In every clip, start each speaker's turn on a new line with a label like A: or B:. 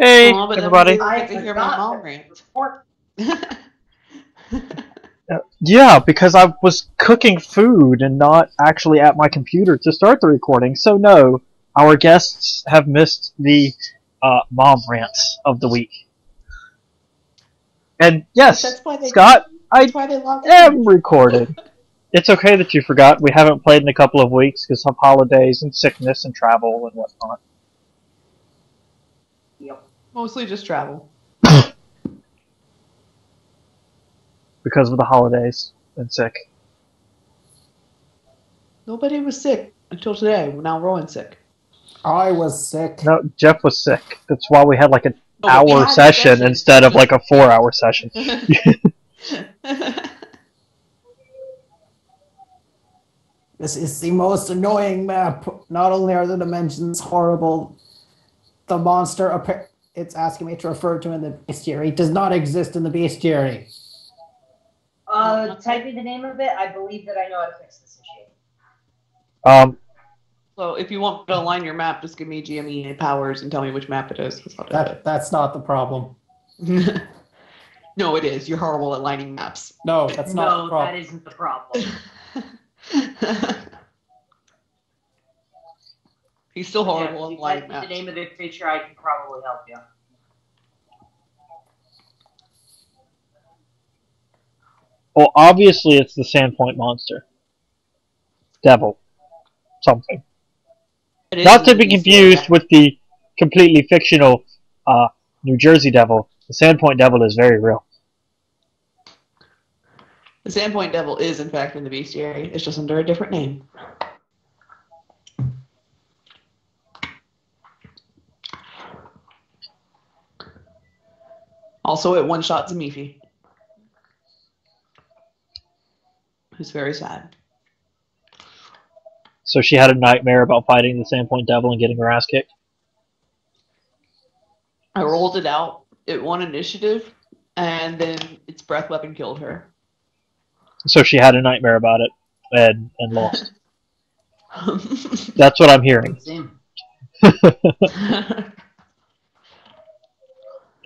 A: Hey,
B: Oh, but then we
A: everybody.
B: didn't
C: I
B: get to hear my
C: forgot
B: mom
C: that
B: rant.
C: report.
A: Yeah, because I was cooking food and not actually at my computer to start the recording. So no, our guests have missed the mom rants of the week. And yes,
B: That's why they.
A: Scott,
B: That's
A: I
B: why they logged
A: am
B: in.
A: recording. It's okay that you forgot. We haven't played in a couple of weeks because of holidays and sickness and travel and whatnot.
C: Yep.
B: Mostly just travel.
A: Because of the holidays and sick.
B: Nobody was sick until today. Now Rowan's sick.
D: I was sick.
A: No, Jeff was sick. That's why we had like an
B: but we
A: hour
B: had a
A: session instead of like a 4-hour session.
D: This is the most annoying map. Not only are the dimensions horrible, the monster it's asking me to refer to in the bestiary does not exist in the bestiary.
C: Type me the name of it. I believe that I know how to fix this issue.
B: So if you want to align your map, just give me GME powers and tell me which map it is.
D: That's not the problem.
B: No, it is. You're horrible at lining maps.
D: No, that's not the problem.
C: That isn't the problem.
B: He's still horrible
C: If
B: at
C: you
B: lining
C: type me
B: maps.
C: the name of the creature, I can probably help you.
A: Well, obviously it's the Sandpoint monster. Devil. Something. Not to be confused with the completely fictional New Jersey Devil. The Sandpoint Devil is very real.
B: The Sandpoint Devil is, in fact, in the bestiary. It's just under a different name. Also, it one-shot Zamifi, who's very sad.
A: So she had a nightmare about fighting the Sandpoint Devil and getting her ass kicked?
B: I rolled it out. It won initiative, and then its breath weapon killed her.
A: So she had a nightmare about it and lost. That's what I'm hearing.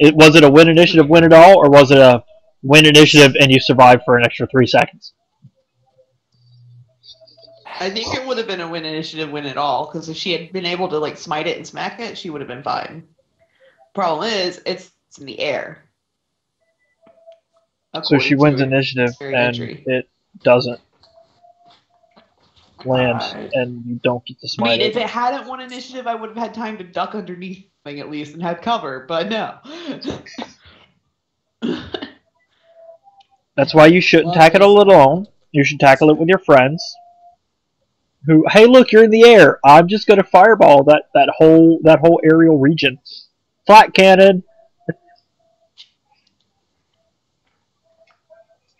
A: Was it a win initiative win it all, or was it a win initiative and you survived for an extra 3 seconds?
B: I think it would have been a win initiative win it all, because if she had been able to like smite it and smack it, she would have been fine. Problem is, it's in the air.
A: So she wins initiative and it doesn't land, and you don't get to smite it.
B: If it hadn't won initiative, I would have had time to duck underneath thing at least and had cover, but no.
A: That's why you shouldn't tackle it alone. You should tackle it with your friends. Who, hey, look, you're in the air. I'm just gonna fireball that whole aerial region. Flat cannon.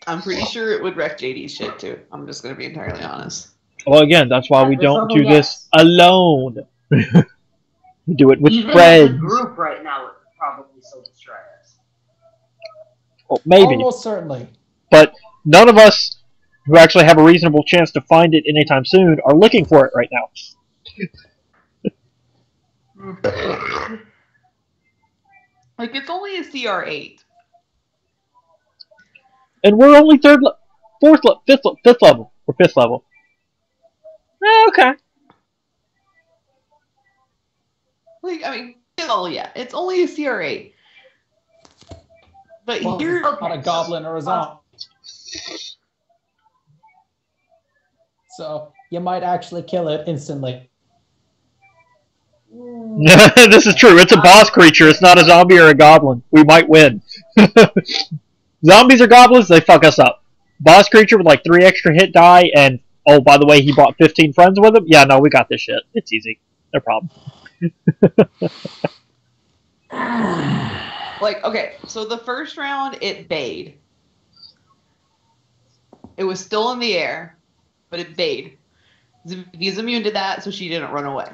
B: I'm pretty sure it would wreck JD's shit too. I'm just gonna be entirely honest.
A: Well, again, that's why we don't do this alone. We do it with friends.
C: Even as a group right now would probably still destroy us.
A: Well, maybe.
D: Almost certainly.
A: But none of us who actually have a reasonable chance to find it anytime soon are looking for it right now.
B: Like, it's only a CR8.
A: And we're only fifth level. Or fifth level. Okay.
B: Like, I mean, yeah, it's only a CR8. But
D: Well,
B: you're
D: not a goblin or a zombie. So you might actually kill it instantly.
A: This is true. It's a boss creature. It's not a zombie or a goblin. We might win. Zombies or goblins, they fuck us up. Boss creature with like 3 extra hit die, and oh, by the way, he brought 15 friends with him. Yeah, no, we got this shit. It's easy. No problem.
B: like, okay, so the first round, it bayed. It was still in the air, but it bayed. He's immune to that, so she didn't run away.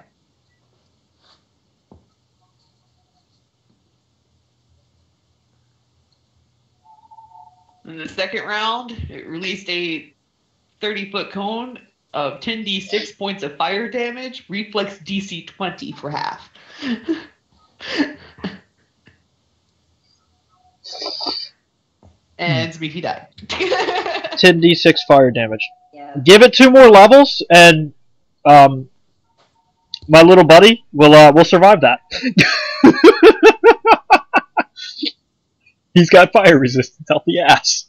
B: In the second round, it released a 30-foot cone of 10d6 points of fire damage, reflex DC 20 for half. And Smeefy died.
A: 10d6 fire damage.
C: Yeah.
A: Give it 2 more levels, and my little buddy will survive that. He's got fire resistance out the ass.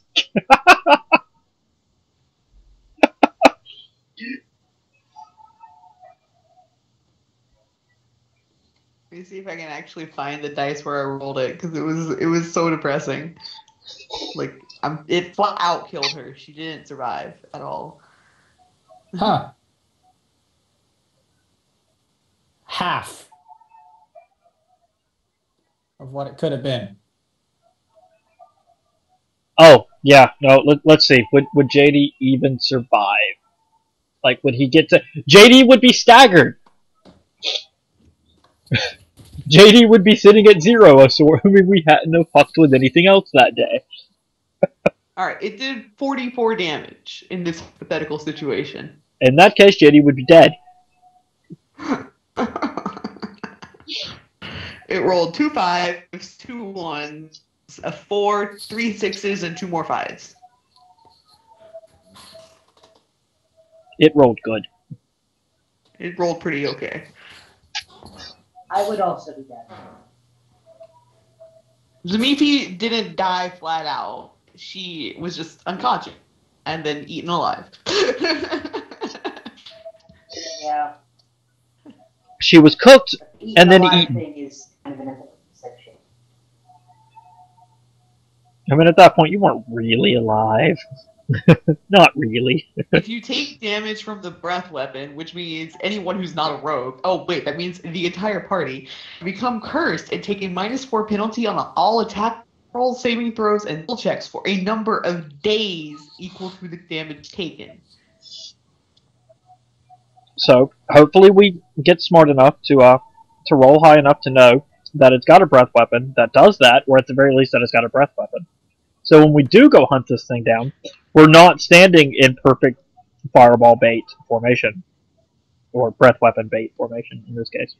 B: Let me see if I can actually find the dice where I rolled it, because it was so depressing. Like, it flat out killed her. She didn't survive at all.
D: Huh. Half of what it could have been.
A: Oh, yeah, no, let's see. Would JD even survive? Like, would he get to... JD would be staggered! JD would be sitting at 0, assuming we hadn't no fucked with anything else that day.
B: Alright, it did 44 damage in this hypothetical situation.
A: In that case, JD would be dead.
B: It rolled 2 5s, 2 1s, a 4, 3 6s, and 2 more 5s.
A: It rolled good.
B: It rolled pretty okay.
C: I would also be dead.
B: Zamifi didn't die flat out. She was just unconscious and then eaten alive.
C: Yeah.
A: She was cooked
C: Eating
A: and then
C: alive
A: eaten.
C: thing is kind of an exception.
A: I mean, at that point, you weren't really alive. Not really.
B: If you take damage from the breath weapon, which means anyone who's not a rogue, oh wait, that means the entire party, become cursed and take a -4 penalty on all attack rolls, saving throws, and skill checks for a number of days equal to the damage taken.
A: So, hopefully we get smart enough to roll high enough to know that it's got a breath weapon that does that, or at the very least that it's got a breath weapon. So when we do go hunt this thing down, we're not standing in perfect fireball bait formation. Or breath weapon bait formation, in this case.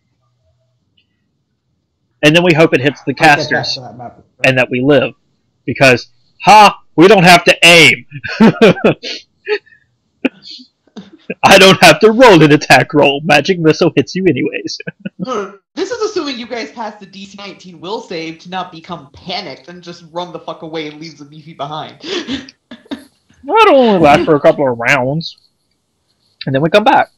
A: And then we hope it hits the casters, and that we live. Because, we don't have to aim! I don't have to roll an attack roll. Magic missile hits you anyways.
B: This is assuming you guys pass the DC 19 will save to not become panicked and just run the fuck away and leave the beefy behind.
A: That'll only last for a couple of rounds. And then we come back.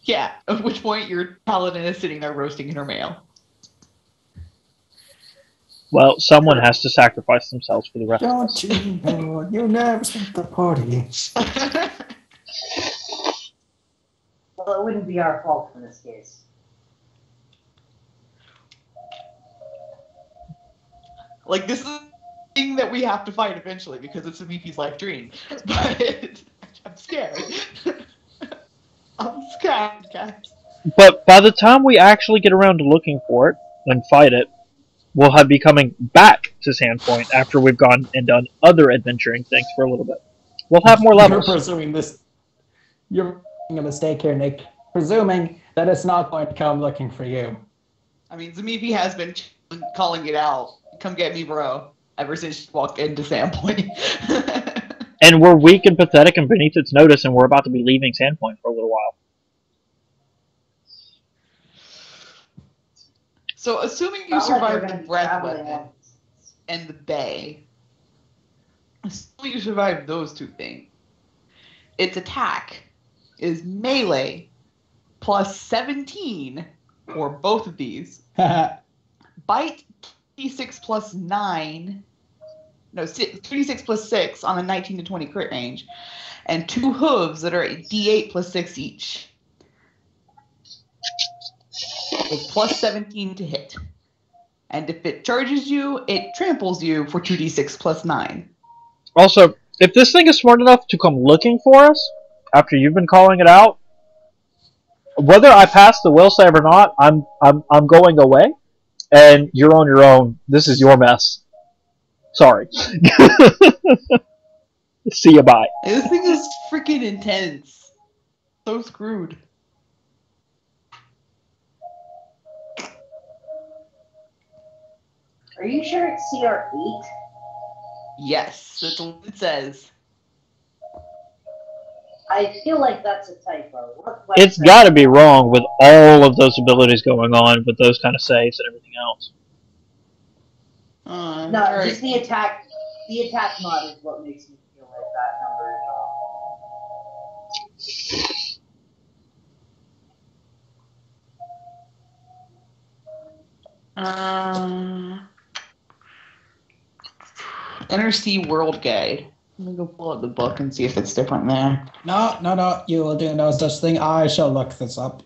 B: Yeah, at which point your paladin is sitting there roasting in her mail.
A: Well, someone has to sacrifice themselves for the rest of us.
D: Don't you know, you never spent the party.
C: Well, it wouldn't be our fault in this case.
B: Like, this is the thing that we have to fight eventually because it's a VP's life dream. But I'm scared. I'm scared, guys.
A: But by the time we actually get around to looking for it and fight it, we'll be coming back to Sandpoint after we've gone and done other adventuring things for a little bit. We'll have more levels.
D: You're presuming this. You're making a mistake here, Nick. Presuming that it's not going to come looking for you.
B: I mean, Zamifi has been calling it out. Come get me, bro. Ever since she walked into Sandpoint.
A: And we're weak and pathetic and beneath its notice, and we're about to be leaving Sandpoint for a little while.
B: So, assuming you survive the breath weapon and the bay, assuming you survive those two things, its attack is melee plus 17, or both of these. Bite 3d6 plus 9. No, 3d6 plus 6 on a 19 to 20 crit range. And 2 hooves that are a d8 plus 6 each. With plus 17 to hit. And if it charges you, it tramples you for 2d6 plus 9.
A: Also, if this thing is smart enough to come looking for us, after you've been calling it out, whether I pass the will save or not, I'm going away, and you're on your own. This is your mess. Sorry. See you, bye.
B: This thing is freaking intense. So screwed.
C: Are Are you sure it's CR8?
B: Yes, that's what it says.
C: I feel like that's a typo.
A: It's got to be wrong with all of those abilities going on with those kind of saves and everything else.
C: No,
B: right.
C: just the attack. The attack mod is what makes me feel like that number is off.
B: Intersea World Guide. Let me go pull up the book and see if it's different there.
D: No. You will do no such thing. I shall look this up.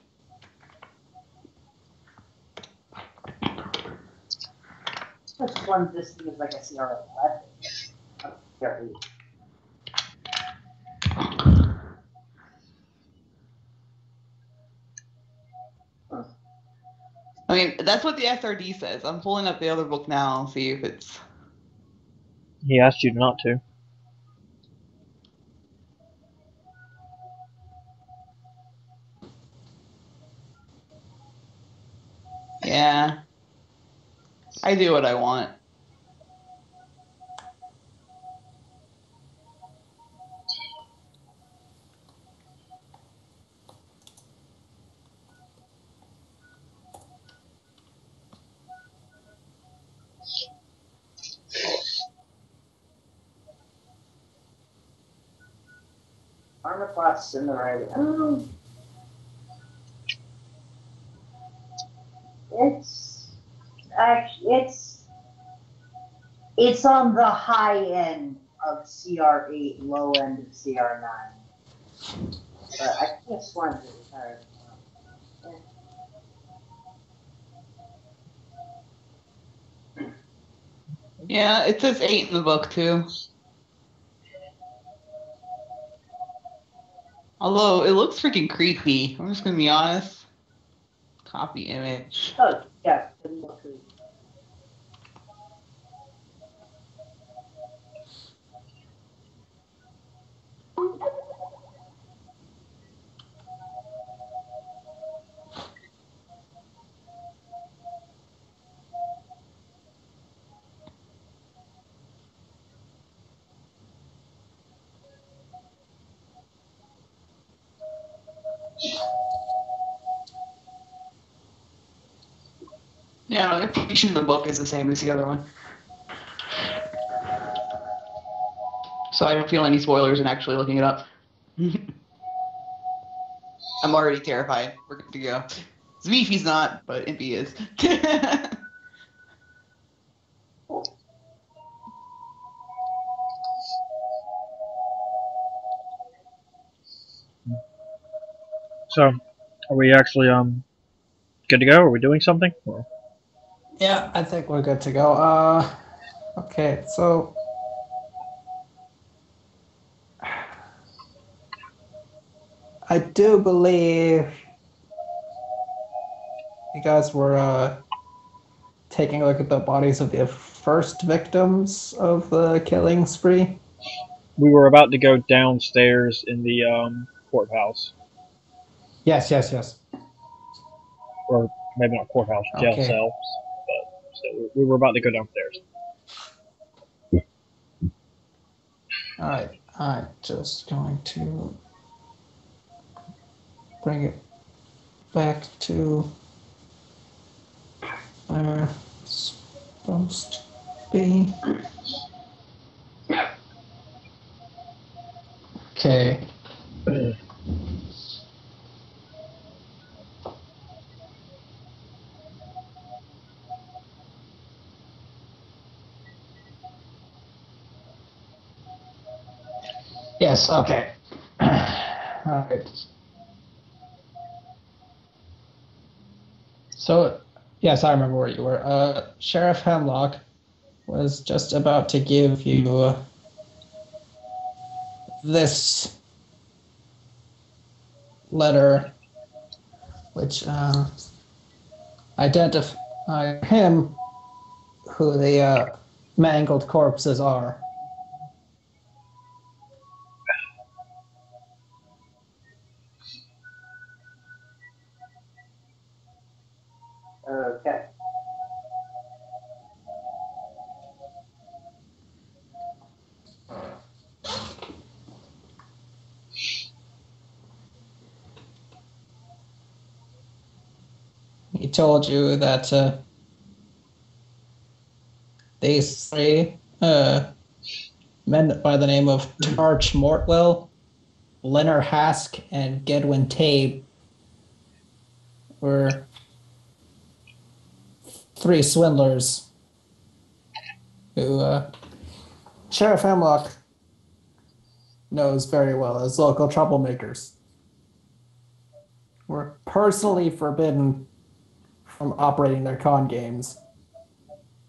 C: Which one this thing is like a CR11? CR8.
B: I mean, that's what the SRD says. I'm pulling up the other book now and see if it's...
A: He asked you not to.
B: Yeah. I do what I want.
C: Armor class in the right. It's actually it's on the high end of CR8, low end of CR9. But I could have sworn it was higher.
B: Yeah, it says 8 in the book, too. Although, it looks freaking creepy. I'm just gonna be honest. Copy image.
C: Oh, yeah, it didn't look good.
B: Yeah, the information in the book is the same as the other one. So I don't feel any spoilers in actually looking it up. I'm already terrified. We're good to go. Zmeefy's not, but Impy is.
A: So, are we actually good to go? Are we doing something? Or...
D: Yeah, I think we're good to go. Okay, so I do believe you guys were taking a look at the bodies of the first victims of the killing spree.
A: We were about to go downstairs in the courthouse,
D: Yes.
A: or maybe not courthouse, jail
D: Okay.
A: cells. But so we were about to go downstairs.
D: All right, I'm just going to bring it back to where it's supposed to be. Okay. Yes, okay. All right. So, yes, I remember where you were. Sheriff Hemlock was just about to give you this letter, which identify him who the mangled corpses are.
C: Okay.
D: he told you that these three men by the name of Tarch Mortwell, Leonard Hask, and Gedwin Tabe were three swindlers who Sheriff Hemlock knows very well as local troublemakers. Were personally forbidden from operating their con games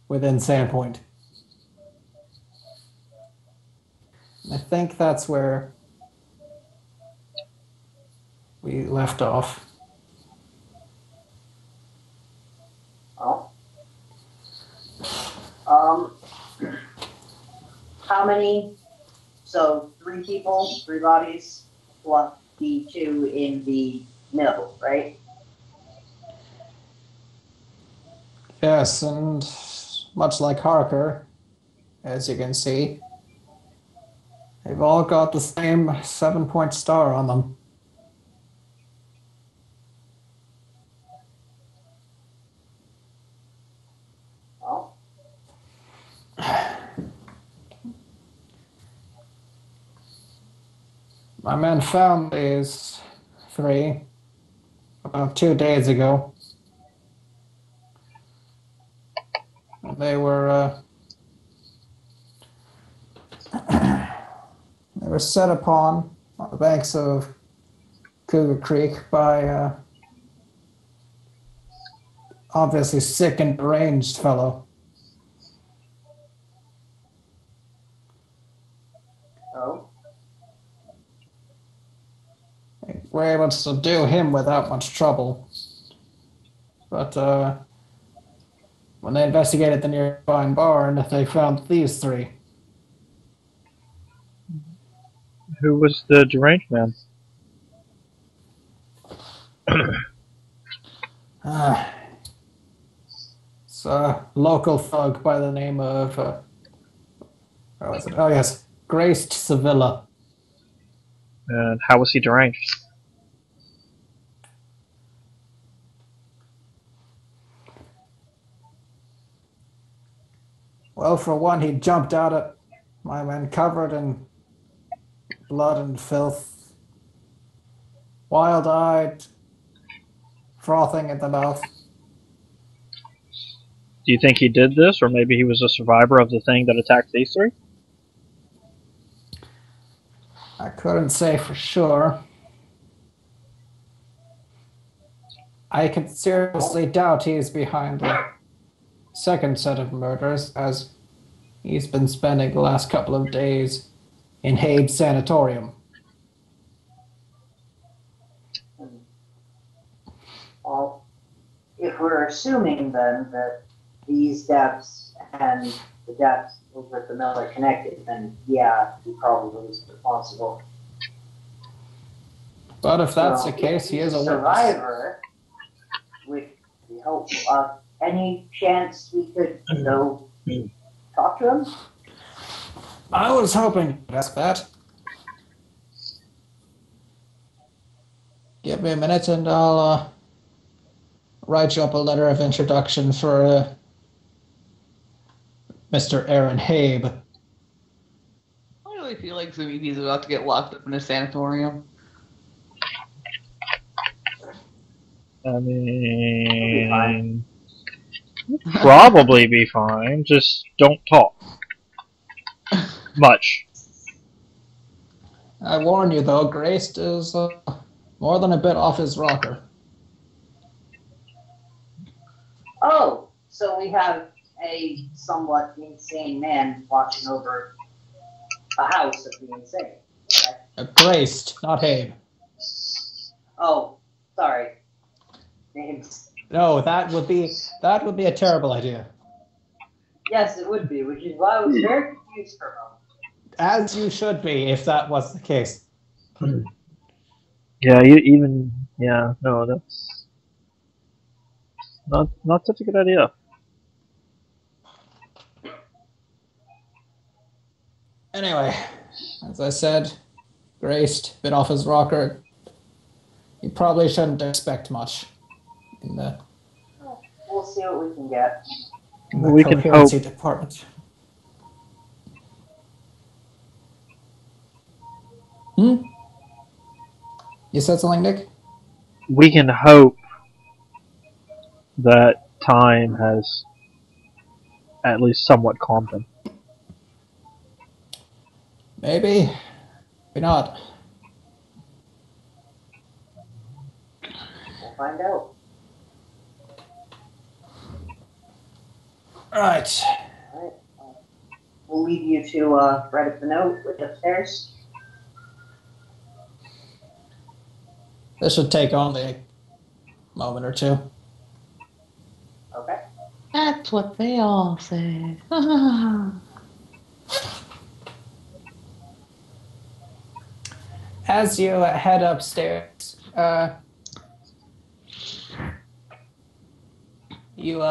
D: within Sandpoint. I think that's where we left off.
C: Oh. How many? So 3 people, 3 bodies, plus the 2 in the middle, right?
D: Yes, and much like Harker, as you can see, they've all got the same 7-point star on them.
C: Oh.
D: My men found these 3 about 2 days ago. They were set upon on the banks of Cougar Creek by obviously sick and deranged fellow.
C: Oh.
D: They were able to subdue him without much trouble. But when they investigated the nearby barn, they found these 3.
A: Who was the deranged man?
D: It's a local thug by the name of where was it? Oh yes, Graced Sevilla.
A: And how was he deranged?
D: Well, for one, he jumped out at my men covered in blood and filth, wild-eyed, frothing at the mouth.
A: Do you think he did this, or maybe he was a survivor of the thing that attacked these 3?
D: I couldn't say for sure. I can seriously doubt he's behind the second set of murders, as he's been spending the last couple of days in Habe's sanatorium.
C: Well, if we're assuming then that these deaths and the deaths over at the mill are connected, then yeah, he probably was responsible.
D: But if that's
C: So,
D: the case, he is a witness.
C: survivor. With the help of any chance we could go talk to him?
D: I was hoping to ask that. Give me a minute and I'll write you up a letter of introduction for Mr. Aaron Habe.
B: I really feel like Zamini's about to get locked up in a sanatorium.
A: I mean, probably be fine. Just don't talk much.
D: I warn you, though, Graced is more than a bit off his rocker.
C: Oh, so we have a somewhat insane man watching over a house of the insane. Okay?
D: Graced, not Habe.
C: Oh, sorry. Names.
D: No, that would be a terrible idea.
C: Yes, it would be, which is why I was very confused for a moment.
D: As you should be, if that was the case.
A: Yeah, no, that's not such a good idea.
D: Anyway, as I said, Graced, bit off his rocker. You probably shouldn't expect much in the
C: see what we can get.
D: In the
A: We can
D: coherency
A: hope.
D: department. You said something, Nick?
A: We can hope that time has at least somewhat calmed him.
D: Maybe. Maybe not.
C: We'll find out.
D: Right.
C: Alright. We'll leave you to write up the note upstairs.
D: This should take only a moment or two.
C: Okay.
B: That's what they all say.
D: As you head upstairs, you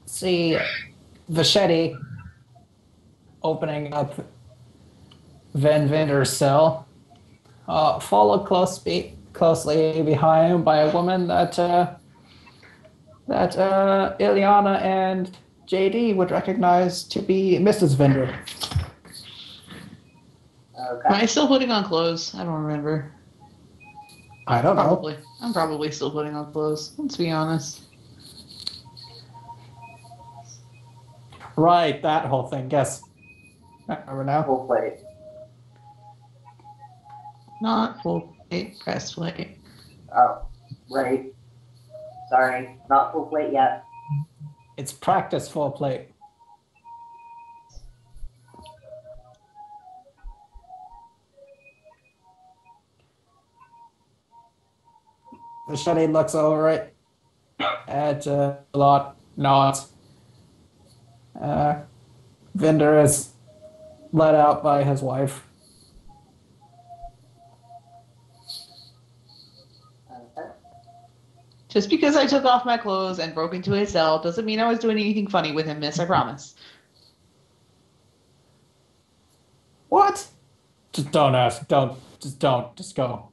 D: see Vachetti opening up Van Vinder's cell, followed closely behind him by a woman that Ileana and JD would recognize to be Mrs. Vinder.
C: Okay.
B: Am I still putting on clothes? I don't remember.
D: I don't know.
B: Probably. I'm probably still putting on clothes. Let's be honest.
D: Right, that whole thing. Yes. I remember now.
C: Full plate.
B: Not full plate, press plate.
C: Oh, right. Sorry, not full plate yet.
D: It's practice full plate. Vachetti looks over it at a lot, nods. Vinder is let out by his wife.
C: Okay.
B: Just because I took off my clothes and broke into his cell doesn't mean I was doing anything funny with him, miss. I promise.
D: What? Just don't ask. Don't. Just don't. Just go.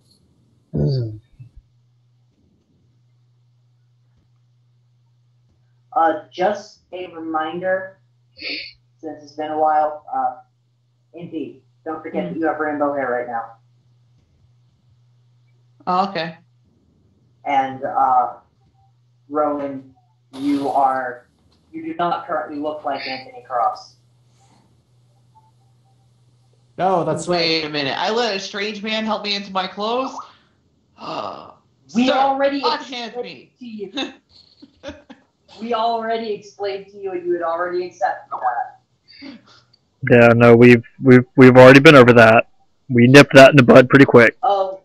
C: Just a reminder, since it's been a while, Indy, don't forget that you have rainbow hair right now.
B: Oh, okay.
C: And Rowan, you do not currently look like Anthony Cross.
D: No, that's
B: Wait a minute. I let a strange man help me into my clothes?
C: We
B: Sir,
C: already
B: unhand
C: explained
B: me.
C: to you. We already explained to you, and you had already accepted that.
A: Yeah, no, we've already been over that. We nipped that in the bud pretty quick.
C: Oh.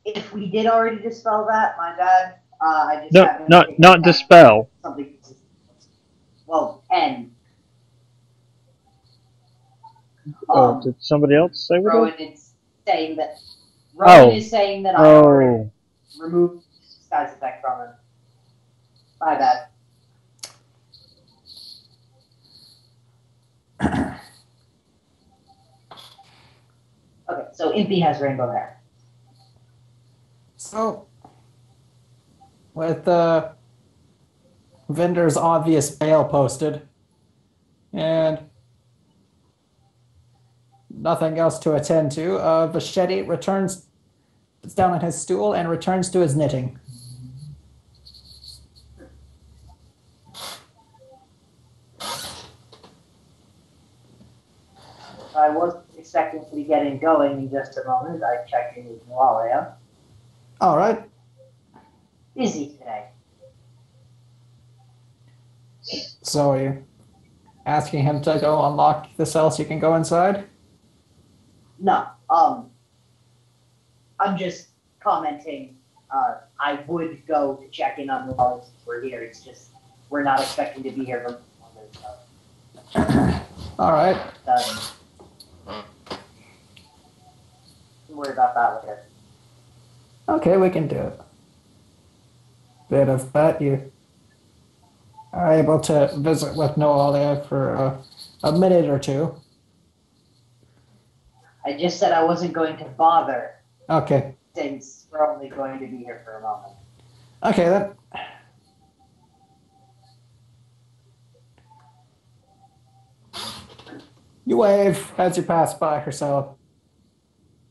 C: If we did already dispel that, my bad. I just
A: No,
C: haven't
A: not dispel.
C: something. Well, end.
A: Oh, did somebody else say what?
C: Rowan is saying that. Rowan is saying that I already removed the disguise effect from him. My bad. Okay, so Impy has rainbow hair.
D: So, with Vinder's obvious bail posted, and nothing else to attend to, Vachetti sits down on his stool and returns to his knitting.
C: I was expecting to be getting going in just a moment. I checked in with Nualia.
D: All right.
C: Busy today.
D: So are you asking him to go unlock the cell so you can go inside?
C: No, I'm just commenting. I would go to check in on Nualia since we're here. It's just we're not expecting to be here for longer.
D: All right.
C: Don't worry about that later.
D: Okay, we can do it. Bit of that, you are able to visit with Noalia for a minute or two.
C: I just said I wasn't going to bother
D: Okay.
C: since we're only going to be here for a moment.
D: Okay, then. You wave as you pass by her cell,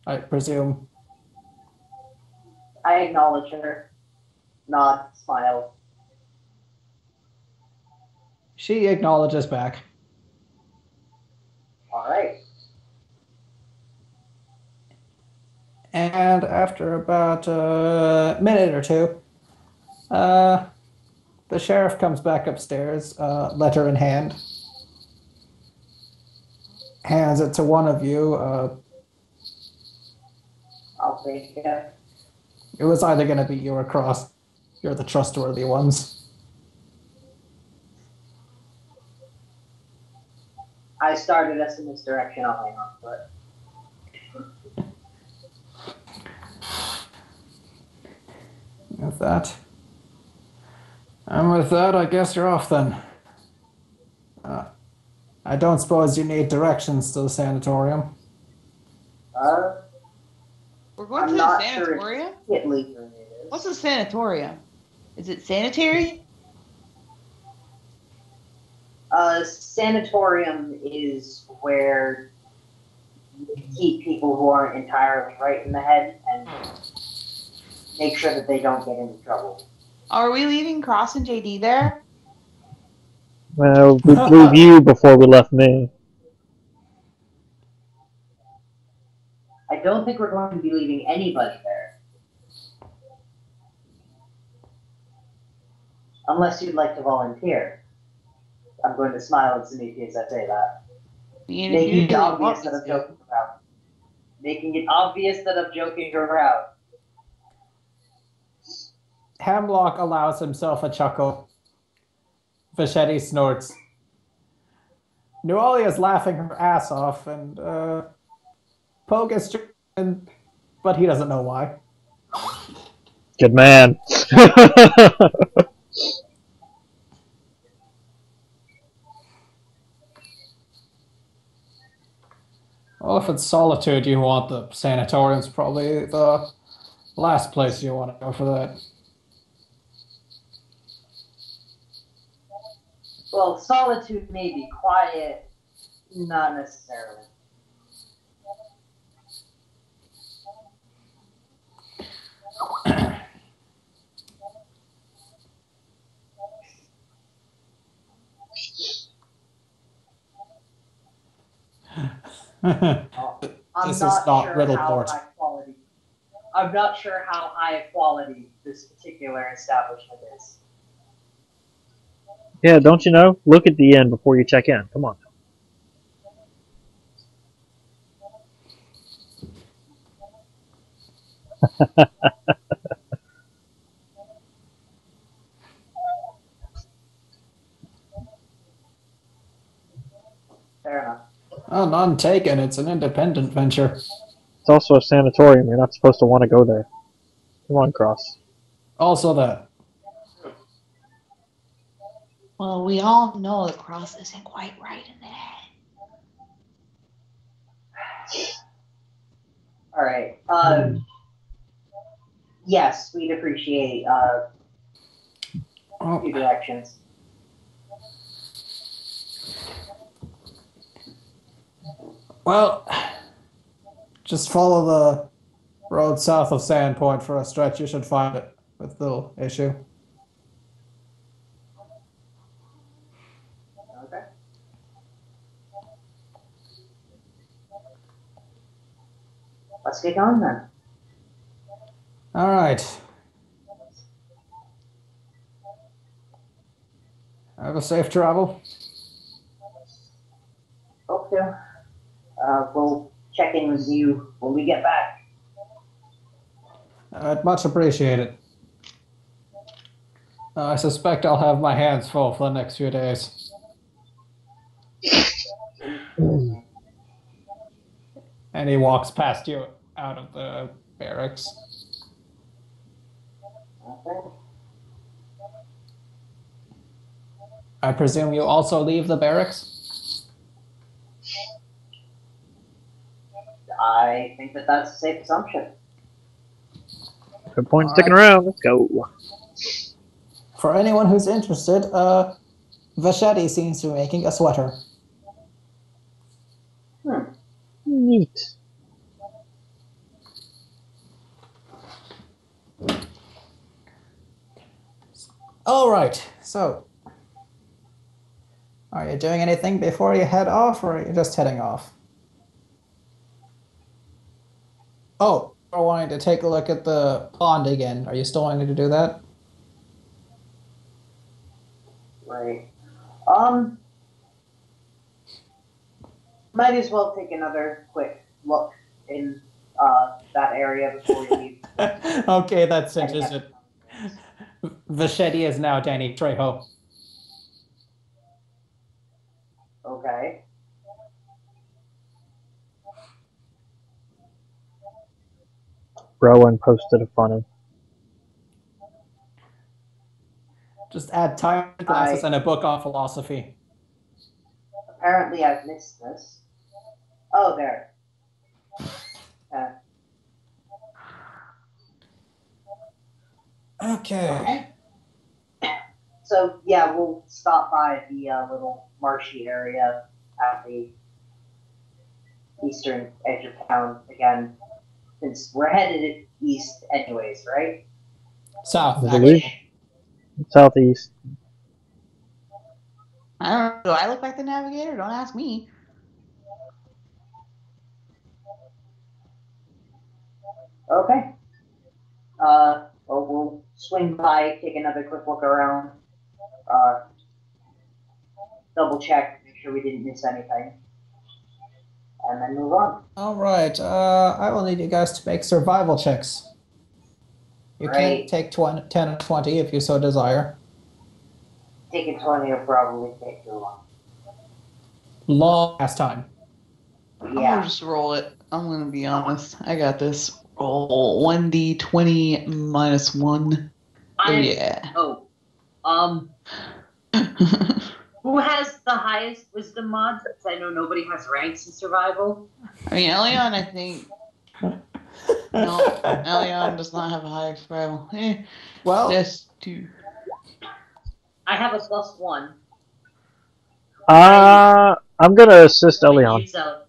D: I presume.
C: I acknowledge her. Nod, smile.
D: She acknowledges back.
C: All right.
D: And after about a minute or two, the sheriff comes back upstairs, letter in hand, hands it to one of you.
C: I'll take it.
D: It was either going to be you or Cross. You're the trustworthy ones.
C: I started us in this direction. I'll hang on to it.
D: With that. And with that, I guess you're off then. I don't suppose you need directions to the sanatorium.
B: We're going
C: I'm
B: to the
C: not
B: sanatorium?
C: sure Italy where it is.
B: What's a sanatorium? Is it sanitary?
C: Sanatorium is where you keep people who aren't entirely right in the head and make sure that they don't get into trouble.
B: Are we leaving Cross and JD there?
A: Well, we'd leave you before we left me.
C: I don't think we're going to be leaving anybody there. Unless you'd like to volunteer. I'm going to smile at Samiki as I say that. Making it obvious that I'm joking around. Making it obvious that I'm joking around.
D: Hemlock allows himself a chuckle. Vachetti snorts. Nualia is laughing her ass off, and Poe gets chicken, but he doesn't know why.
A: Good man.
D: Well, if it's solitude you want, the sanatorium's probably the last place you want to go for that.
C: Well, solitude may be quiet, not necessarily.
D: This is not Riddleport.
C: I'm not sure how high quality this particular establishment is.
A: Yeah, don't you know? Look at the end before you check in. Come on.
C: Fair enough.
D: Oh, none taken. It's an independent venture.
A: It's also a sanatorium. You're not supposed to want to go there. Come on, Cross.
D: Also that.
B: Well, we all know that Cross isn't quite right in the head.
C: All right. Yes, we'd appreciate a few directions.
D: Well, just follow the road south of Sandpoint for a stretch. You should find it with little issue.
C: Okay. Let's get going then.
D: All right. Have a safe travel.
C: Hope to. We'll check in with you when we get back.
D: I'd much appreciate it. I suspect I'll have my hands full for the next few days. And he walks past you out of the barracks.
C: Okay.
D: I presume you also leave the barracks?
C: I think that that's a safe assumption.
A: Good point sticking around. Let's go.
D: For anyone who's interested, Vachetti seems to be making a sweater.
A: Neat.
D: All right, so are you doing anything before you head off, or are you just heading off? Oh, we're wanting to take a look at the pond again. Are you still wanting to do that?
C: Right. Might as well take another quick look in that area before we leave.
D: Okay, that cinches it. Vachetti is now Danny Trejo.
C: Okay.
A: Rowan posted a funny.
D: Just add time glasses and a book on philosophy.
C: Apparently I've missed this. Oh, there.
D: Okay.
C: So, yeah, we'll stop by the little marshy area at the eastern edge of town again, since we're headed east anyways, right?
D: South,
A: I
D: actually.
A: believe. Southeast.
B: I don't know. Do I look like the navigator? Don't ask me.
C: Okay. Well, we'll swing by, take another quick look around, double check, make sure we didn't miss anything, and then move on.
D: All right. I will need you guys to make survival checks. You
C: Right.
D: can't take 10 or 20 if you so desire.
C: Taking 20 will probably take too long.
D: Long last time.
B: I'm gonna
C: Yeah.
B: just roll it. I'm gonna be honest. I got this. Roll 1d20 minus 1. Oh, yeah.
E: Oh. Who has the highest wisdom mod? Because I know nobody has ranks in survival.
B: I mean, Elion, I think. No, Elion does not have a high survival.
D: Well,
B: That's 2.
E: I have a +1.
A: I'm gonna assist Elion.
E: So,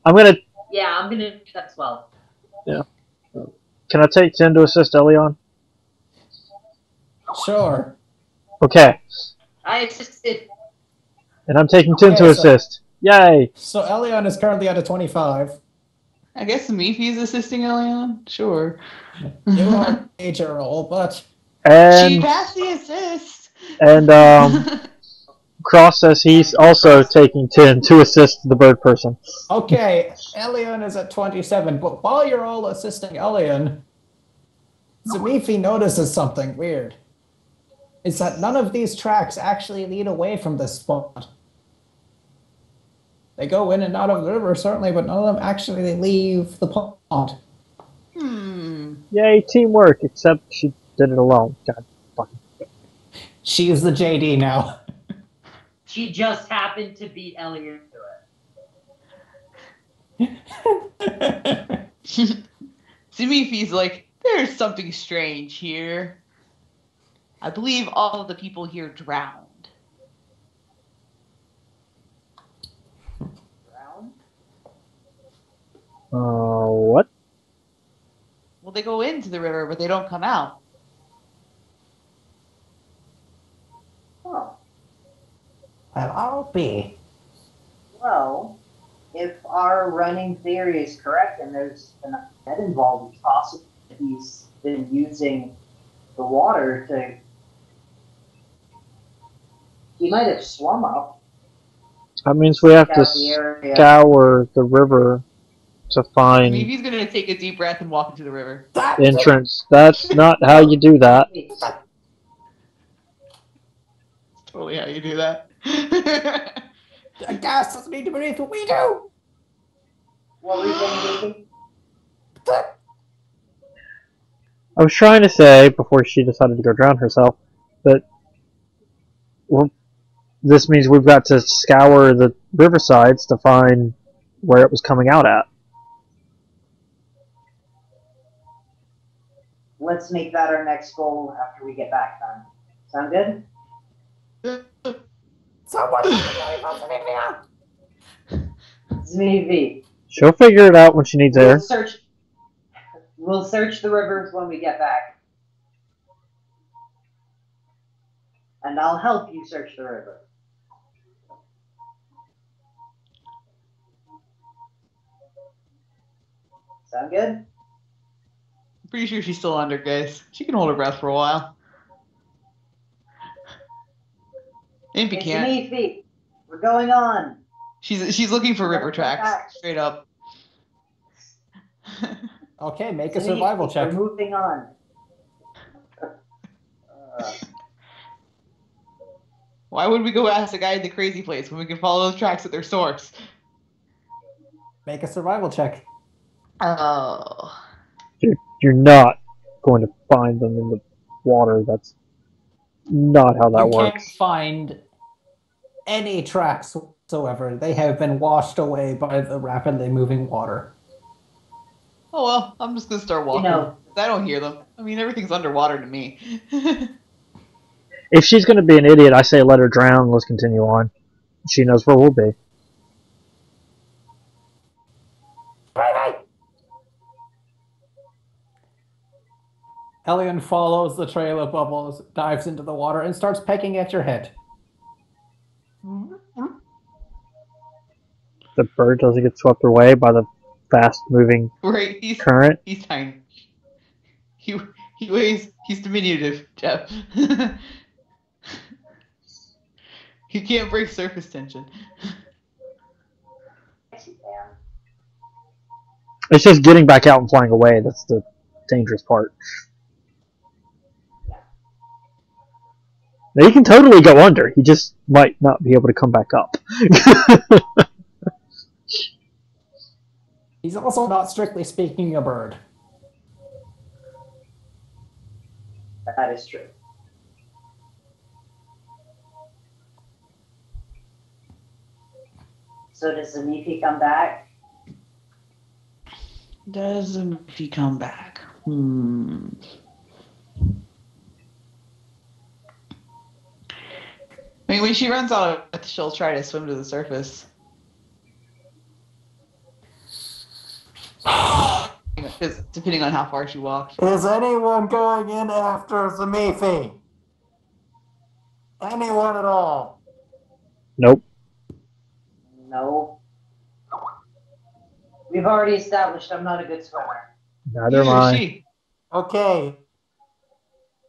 A: I'm gonna.
E: yeah, I'm gonna that's 12.
A: Yeah. Can I take 10 to assist Elion?
D: sure.
A: Okay.
E: I assisted.
A: And I'm taking 10 to
D: Okay, so-
A: assist. Yay!
D: So Elion is currently at a 25.
B: I guess Mifi's assisting Elion? Sure.
D: You are major roll, but
B: She
A: And
B: passed the assist.
A: Cross says he's also taking 10 to assist the bird person.
D: okay, Elion is at 27. But while you're all assisting Elion, Zamifi notices something weird. It's that none of these tracks actually lead away from this spot. They go in and out of the river, certainly, but none of them actually leave the pond.
A: Yay, teamwork, except she did it alone. God fucking.
D: She's the JD now.
E: She just happened to beat Elliot to it.
B: Mifi's like, there's something strange here. I believe all of the people here drowned.
C: Around?
A: What?
B: Well, they go into the river, but they don't come out.
C: Oh.
D: Well, I'll be.
C: Well, if our running theory is correct and there's enough dead involved, it's possible that he's been using the water to. He might have swum up.
A: That means we have to
C: Scout the area.
A: scour the river to find
B: Mifi's gonna take a deep breath and walk into the river.
A: entrance. That's not how you do that.
B: Totally how you do that.
D: The gas doesn't need to beneath what we do.
C: What were you saying, Davey?
A: I was trying to say, before she decided to go drown herself, that this means we've got to scour the riversides to find where it was coming out at.
C: Let's make that our next goal after we get back then. Sound good?
D: Someone
C: Zmevi.
A: She'll figure it out when she needs air.
C: We'll search the rivers when we get back. And I'll help you search the river. Sound good?
B: Pretty sure she's still under, guys. She can hold her breath for a while. Maybe
C: It's
B: can't.
C: Zmevi. We're going on.
B: She's looking for river tracks. Straight up.
D: Okay, make a survival check.
C: We're moving on.
B: Why would we go ask the guy at the crazy place when we can follow those tracks at their source?
D: Make a survival check.
B: Oh.
A: You're not going to find them in the water. That's not how that
D: You
A: works.
D: can't find any tracks whatsoever. They have been washed away by the rapidly moving water.
B: Oh well, I'm just gonna start walking.
C: You know,
B: I don't hear them. I mean, everything's underwater to me.
A: If she's going to be an idiot, I say let her drown. Let's continue on. She knows where we'll be.
D: Elian follows the trail of bubbles, dives into the water, and starts pecking at your head.
A: The bird doesn't get swept away by the fast-moving
B: Right?
A: current.
B: He's tiny. He weighs. He's diminutive, Jeff. He can't break surface tension.
A: It's just getting back out and flying away. That's the dangerous part. Now, he can totally go under. He just might not be able to come back up.
D: He's also not strictly speaking a bird.
C: that is true. So does Zamifi come back?
B: Doesn't he come back? I mean, when she runs out of breath, she'll try to swim to the surface. Depending on how far she walks.
D: Is anyone going in after Zamifi? Anyone at all?
A: Nope.
C: No. We've already established I'm not a good swimmer.
A: Neither am I.
B: She.
D: Okay.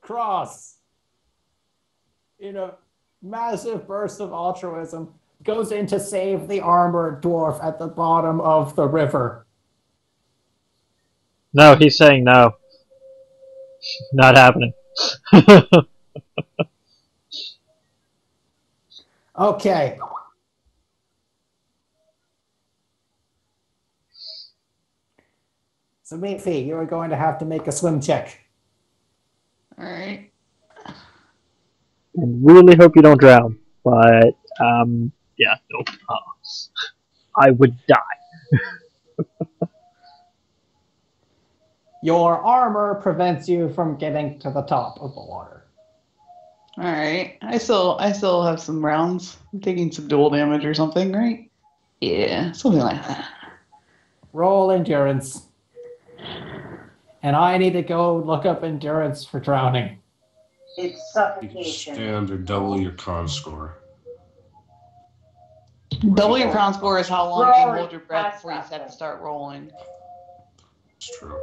D: Cross, in a massive burst of altruism, goes in to save the armored dwarf at the bottom of the river.
A: No, he's saying no. Not happening.
D: Okay. So, Meatfee, you are going to have to make a swim check.
B: Alright.
A: I really hope you don't drown, but yeah, nope. I would die.
D: Your armor prevents you from getting to the top of the water.
B: Alright. I still have some rounds. I'm taking some dual damage or something, right? Yeah, something like that.
D: Roll endurance. And I need to go look up endurance for drowning.
C: It's
F: You can
C: suffocation.
F: stand or double your con score.
B: Double your crown score is how long you can hold your breath before you have to start rolling.
F: It's true.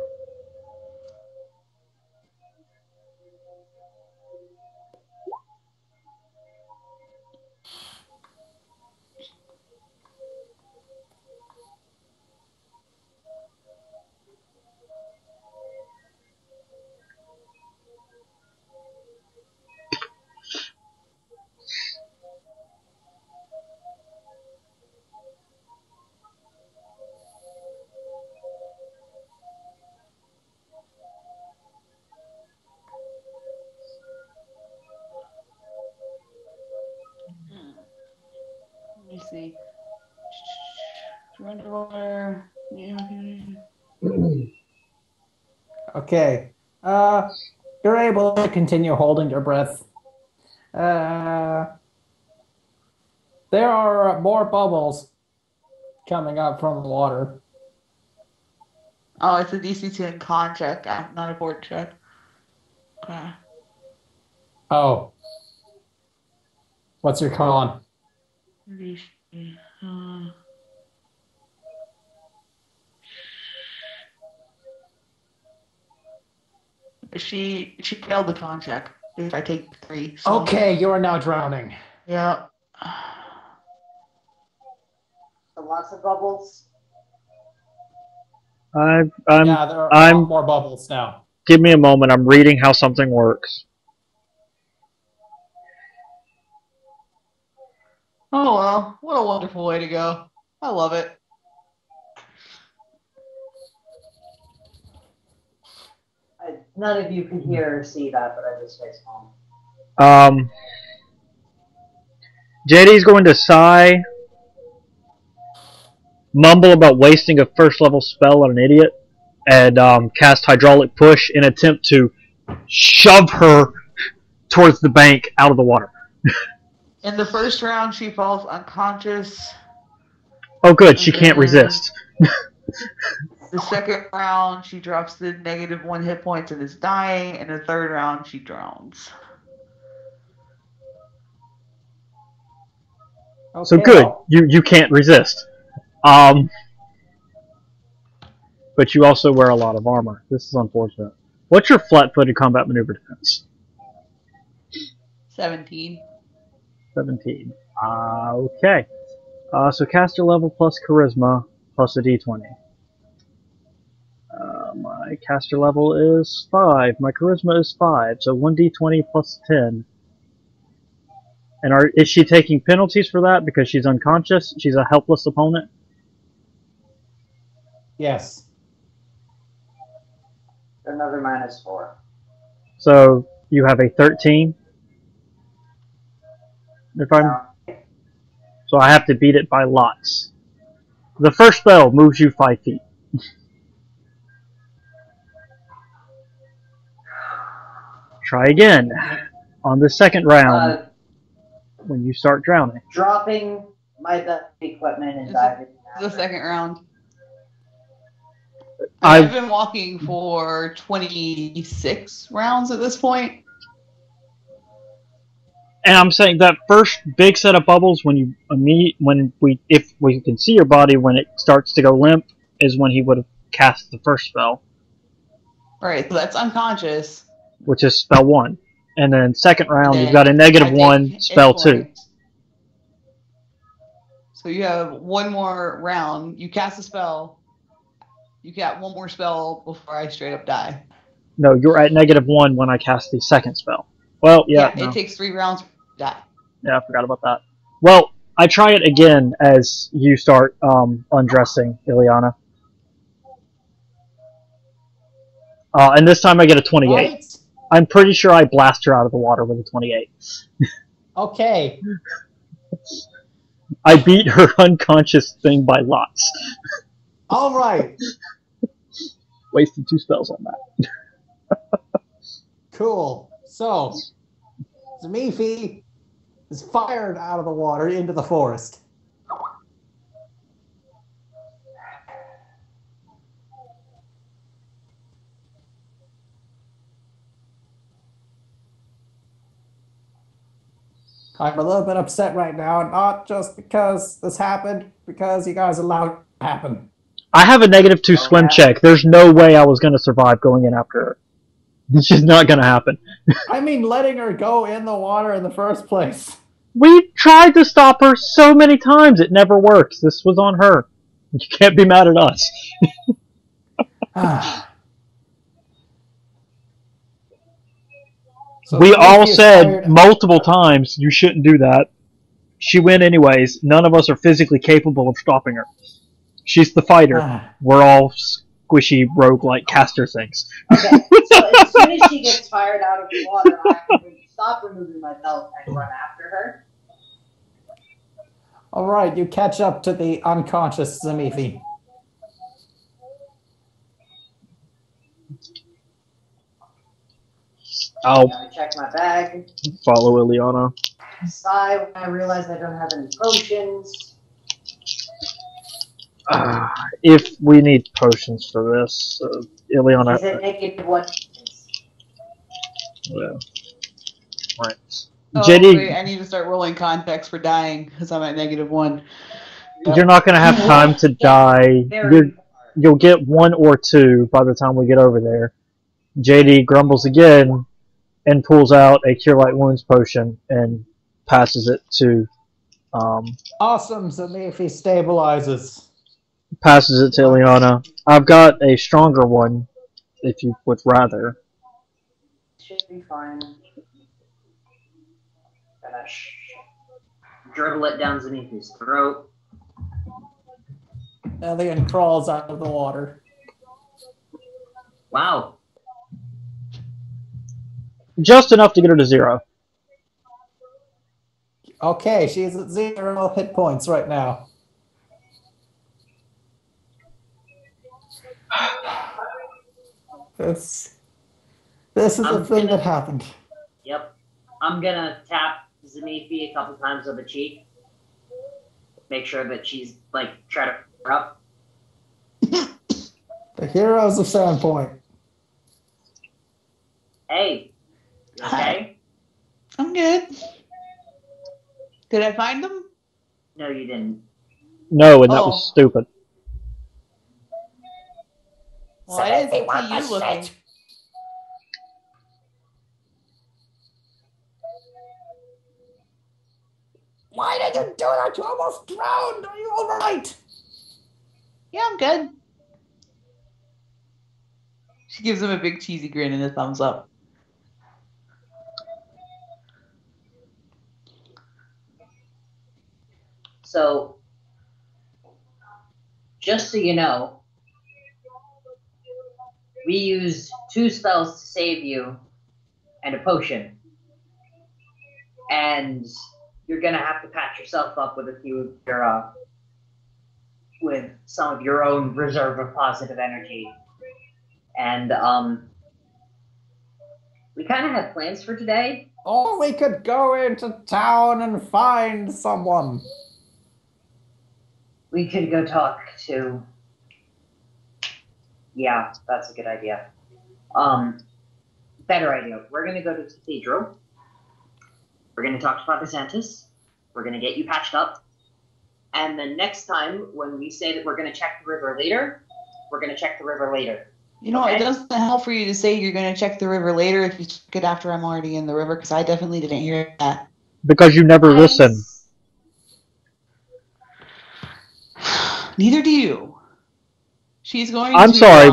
B: Let me see. Underwater. Yeah.
D: Okay. You're able to continue holding your breath There are more bubbles coming up from the water.
B: Oh, it's a DC 10 con check, not a board check. Okay.
D: Oh. What's your con?
B: DC, She failed the con check. If I take 3. So.
D: Okay, you are now drowning.
B: Yeah.
C: So lots of bubbles.
D: Yeah, there are a lot more bubbles now.
A: Give me a moment. I'm reading how something works.
B: Oh well, what a wonderful way to go. I love it.
C: None of you can hear or see that, but I just face home.
A: JD's going to sigh, mumble about wasting a first level spell on an idiot, and cast Hydraulic Push in an attempt to shove her towards the bank out of the water.
B: In the first round, she falls unconscious.
A: Oh good, she can't resist.
B: The second round, she drops the -1 hit points and is dying. In the third round, she drowns.
D: Okay.
A: So good, you can't resist. But you also wear a lot of armor. This is unfortunate. What's your flat-footed combat maneuver defense?
B: 17.
A: 17. Okay. So caster level plus charisma plus a d20. My caster level is 5. My charisma is 5. So 1d20 plus 10. And is she taking penalties for that because she's unconscious? She's a helpless opponent?
D: Yes.
C: Another -4.
A: So you have a 13? If I'm...
C: No.
A: So I have to beat it by lots. The first spell moves you 5 feet. Try again. On the second round, when you start drowning.
C: Dropping my equipment and diving.
B: The second round.
A: I've
B: I've been walking for 26 rounds at this point.
A: And I'm saying that first big set of bubbles if we can see your body when it starts to go limp is when he would have cast the first spell.
B: Alright, so that's unconscious.
A: Which is spell 1. And then second round you've got a -1 spell 2.
B: So you have one more round. You cast a spell. You got one more spell before I straight up die.
A: No, you're at -1 when I cast the second spell. Well, yeah. No.
B: It takes 3 rounds to die.
A: Yeah, I forgot about that. Well, I try it again as you start undressing Ileana. And this time I get a 28.
D: Right.
A: I'm pretty sure I blast her out of the water with a 28.
D: Okay.
A: I beat her unconscious thing by lots.
D: All right.
A: Wasted 2 spells on that.
D: Cool. So, Zamifi is fired out of the water into the forest. I'm a little bit upset right now, not just because this happened, because you guys allowed it to happen.
A: I have a -2 swim check. There's no way I was going to survive going in after her. It's just not going to happen.
D: I mean, letting her go in the water in the first place.
A: We tried to stop her so many times. It never works. This was on her. You can't be mad at us.
D: So
A: we all
D: Zamifi is
A: said
D: fired.
A: multiple times you shouldn't do that. She went anyways. None of us are physically capable of stopping her. She's the fighter. We're all squishy roguelike caster things.
C: Okay, so as soon as she gets fired out of the water, I have to stop removing myself and run after her.
D: All right, you catch up to the unconscious Zamifi.
A: I'll
C: I check my bag.
A: follow Ileana.
C: Sigh when I realize I don't have any potions.
A: If we need potions for this, Ileana.
C: Is it -1?
A: Yeah. Right.
B: Oh,
A: JD,
B: wait, I need to start rolling context for dying because I'm at -1.
A: you're not gonna have time to die. You'll get 1 or 2 by the time we get over there. JD grumbles again and pulls out a Cure Light Wounds potion and passes it to
D: Awesome, Zamifi stabilizes.
A: Ileana. I've got a stronger one if you would rather.
C: Should be fine. Gonna
E: Dribble it down Zanifi's throat.
D: Elian crawls out of the water.
E: Wow.
A: Just enough to get her to 0.
D: Okay, she's at 0 hit points right now. This is the thing that happened.
E: Yep. I'm gonna tap Zanifi a couple times on the cheek. Make sure that she's, like, try to her up.
D: The heroes of Sandpoint.
E: Hey. You okay?
B: I'm good. Did I find them?
E: No, you didn't.
A: No, and that was stupid.
B: Well, I didn't see you looking.
D: Why did you do that? You almost drowned. Are you all right?
B: Yeah, I'm good. She gives him a big cheesy grin and a thumbs up.
E: So, just so you know, we used 2 spells to save you and a potion. And you're gonna have to patch yourself up with a few of your, with some of your own reserve of positive energy. And, we kind of had plans for today.
D: Or we could go into town and find someone.
E: We could go talk to... Yeah, that's a good idea. Better idea. We're gonna go to the cathedral. We're gonna talk to Father Santos. We're gonna get you patched up. And then next time, when we say that we're gonna check the river later, we're gonna check the river later.
B: You know, it doesn't help for you to say you're going to check the river later if you check it after I'm already in the river, because I definitely didn't hear that.
A: Because you never listen.
B: Neither do you. She's going
A: I'm
B: to...
A: sorry,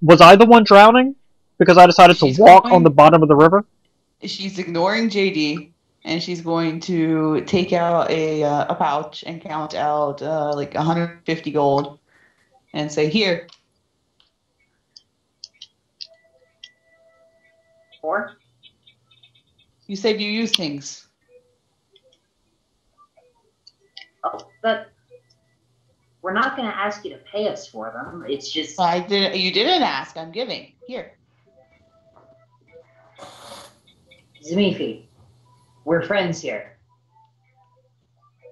A: was I the one drowning? Because I decided to walk on the bottom of the river?
B: She's ignoring JD, and she's going to take out a pouch and count out like 150 gold and say, here.
E: 4?
B: You said you use things.
E: Oh, but we're not going to ask you to pay us for them. It's just...
B: You didn't ask. I'm giving. Here.
E: Zamifi, we're friends here.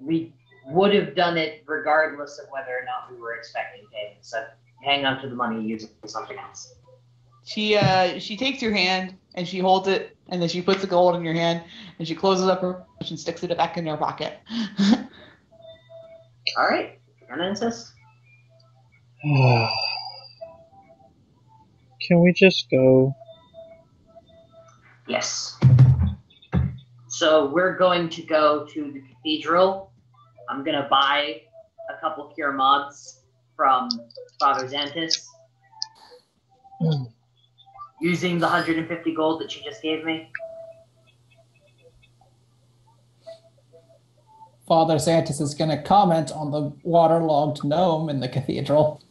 E: We would have done it regardless of whether or not we were expecting payment. So hang on to the money and use it for something else.
B: She takes your hand and she holds it, and then she puts the gold in your hand and she closes up her pouch and sticks it back in her pocket.
E: All right, if you're gonna insist.
A: Can we just go?
E: Yes. So we're going to go to the cathedral. I'm gonna buy a couple cure mods from Father Xantis. Using the 150 gold that she just gave me.
D: Father Santis is going to comment on the waterlogged gnome in the cathedral.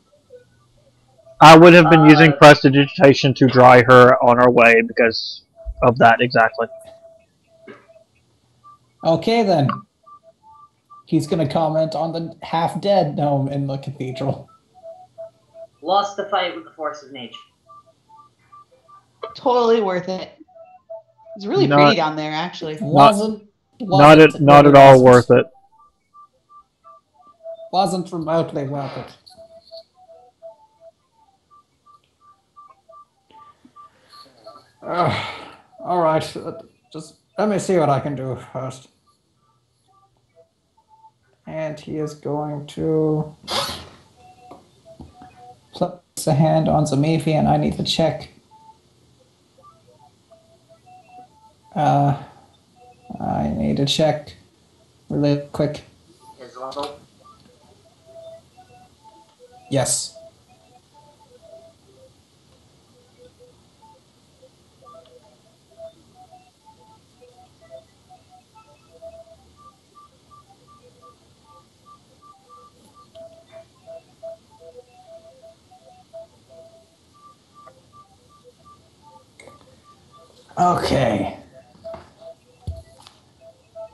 A: I would have been using prestidigitation to dry her on our way because of that exactly.
D: Okay then. He's going to comment on the half-dead gnome in the cathedral.
E: Lost the fight with the force of nature.
B: Totally worth it. It's really
A: Not-
B: pretty down there, actually.
D: Wasn't
A: Not at all worth it.
D: Wasn't remotely worth it. All right, just let me see what I can do first. And he is going to place a hand on Zamifi, and I need to check. I need to check really quick.
E: His level.
D: Yes. Okay.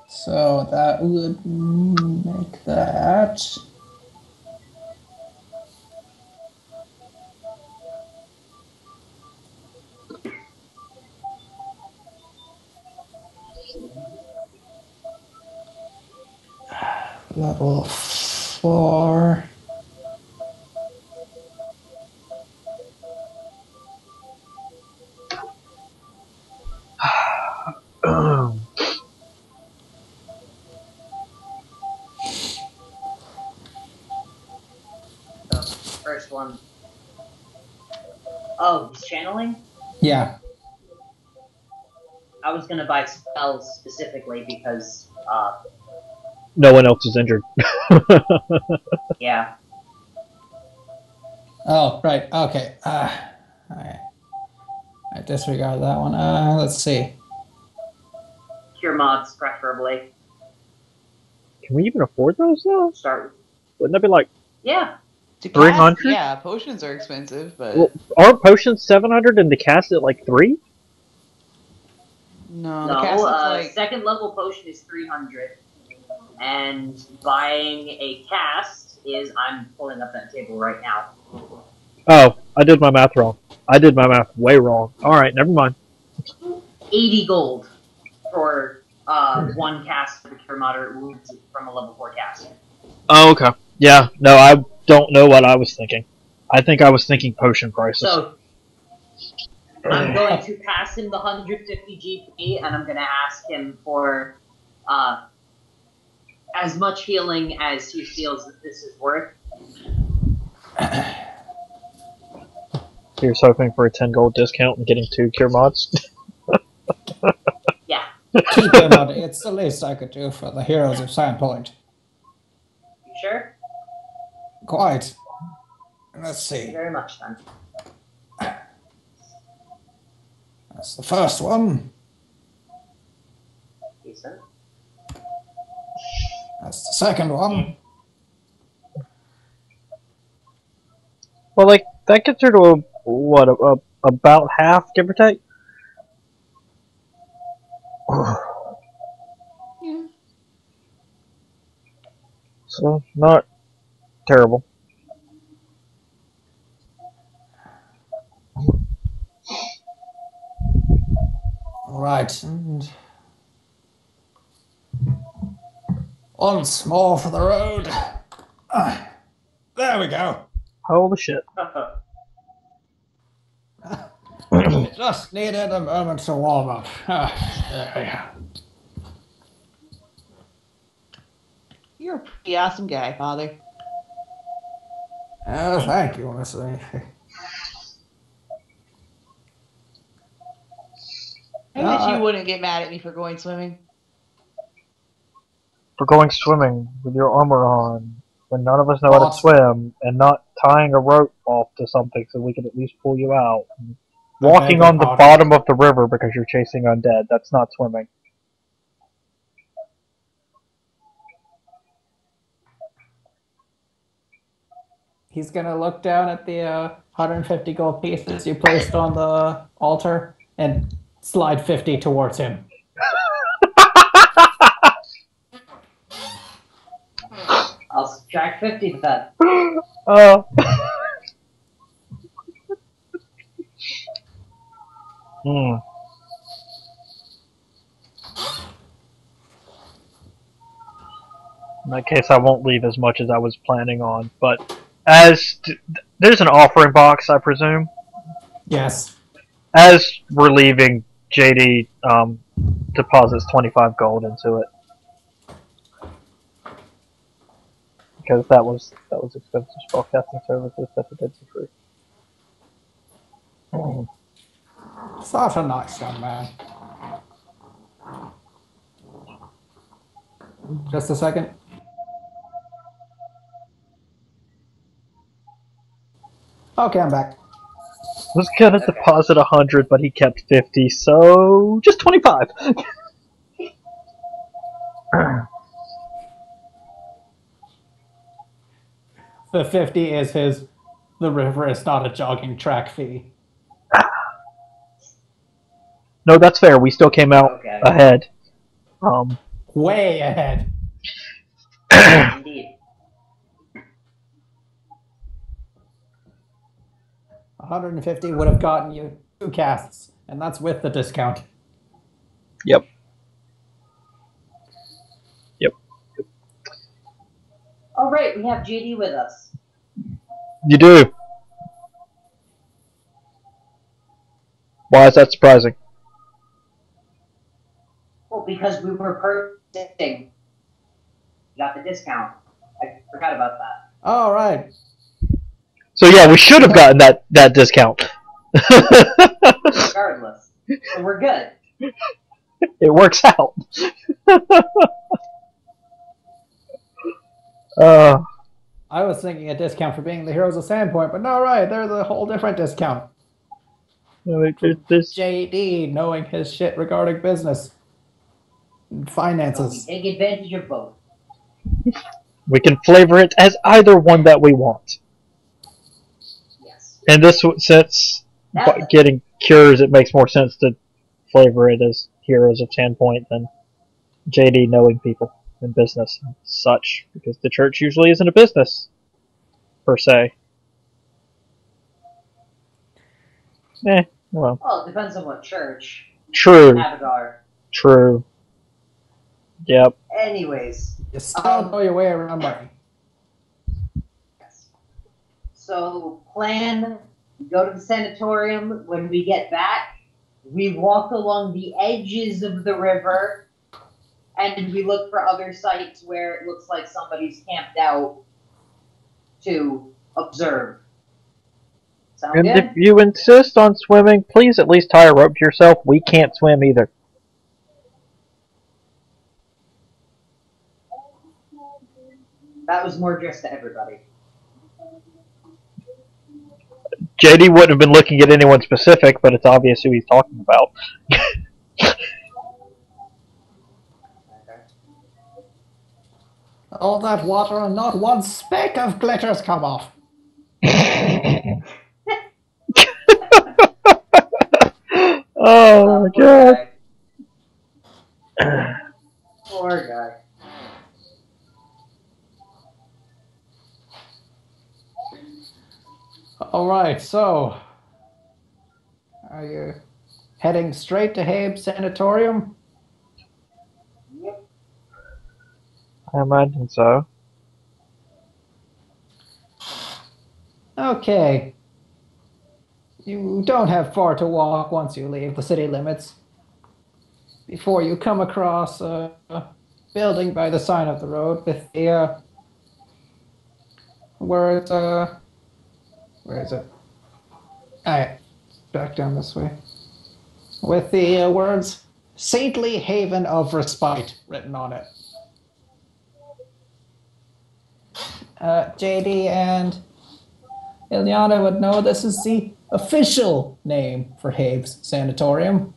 D: So that would make that. Level 4.
E: So, first one. Oh, he's channeling?
D: Yeah.
E: I was gonna buy spells specifically because,
A: No one else is injured.
E: yeah.
D: Oh, right. Okay. I disregard that one. Let's see.
E: Cure mods, preferably.
A: Can we even afford those though?
E: Start.
A: Wouldn't that be like
E: Yeah.
B: To
A: 300?
B: cast, yeah, potions are expensive, but
A: well, aren't potions 700 and to cast it like 3?
B: no,
E: No,
B: the cast is like
E: second level potion is 300. And buying a cast is, I'm pulling up that table right now.
A: Oh, I did my math wrong. I did my math way wrong. Alright, never mind.
E: 80 gold for one cast for the cure moderate wounds from a level 4 cast.
A: Oh, okay. Yeah, no, I don't know what I was thinking. I think I was thinking potion prices.
E: So, I'm going to pass him the 150 GP, and I'm going to ask him for as much healing as he feels that this is worth.
A: Here's hoping for a 10 gold discount and getting 2 cure mods.
E: Yeah.
D: Keep him on. It's the least I could do for the heroes of Sandpoint.
E: You sure?
D: Quite. Let's
E: Thank you
D: see.
E: very much, then.
D: That's the first one.
E: Decent.
D: That's the second one.
A: Well, like, that gets her to about half, give or take?
B: yeah.
A: So, not terrible.
D: Right. And once more for the road. There we go.
A: Holy shit.
D: Just needed a moment to warm up. There we go.
B: You're a pretty awesome guy, Father.
D: Thank you, Miss Lee.
B: I wish you wouldn't get mad at me for going swimming.
A: For going swimming with your armor on, when none of us know how to
D: Boss.
A: swim, and not tying a rope off to something so we can at least pull you out. And walking
D: your
A: on the
D: pardon.
A: bottom of the river because you're chasing undead, that's not swimming.
D: He's gonna look down at the 150 gold pieces you placed on the altar and slide 50 towards him.
E: I'll subtract 50 then.
A: Hmm. In that case, I won't leave as much as I was planning on. But there's an offering box, I presume.
D: Yes.
A: As we're leaving, JD deposits 25 gold into it because that was expensive spellcasting services that it did for free.
D: Such a nice young man. Just a second. Okay, I'm back.
A: Was gonna deposit 100, but he kept 50, so just 25.
D: The 50 is his. The river is not a jogging track fee.
A: No, that's fair. We still came out
E: Okay.
A: ahead.
D: Way ahead.
E: Indeed.
D: 150 would have gotten you 2 casts, and that's with the discount.
A: Yep.
E: All right, we have JD with us.
A: You do. Why is that surprising?
E: Well, because we were purchasing. You got the discount. I forgot about that.
D: All right.
A: So yeah, we should have gotten that discount.
E: Regardless. So we're good.
A: It works out.
D: I was thinking a discount for being the Heroes of Sandpoint, but no, right, there's a whole different discount.
A: This
D: JD knowing his shit regarding business and
E: So we
D: finances.
E: take advantage of both.
A: we can flavor it as either one that we want.
E: Yes.
A: In this sense,
E: That-
A: but getting cures, it makes more sense to flavor it as Heroes of Sandpoint than JD knowing people in business and such, because the church usually isn't a business, per se. Well.
E: Well, it depends on what church.
A: True.
E: Avatar.
A: True. Yep.
E: Anyways.
D: You still know your way around money.
E: Yes. So, plan, go to the sanatorium. When we get back, we walk along the edges of the river, and we look for other sites where it looks like somebody's camped out to observe. Sound
A: And
E: good?
A: if you insist on swimming, please at least tie a rope to yourself. We can't swim either.
E: That was more just to everybody.
A: JD wouldn't have been looking at anyone specific, but it's obvious who he's talking about.
D: All that water and not one speck of glitters come off.
A: Oh my god.
E: Guy. Poor guy.
D: All right, so are you heading straight to Habe's sanatorium?
E: Yep.
A: I imagine so.
D: Okay. You don't have far to walk once you leave the city limits. Before you come across a building by the side of the road with the where is it? Alright, back down this way. With the words Saintly Haven of Respite written on it. JD and Ilyana would know this is the official name for Habe's Sanatorium.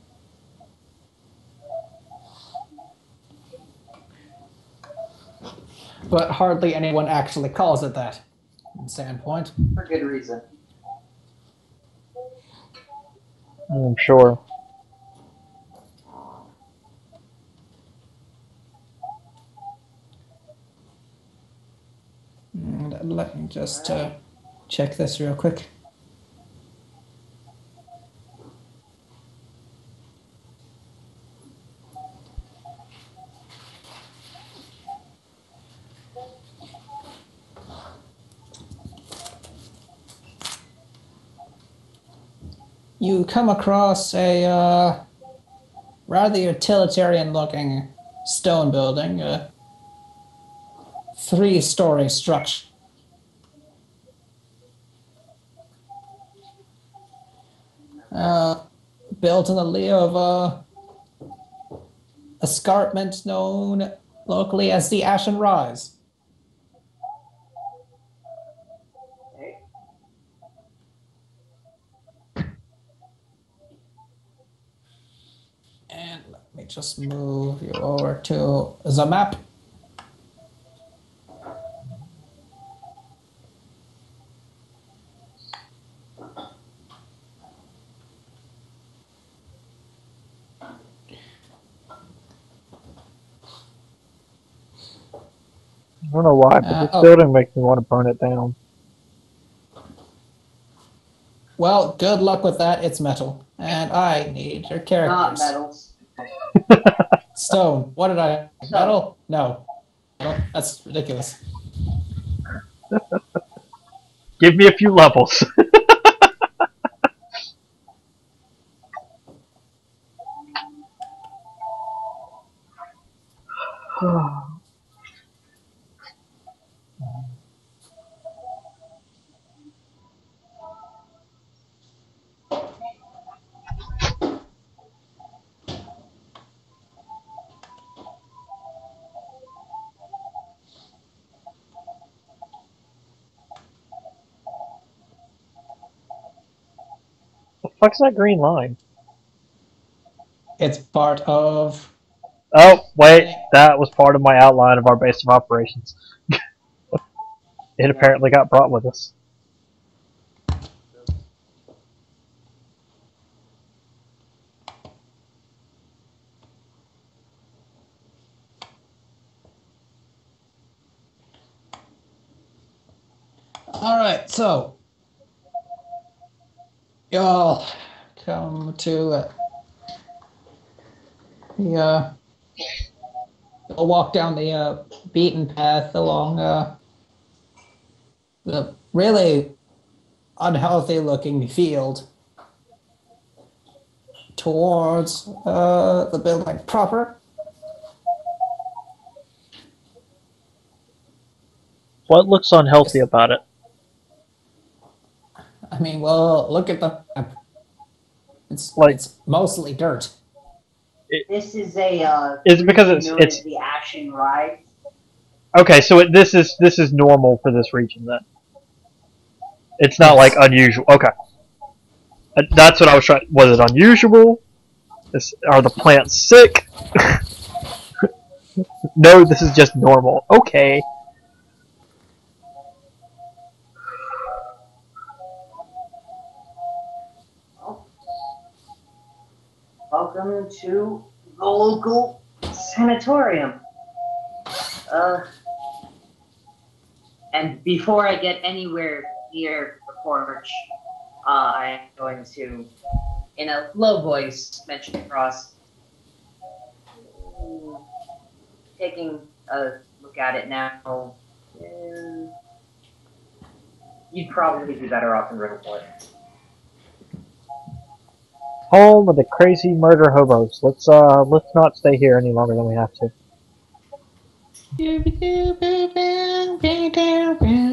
D: But hardly anyone actually calls it that in Sandpoint.
E: For good reason.
A: I'm sure.
D: And let me just check this real quick. you come across a rather utilitarian-looking stone building, a 3-story structure. Built in the lee of a escarpment known locally as the Ashen Rise.
C: Okay.
D: And let me just move you over to the map.
A: I don't know why, but this building makes me want to burn it down.
D: Well, good luck with that. It's metal. And I need your
C: Not
D: characters.
C: metals.
D: Stone. What did I...
C: Stone.
D: Metal? No. Metal? That's ridiculous.
A: Give me a few levels. The fuck's that green line?
D: It's part of...
A: Oh, wait, that was part of my outline of our base of operations. It apparently got brought with us.
D: Alright, so... Y'all come to... you'll walk down the beaten path along the really unhealthy looking field towards the building proper.
A: What looks unhealthy about it?
D: I mean, well, look at the map. It's mostly dirt.
C: This is a.
A: Is it because it's
C: the Ashen Rise?
A: Okay, so this is normal for this region then. It's not like unusual. Okay, that's what I was trying. Was it unusual? Are the plants sick? No, this is just normal. Okay.
C: Welcome to the local sanatorium. And before I get anywhere near the porch, I'm going to, in a low voice, mention across. Taking a look at it now, you'd probably be better off in Runelords.
A: Home of the crazy murder hobos. Let's not stay here any longer than we have to.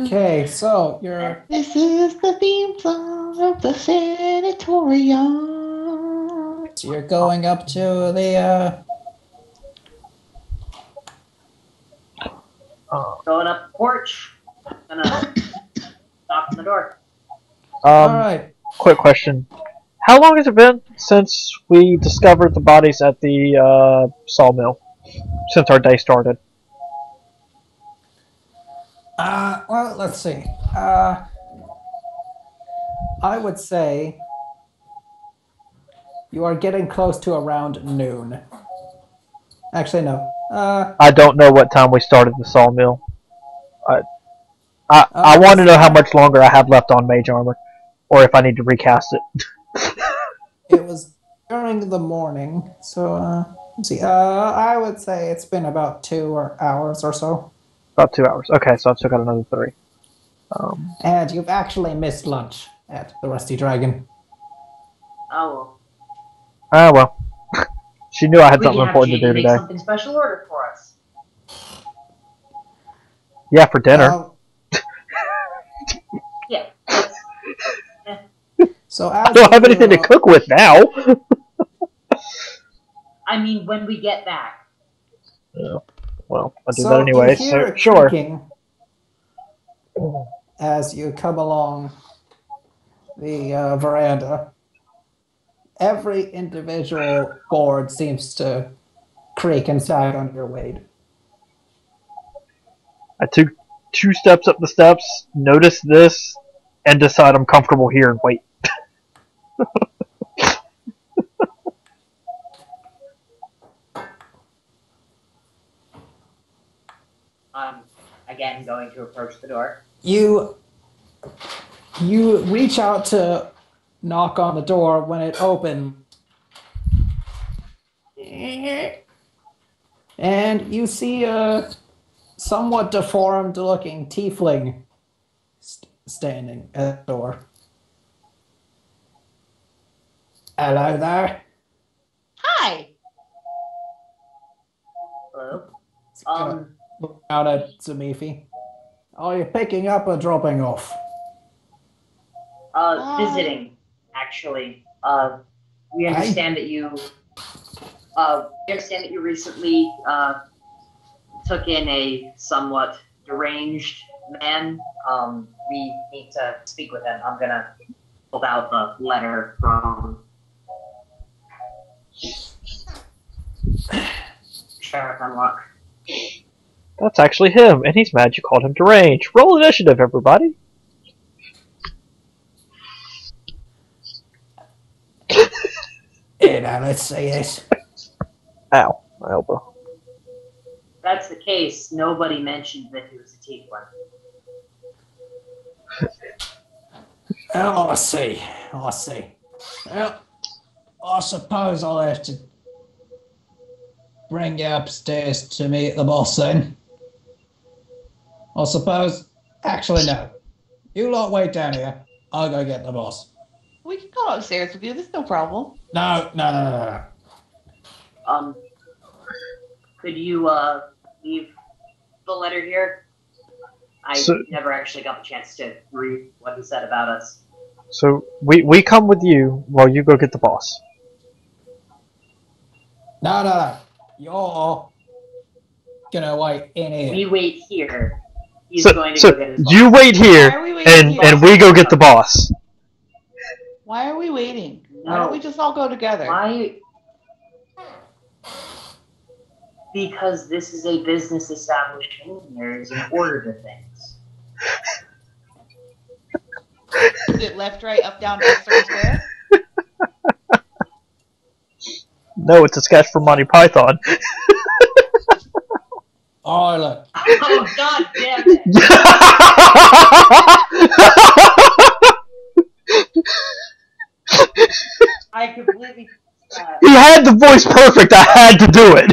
D: Okay, so you're...
B: This is the theme song of the sanatorium.
D: So you're going up to the
C: Going up the porch, gonna knock on the door.
D: Alright.
A: Quick question. How long has it been since we discovered the bodies at the sawmill? Since our day started?
D: Well, let's see. I would say you are getting close to around noon. Actually, no.
A: I don't know what time we started the sawmill. I want to know how much longer I have left on mage armor, or if I need to recast it.
D: It was during the morning, so let's see. I would say it's been about 2 hours or so.
A: About 2 hours. Okay, so I've still got another 3.
D: And you've actually missed lunch at the Rusty Dragon.
C: Oh
A: Ah, well. She knew I had
E: We can
A: something
E: have
A: important to
E: Jamie
A: do
E: make
A: today.
E: something special order for us.
A: Yeah, for dinner.
E: Yeah.
D: So
A: I
D: as
A: don't have
D: you,
A: anything to cook with now.
E: I mean, when we get back.
A: Yeah. Well, I'll do
D: So
A: that anyway,
D: you hear
A: so
D: a
A: sure.
D: creaking as you come along the veranda. Every individual board seems to creak and sag under your weight.
A: I took 2 steps up the steps, notice this, and decide I'm comfortable here and wait.
E: I'm again going to approach the door.
D: You reach out to knock on the door when it opens. And you see a somewhat deformed looking tiefling standing at the door. Hello there.
B: Hi.
E: Hello.
D: Look out at Zamifi. Are you picking up or dropping off?
E: Visiting, actually. We understand that you. We understand that you recently took in a somewhat deranged man. We need to speak with him. I'm gonna pull out the letter from Sheriff Unlock.
A: That's actually him, and he's mad you called him deranged. Roll initiative, everybody.
D: Yeah, now let's see this.
A: Ow, my elbow.
E: If that's the case, nobody mentioned that he was a tiefling.
D: Oh, I see. I see. Well, I suppose I'll have to bring you upstairs to meet the boss then. I suppose. Actually, no. You lot wait down here. I'll go get the boss.
B: We can go upstairs with you. There's no problem.
D: No.
E: Could you leave the letter here? I never actually got the chance to read what he said about us.
A: So, we come with you while you go get the boss.
D: No. You're gonna wait in here.
E: We wait here. He's
A: So,
E: going to
A: so
E: go get his boss.
A: you wait here,
B: Why are we waiting here?
A: and we go get the boss.
B: Why are we waiting?
E: No.
B: Why don't we just all go together?
E: Why? Because this is a business establishment and there is an order to things.
B: Is it left, right, up, down, up, circle, square?
A: No, it's a sketch from Monty Python.
D: Oh, look.
E: Oh, god damn it! I completely.
A: He had the voice perfect. I had to do it.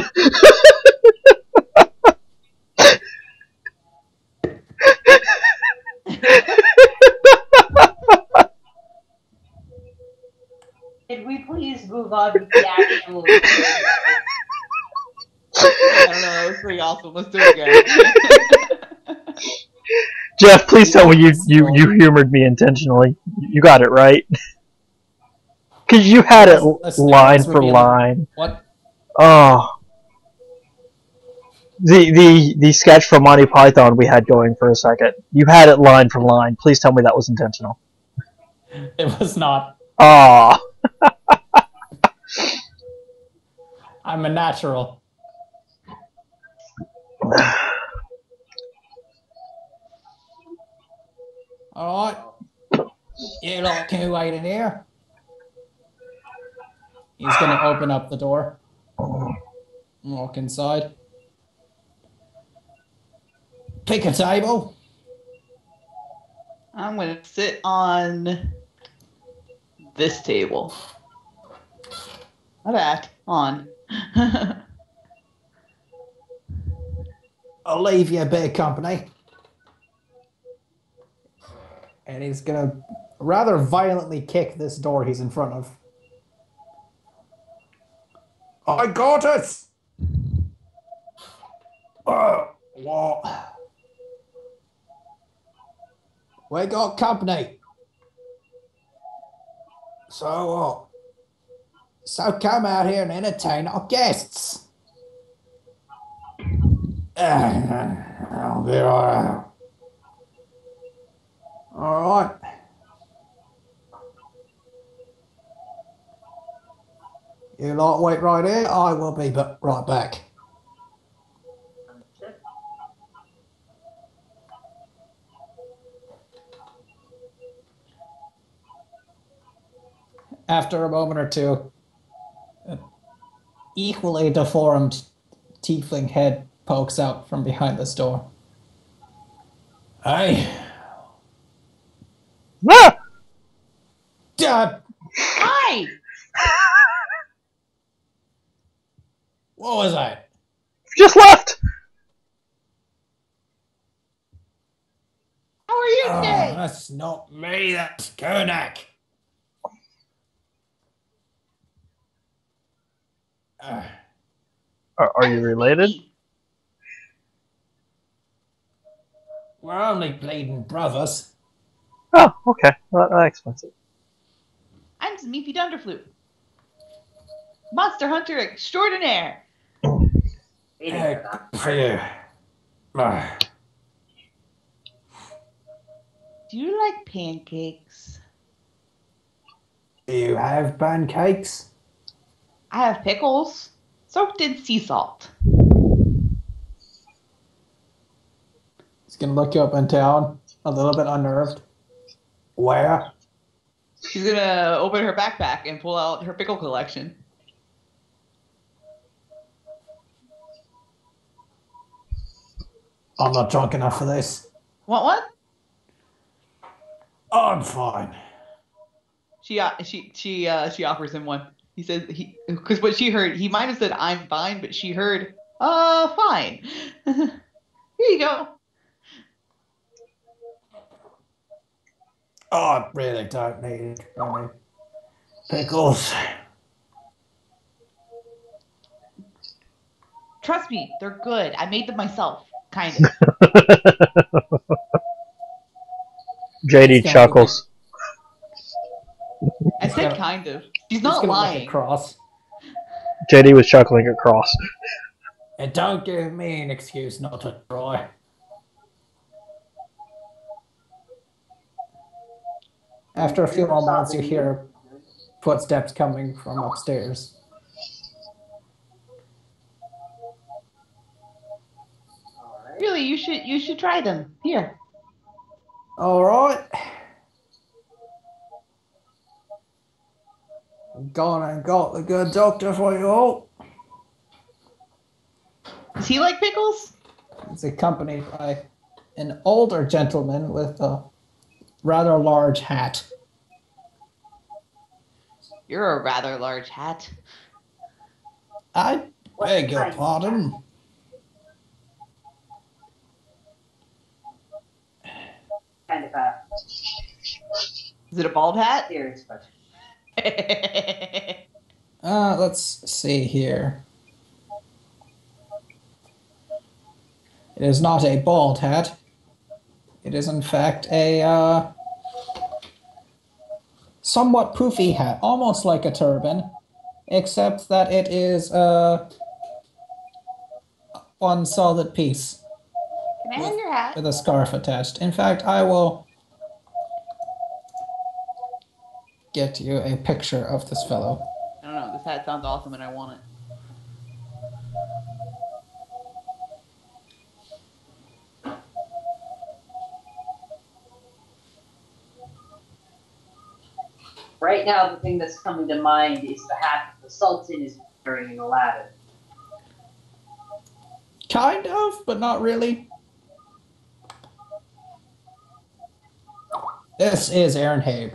E: Can we please move on with the actual?
B: I don't know. That was pretty awesome. Let's do it again.
A: Jeff, please tell me you humored me intentionally. You got it right. Because you had it line for line.
D: What?
A: Oh. The sketch from Monty Python we had going for a second. You had it line for line. Please tell me that was intentional.
D: It was not.
A: Ah.
D: I'm a natural. Alright. You lot can wait in here. He's gonna open up the door. Walk inside. Pick a table.
B: I'm going to sit on this table. Not that. On.
D: I'll leave you a bit of company. And he's gonna rather violently kick this door he's in front of. I got it! What? We got company. So what? So come out here and entertain our guests. I'll be alright. Alright. You lot wait right here. I will be right back. After a moment or two, an equally deformed tiefling head pokes out from behind this door. Hey.
A: Ah!
B: Hi!
D: What was that?
A: Just left!
B: How are you
D: Oh,
B: today?
D: that's not me, that's Konak.
A: Are you related?
D: We're only bleeding brothers.
A: Oh, okay. Well, that explains it.
B: I'm Smeefy Dunderflute. Monster hunter extraordinaire.
C: Waiting for that.
D: For you.
B: Do you like pancakes?
D: Do you have pancakes?
B: I have pickles, soaked in sea salt.
D: He's gonna look you up in town, a little bit unnerved. Where?
B: She's gonna open her backpack and pull out her pickle collection.
D: I'm not drunk enough for this.
B: Want one?
D: I'm fine.
B: She offers him one. He says because what she heard, he might have said I'm fine, but she heard fine. Here you go.
D: Oh, I really don't need any pickles.
B: Trust me, they're good. I made them myself, kind of.
A: JD chuckles.
B: I said kind of. She's
D: He's
B: not
D: gonna
B: lying.
D: look across.
A: JD was chuckling across.
D: And don't give me an excuse not to try. After a few more months, you hear footsteps coming from upstairs.
C: Alright.
B: Really, you should try them. Here.
D: All right. Gone and got the good doctor for you all.
B: Does he like pickles?
D: He's accompanied by an older gentleman with a rather large hat.
B: You're a rather large hat.
D: I beg your pardon.
C: Kind of a
B: Is it a bald hat?
C: serious question.
D: Let's see here. It is not a bald hat. It is in fact a somewhat poofy hat, almost like a turban, except that it is one solid piece
B: Can I have your hat?
D: with a scarf attached. In fact, I will get you a picture of this fellow.
B: I don't know. This hat sounds awesome and I want it.
C: Right now, the thing that's coming to mind is the hat that the Sultan is wearing in Aladdin.
D: Kind of, but not really. This is Aaron Habe.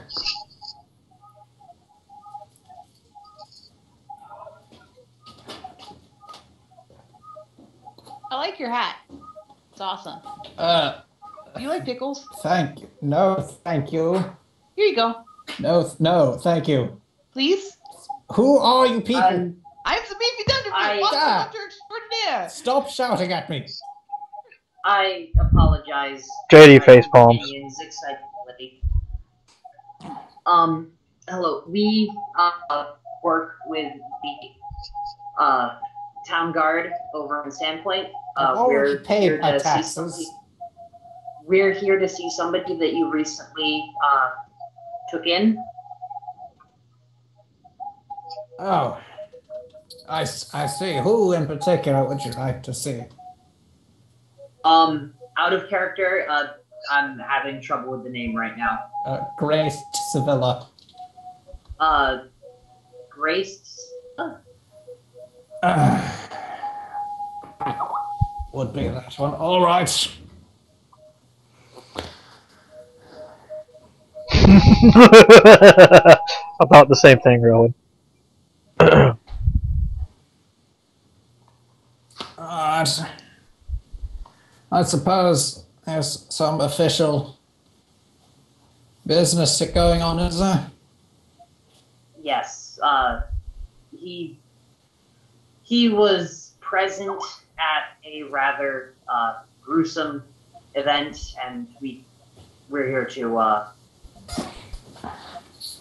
B: I like your hat. It's awesome. Do you like pickles?
D: Thank you. No, thank you.
B: Here you go.
D: No, thank you.
B: Please?
D: Who are you people?
B: I'm Smeefy Monster Hunter extraordinaire!
D: Stop shouting at me.
E: I apologize.
A: JD
E: for my
A: face palms.
E: companion's excitability. Hello. We work with the town guard over in Sandpoint.
D: I've already
E: We're
D: paid
E: here
D: my
E: to see
D: taxes.
E: somebody. We're here to see somebody that you recently took in.
D: Oh, I see. Who in particular would you like to see?
E: Out of character, I'm having trouble with the name right now.
D: Grace Sevilla.
E: Grace.
D: Would be that one. All right.
A: About the same thing, Rowan.
D: I suppose there's some official business going on, is there?
E: Yes. He was present at a rather gruesome event, and we're here to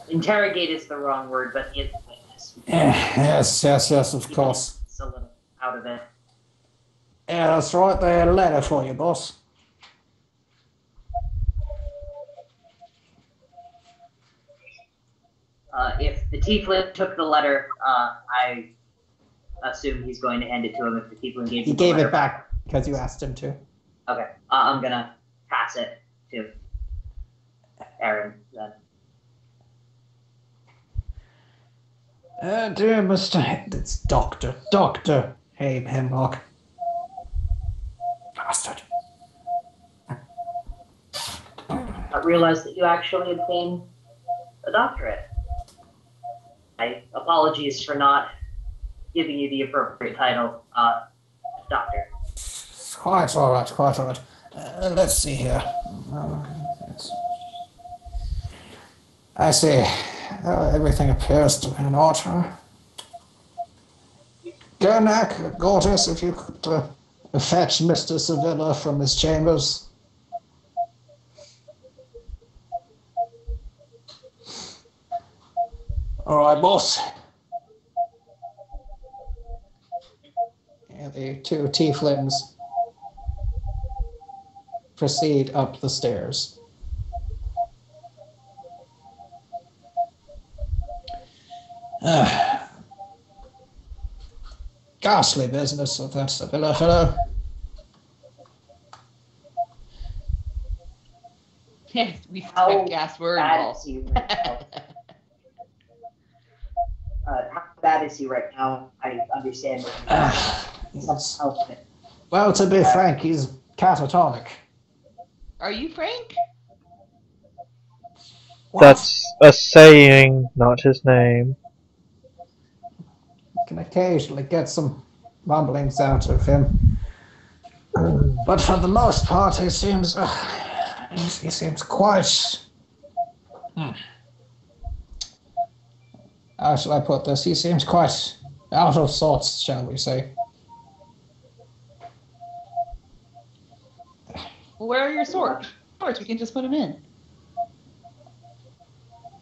E: interrogate is the wrong word, but he is a witness.
D: Yes, of course.
E: It's a little out of it.
D: Yeah, that's right. They had a letter for you, boss.
E: If the tiefling took the letter, I assume he's going to hand it to him. If the tiefling gave
D: He
E: him the
D: gave
E: letter
D: it back because you asked him to.
E: Okay, I'm gonna pass it to Aaron then.
D: Dear Mr. It's Doctor Abe Hemlock. Bastard.
E: I realized that you actually obtained a doctorate. My apologies for not giving you the appropriate title, doctor.
D: Quite all right. Let's see here. I see. Everything appears to be in order. Gernak, Gortys, if you could fetch Mr. Sevilla from his chambers. All right, boss. And the two tieflings proceed up the stairs. Ghastly business of that Sevilla fellow.
B: Yes, we
E: How
B: said gas were
E: bad
B: involved.
E: is he right now? How bad is he right now? I understand.
D: Yes.
E: Help it.
D: Well, to be frank, he's catatonic.
B: Are you Frank?
D: What?
A: That's a saying, not his name.
D: Can occasionally get some mumblings out of him, but for the most part, he seems quite. How shall I put this? He seems quite out of sorts, shall we say?
B: Well, where are your swords? We can just put them in.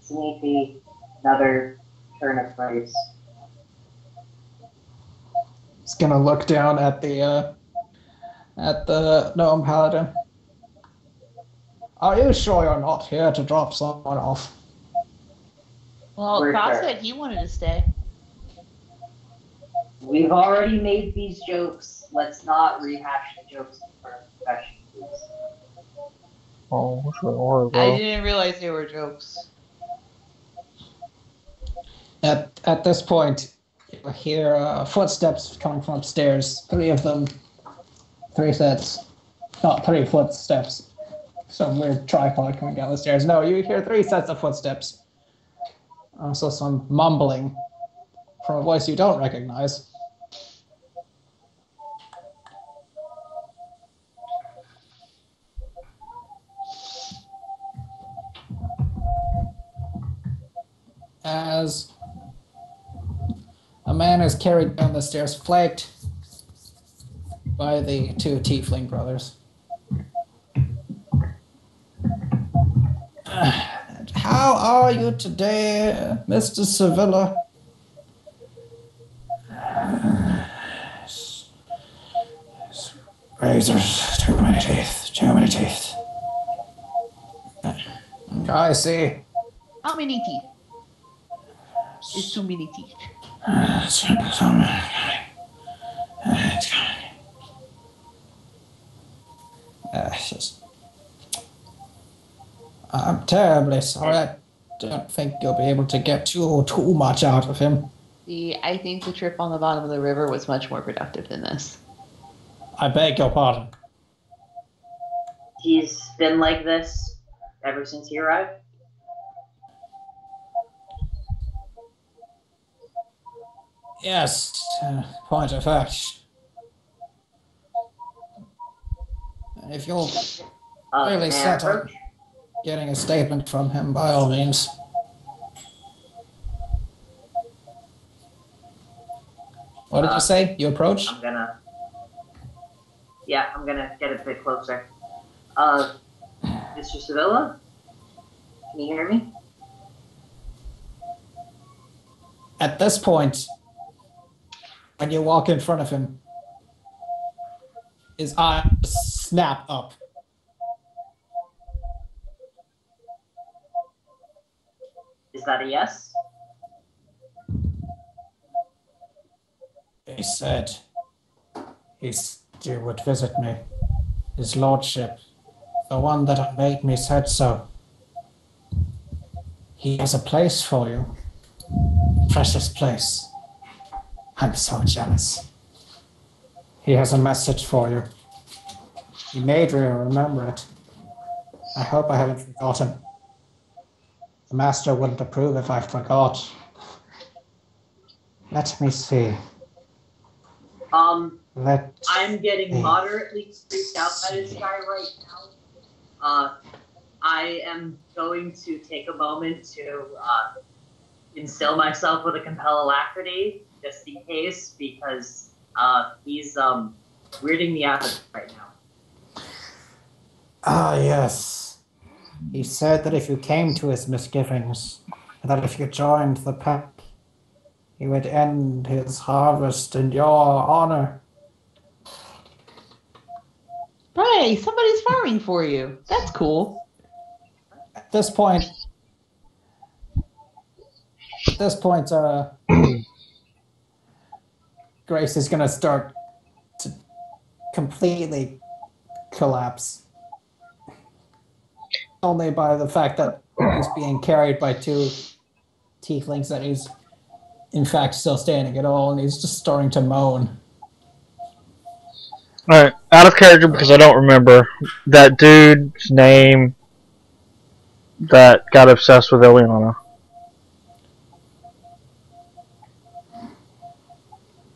C: Sneaky, another turn of phrase.
D: He's gonna look down at the gnome paladin. Are you sure you're not here to drop someone off?
B: Well,
C: We're
B: Bob
C: sure.
B: said he wanted to stay.
C: We've already made these jokes. Let's not rehash the jokes for profession, please.
A: Oh, what's the order,
B: I
A: bro?
B: didn't realize they were jokes.
D: At this point, you hear footsteps coming from upstairs. 3 of them. 3 sets. Not 3 footsteps. Some weird tripod coming down the stairs. No, you hear 3 sets of footsteps. Also some mumbling from a voice you don't recognize. As a man man is carried down the stairs, flanked by the two tiefling brothers. How are you today, Mr. Sevilla? Razors, too many teeth, too many teeth. I see.
B: How many teeth? It's too many teeth.
D: It's coming. It's just... I'm terribly sorry. I don't think you'll be able to get too much out of him.
B: See, I think the trip on the bottom of the river was much more productive than this.
D: I beg your pardon.
E: He's been like this ever since he arrived.
D: Yes, point of fact. If you're really
E: May I
D: set on
E: approach?
D: getting a statement from him, by all means. What did you say? You approach?
E: I'm gonna get a bit closer. Mr. Sevilla? Can you hear me?
D: At this point, when you walk in front of him, his eyes snap up.
E: Is that a yes?
D: He said he would visit me. His lordship, the one that made me, said so. He has a place for you. Precious place. I'm so jealous. He has a message for you. He made me remember it. I hope I haven't forgotten. The master wouldn't approve if I forgot. Let me see.
E: I'm getting moderately freaked out by this guy right now. I am going to take a moment to instill myself with a compel alacrity, just in case, because he's weirding me out right now.
D: Ah, yes. He said that if you came to his misgivings, that if you joined the pack, he would end his harvest in your honor.
B: Hey, somebody's farming for you. That's cool.
D: At this point, Grace is gonna start to completely collapse. Only by the fact that he's being carried by two tieflings that he's in fact still standing at all, and he's just starting to moan.
A: Alright, out of character because I don't remember that dude's name that got obsessed with Ileana.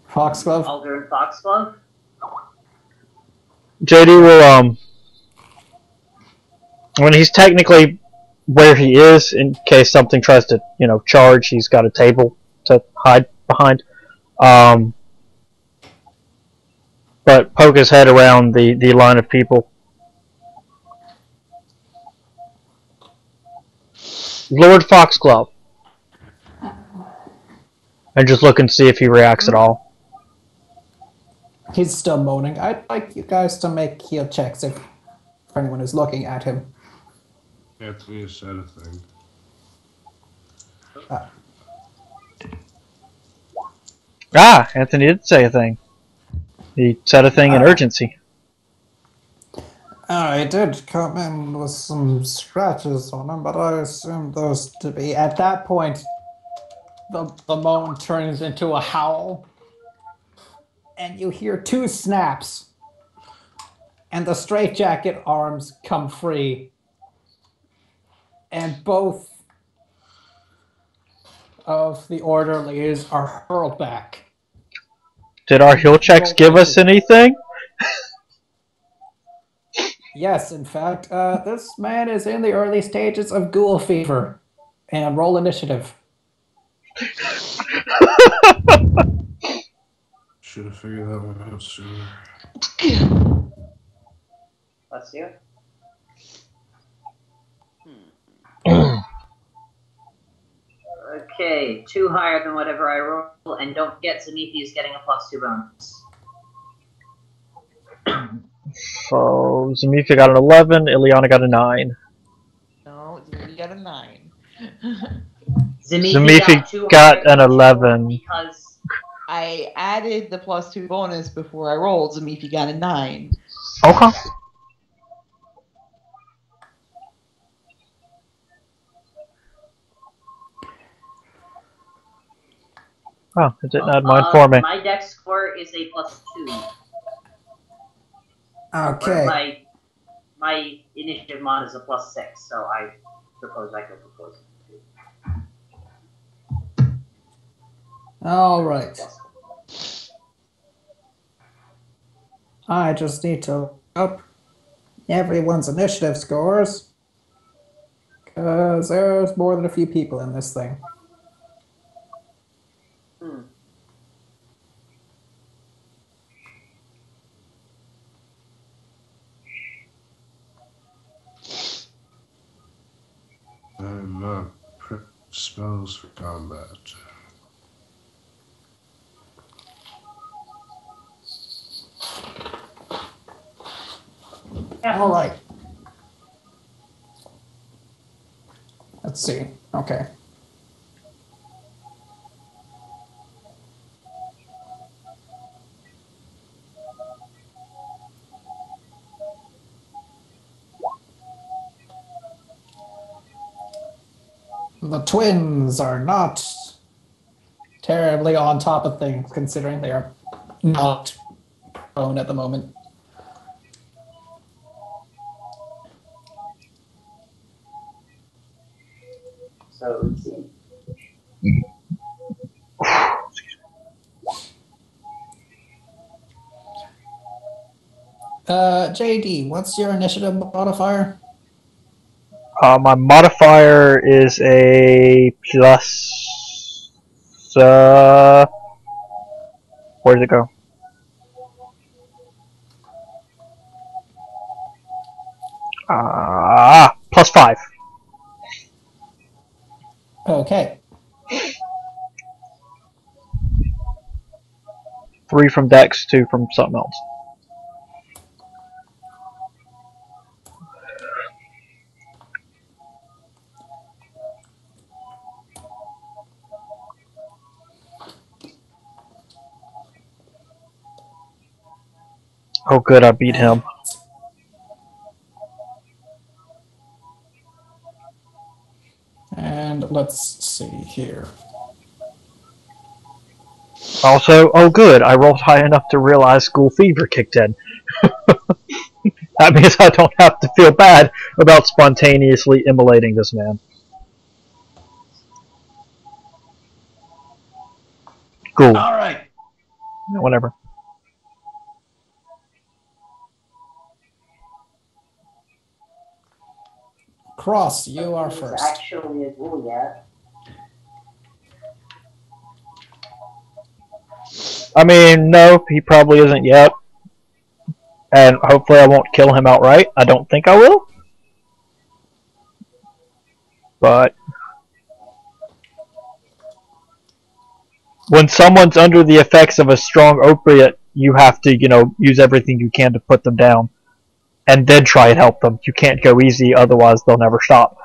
D: Foxglove?
E: Alder and Foxglove?
A: JD will, when he's technically where he is, in case something tries to, charge, he's got a table to hide behind. But poke his head around the line of people. Lord Foxglove. And just look and see if he reacts at all.
D: He's still moaning. I'd like you guys to make heal checks if anyone is looking at him.
F: Anthony has said a thing.
A: Anthony did say a thing. He said a thing in urgency.
D: I did come in with some scratches on him, but I assumed those to be... At that point, the moan turns into a howl, and you hear two snaps, and the straitjacket arms come free, and both of the orderlies are hurled back.
A: Did our heal checks give us anything?
D: Yes, in fact, this man is in the early stages of ghoul fever. And roll initiative.
F: Should have figured that one out sooner.
E: Let's do. Okay, 2 higher than whatever I roll, and don't forget Zamithi is getting a +2 bonus.
A: So Zamifa got an 11, Ileana got a 9.
B: No, you got a 9.
E: Zamithi
A: got an 11.
E: Because
B: I added the +2 bonus before I rolled. Zamifi got a 9.
A: Okay. Oh, it didn't add mine for me.
E: my dex score is a +2.
D: Okay.
E: My initiative mod is a +6, so I suppose I go for poison.
D: All right. I just need to look up everyone's initiative scores. Because there's more than a few people in this thing.
F: I'm not spells for combat.
D: All right. Let's see. Okay. The twins are not terribly on top of things, considering they are not prone at the moment.
E: So let's see.
D: JD, what's your initiative modifier?
A: My modifier is a plus. Where does it go? +5.
D: Okay.
A: 3 from Dex, 2 from something else. Oh good, I beat him.
D: And let's see here.
A: Also, oh good, I rolled high enough to realize school fever kicked in. That means I don't have to feel bad about spontaneously immolating this man. Cool.
D: Alright.
A: Whatever.
D: Cross, you are
C: He's
D: first.
C: actually a ghoul yet.
A: I mean, no, he probably isn't yet. And hopefully I won't kill him outright. I don't think I will. But when someone's under the effects of a strong opiate, you have to, use everything you can to put them down. And then try and help them. You can't go easy, otherwise they'll never stop.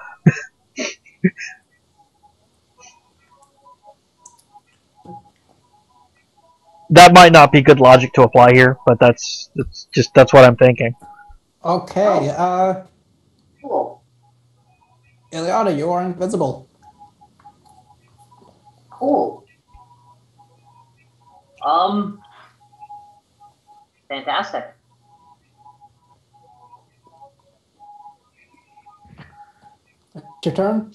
A: That might not be good logic to apply here, but that's what I'm thinking.
D: Okay,
C: Cool.
D: Ileana, you are invisible.
E: Cool. Fantastic.
D: Your turn?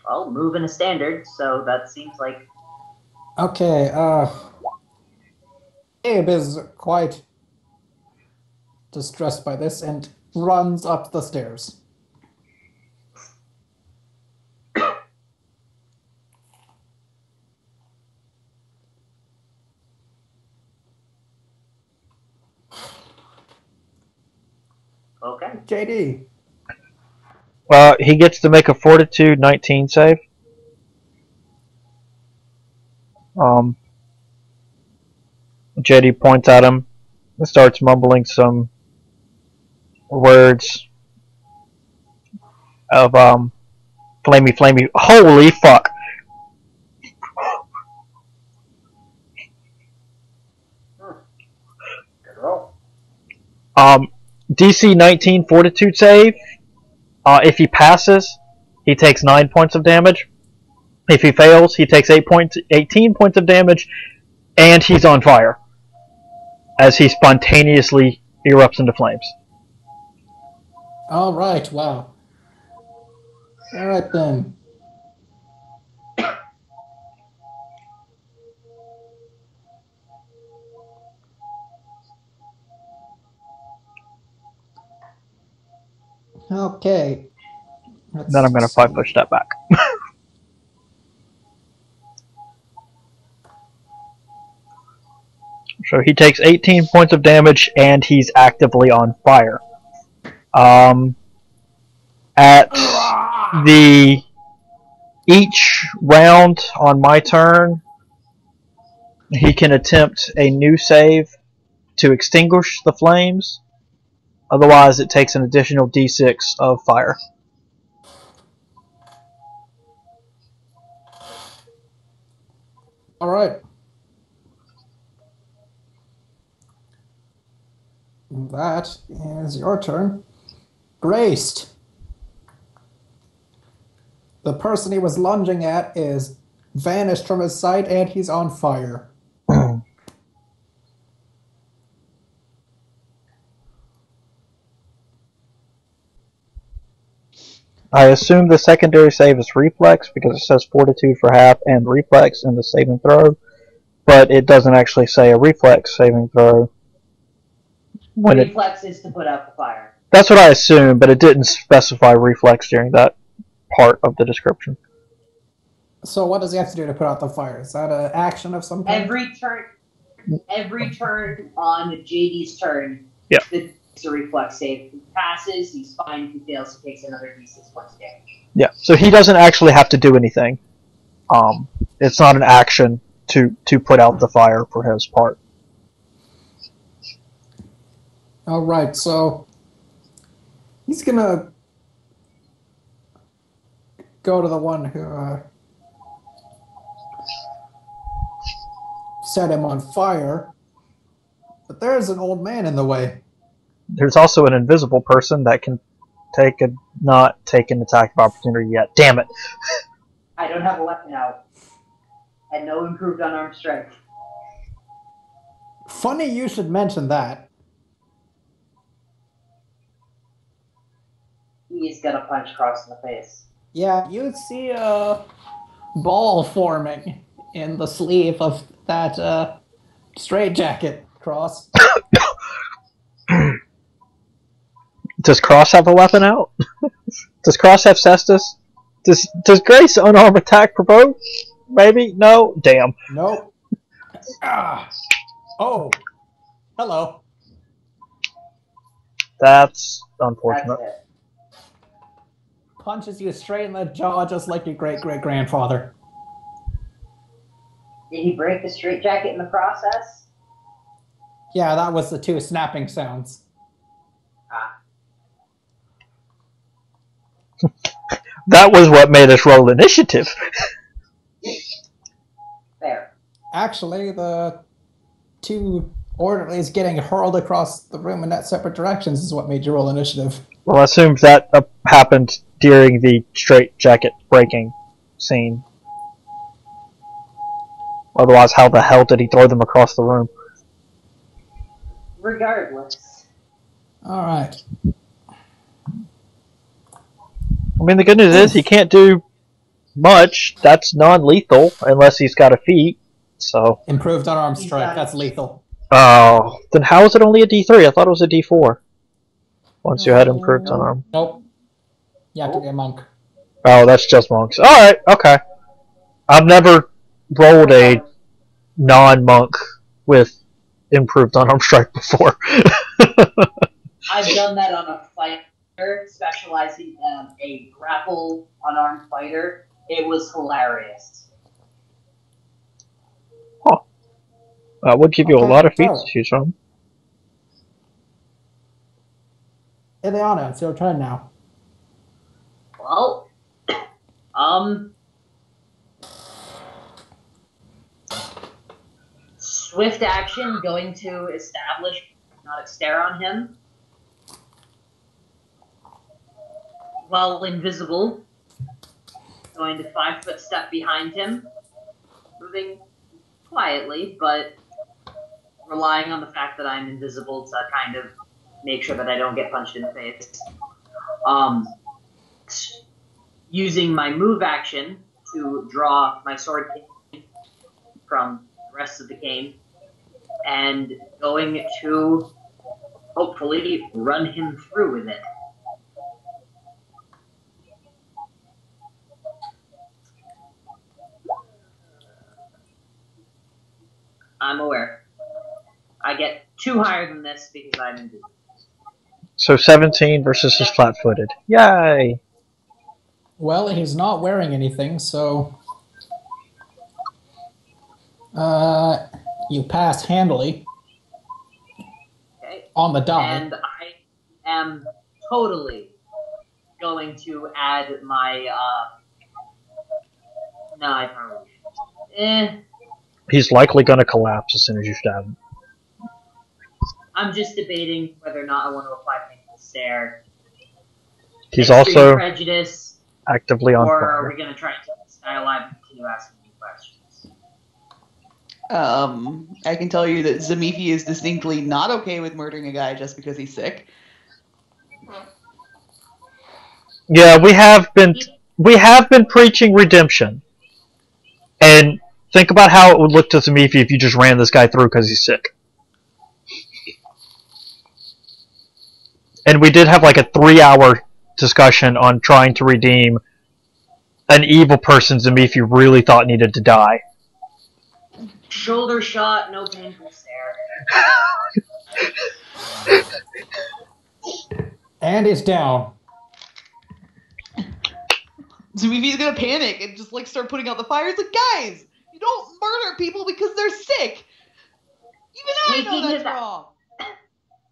E: Well, move in a standard, so that seems like
D: Okay, Abe is quite distressed by this and runs up the stairs.
C: Okay.
D: JD.
A: He gets to make a Fortitude 19 save. JD points at him and starts mumbling some words of flamey. Holy fuck!
C: Good roll.
A: DC 19 Fortitude save. If he passes, he takes 9 points of damage. If he fails, he takes 18 points of damage, and he's on fire as he spontaneously erupts into flames.
D: All right. Wow. All right then. Okay.
A: Then I'm going to 5-foot step back. So he takes 18 points of damage, and he's actively on fire. At each round on my turn, he can attempt a new save to extinguish the flames. Otherwise, it takes an additional d6 of fire.
D: All right. That is your turn. Graced. The person he was lunging at is vanished from his sight, and he's on fire.
A: I assume the secondary save is reflex because it says fortitude for half and reflex in the saving throw, but it doesn't actually say a reflex saving throw.
C: Reflex is to put out the fire.
A: That's what I assumed, but it didn't specify reflex during that part of the description.
D: So what does he have to do to put out the fire? Is that an action of some kind?
C: Every turn on JD's turn,
A: yeah,
C: it's a reflex save. If he passes, he's fine. If he fails, he takes another d6 points of damage.
A: Yeah, so he doesn't actually have to do anything. It's not an action to put out the fire for his part.
D: All right, so he's gonna go to the one who set him on fire, but there's an old man in the way.
A: There's also an invisible person that can not take an attack of opportunity yet. Damn it!
C: I don't have a weapon out, and no improved unarmed strength.
D: Funny you should mention that.
C: He's gonna punch Cross in the face.
D: Yeah, you see a ball forming in the sleeve of that straitjacket, Cross.
A: Does Cross have a weapon out? Does Cross have Cestus? Does Grace unarmed attack provoke? Maybe? No? Damn.
D: Nope. Oh. Hello.
A: That's unfortunate.
C: That's it.
D: Punches you straight in the jaw just like your great-great-grandfather.
C: Did he break the straitjacket in the process?
D: Yeah, that was the two snapping sounds.
A: That was what made us roll initiative.
C: Fair.
D: Actually, the two orderlies getting hurled across the room in that separate directions is what made you roll initiative.
A: Well, I assume that happened during the straitjacket breaking scene. Otherwise, how the hell did he throw them across the room?
C: Regardless.
D: All right.
A: I mean, the good news is he can't do much. That's non-lethal unless he's got a feat. So
D: Improved unarmed
C: He's
D: strike.
C: got-
D: That's lethal.
A: oh, then how is it only a D3? I thought it was a D4. Once you had improved unarmed.
D: Nope. You have to be a monk.
A: Oh, that's just monks. All right, okay. I've never rolled a non-monk with improved unarmed strike before.
E: I've done that on a fighter, specializing in a grapple unarmed fighter. It was hilarious.
A: We'll give you a lot of feats
D: so-
A: to choose from.
D: Ileana, it's your turn now.
E: Well, swift action, going to establish hypnotic stare on him. While invisible, going to 5-foot step behind him, moving quietly, but relying on the fact that I'm invisible to kind of make sure that I don't get punched in the face. Using my move action to draw my sword from the rest of the cane, and going to hopefully run him through with it. I'm aware. I get 2 higher than this because I'm invisible.
A: So 17 versus his flat-footed. Yay!
D: Well, he's not wearing anything, so you pass handily
E: Okay.
D: on the die.
E: And I am totally going to add my, no, I probably
A: He's likely going to collapse as soon as you stab him.
E: I'm just debating whether or not I want to apply painful stare.
A: He's
E: Extreme
A: also
E: prejudice,
A: actively on
E: or
A: fire.
E: are we going to try and keep this guy alive and continue asking me questions?
B: I can tell you that Zamifi is distinctly not okay with murdering a guy just because he's sick.
A: Yeah, we have been preaching redemption. And think about how it would look to Zamifi if you just ran this guy through because he's sick. And we did have like a 3-hour discussion on trying to redeem an evil person Zamifi really thought needed to die.
E: Shoulder shot, no painful stare.
D: And it's down.
B: Zamifi's gonna panic and just like start putting out the fires. Like, guys, you don't murder people because they're sick. Even I know that's wrong.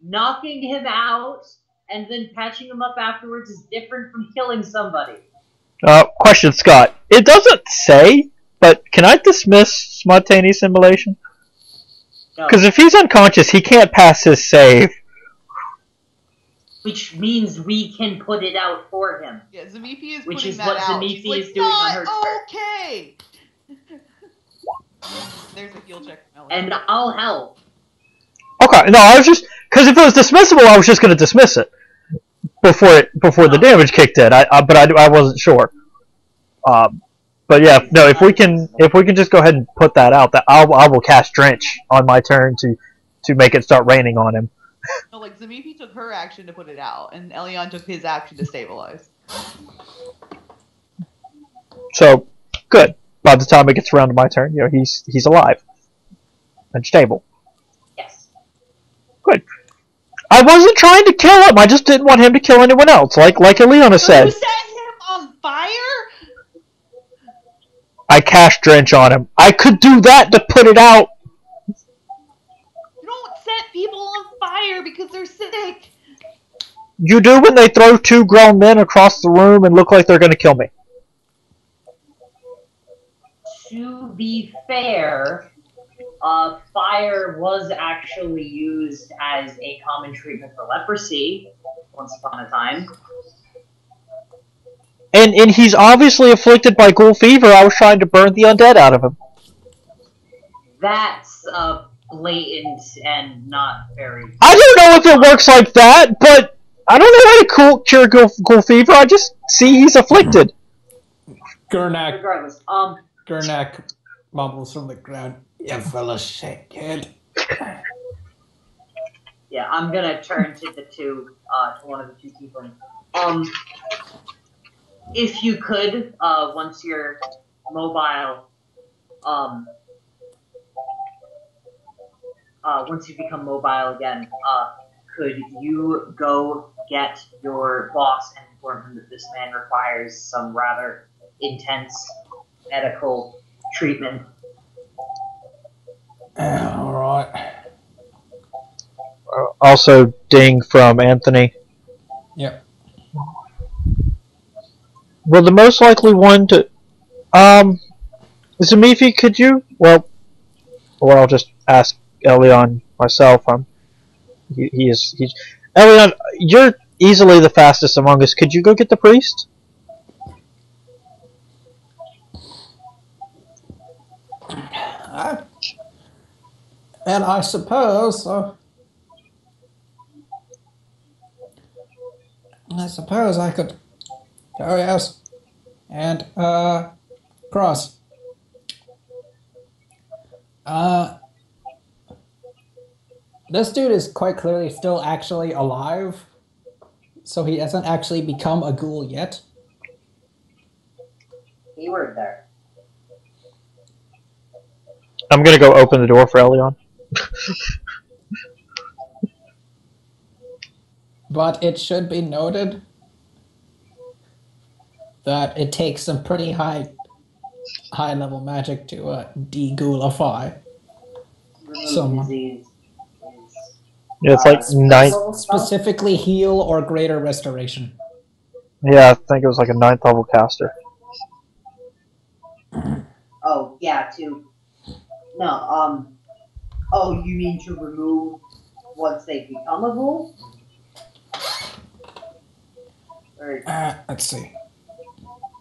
E: Knocking him out and then patching him up afterwards is different from killing somebody.
A: Question, Scott. It doesn't say, but can I dismiss spontaneous immolation?
E: No.
A: Because if he's unconscious, he can't pass his save.
E: Which means we can put it out for him.
B: Yeah, Zamifi is
E: Which
B: putting
E: is
B: that
E: what
B: out.
E: Zamifi
B: She's like,
E: is doing on her
B: not okay. There's a heal check from Ellie.
E: And I'll help.
A: Okay, no, I was just... Because if it was dismissible, I was just going to dismiss it. Before the damage kicked in, but I wasn't sure. But yeah, no. If we can just go ahead and put that out, that I will cast Drench on my turn to make it start raining on him.
B: No, like Zamifi took her action to put it out, and Elion took his action to stabilize.
A: So good. By the time it gets around to my turn, he's alive and stable.
E: Yes.
A: Good. I wasn't trying to kill him. I just didn't want him to kill anyone else. Like Eliana said.
B: You set him on fire?
A: I cast Drench on him. I could do that to put it out.
B: You don't set people on fire because they're sick.
A: You do when they throw 2 grown men across the room and look like they're going to kill me.
E: To be fair, fire was actually used as a common treatment for leprosy once upon a time.
A: And he's obviously afflicted by ghoul fever. I was trying to burn the undead out of him.
E: That's blatant and not very...
A: I don't know if it works like that, but I don't know how to cure ghoul fever. I just see he's afflicted.
D: Gurnak
E: Regardless,
D: mumbles from the ground. You fell sick, kid.
E: yeah, I'm gonna turn to the two, to one of the 2 people. If you could, once you're mobile, once you become mobile again, could you go get your boss and inform him that this man requires some rather intense medical treatment?
D: Alright.
A: Also, ding from Anthony.
D: Yep.
A: Well, the most likely one to... Zamifi, could you... Well, or I'll just ask Elion myself. He's... Elion, you're easily the fastest among us. Could you go get the priest?
D: And I suppose... I suppose I could... Oh, yes. And, cross. This dude is quite clearly still actually alive, so he hasn't actually become a ghoul yet.
C: Keyword there.
A: I'm gonna go open the door for Elion.
D: But it should be noted that it takes some pretty high level magic to de-ghoulify
C: Remove
D: someone.
C: disease.
A: Yeah, it's like ninth.
D: Specifically heal or greater restoration.
A: Yeah, I think it was like a 9th level caster.
C: Oh, yeah, no, oh, you mean to remove once they become a ghoul? Or,
D: Let's see.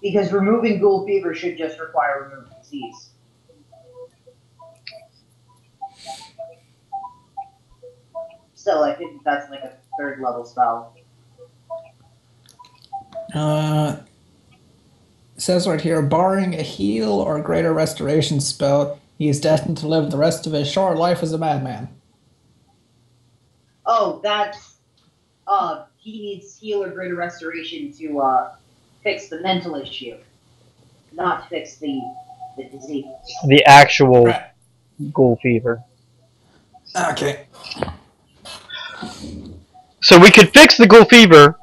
C: because removing ghoul fever should just require remove disease. Still, I think that's like a 3rd level spell.
D: It says right here, barring a heal or greater restoration spell, he is destined to live the rest of his short life as a madman.
C: Oh, that's, he needs heal or greater restoration to, fix the mental issue. Not fix the disease.
A: The actual ghoul fever.
D: Okay.
A: So we could fix the ghoul fever,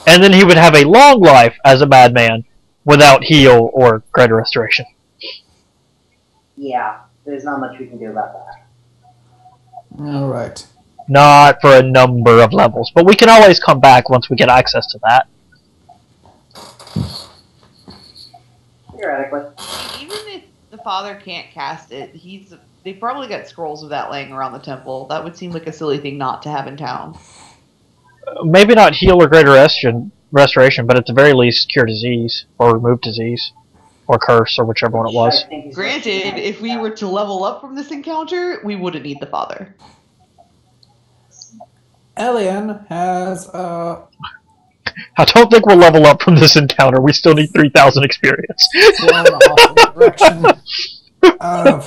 A: and then he would have a long life as a madman without heal or greater restoration.
C: Yeah, there's not much we can do about that.
D: Alright.
A: Not for a number of levels, but we can always come back once we get access to that.
C: Theoretically.
B: Even if the father can't cast it, they probably got scrolls of that laying around the temple. That would seem like a silly thing not to have in town.
A: Maybe not heal or greater restoration, but at the very least cure disease, or remove disease, or curse, or whichever one it was.
B: Granted, if we were to level up from this encounter, we wouldn't need the father.
D: Elian has,
A: I don't think we'll level up from this encounter. We still need 3,000 experience.
D: thrown off in the direction of,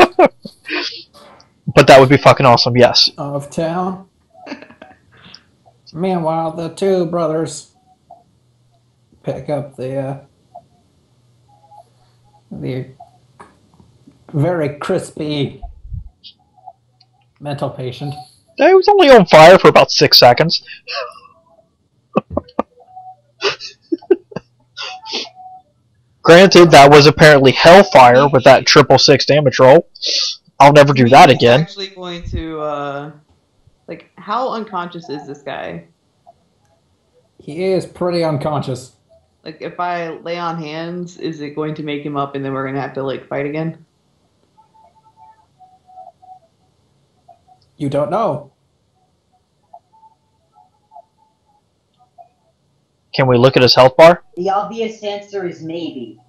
A: But that would be fucking awesome, yes.
D: of town. Meanwhile, the two brothers pick up the very crispy mental patient.
A: It was only on fire for about 6 seconds. Granted, that was apparently hellfire with that 666 damage roll. I'll never do that again.
B: Actually going to, like, how unconscious is this guy?
D: He is pretty unconscious.
B: Like, if I lay on hands, is it going to make him up and then we're going to have to, like, fight again?
D: You don't know.
A: Can we look at his health bar?
C: The obvious answer is maybe.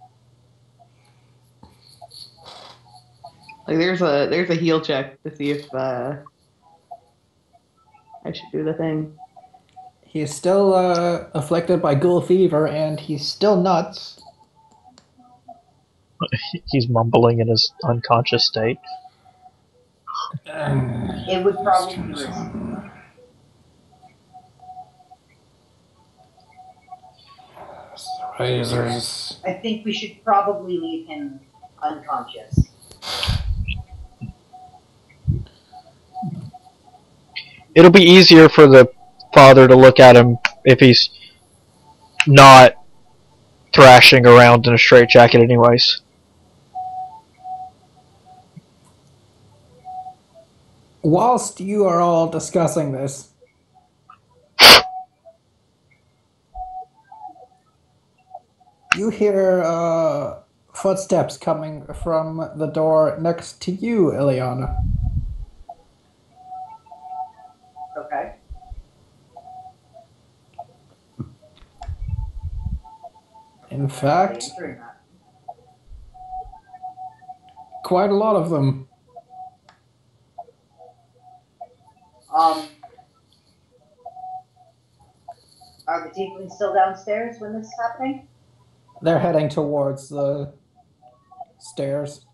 B: Like, there's a heal check to see if, I should do the thing.
D: He's still afflicted by ghoul fever, and he's still nuts.
A: He's mumbling in his unconscious state.
C: It would probably be risky.
D: Razors.
C: I think we should probably leave him unconscious.
A: It'll be easier for the father to look at him if he's not thrashing around in a straitjacket anyways.
D: Whilst you are all discussing this, you hear footsteps coming from the door next to you, Ileana.
C: Okay.
D: In fact,
C: Answering that.
D: quite a lot of them.
C: Are the tieflings still downstairs when this is happening?
D: They're heading towards the stairs.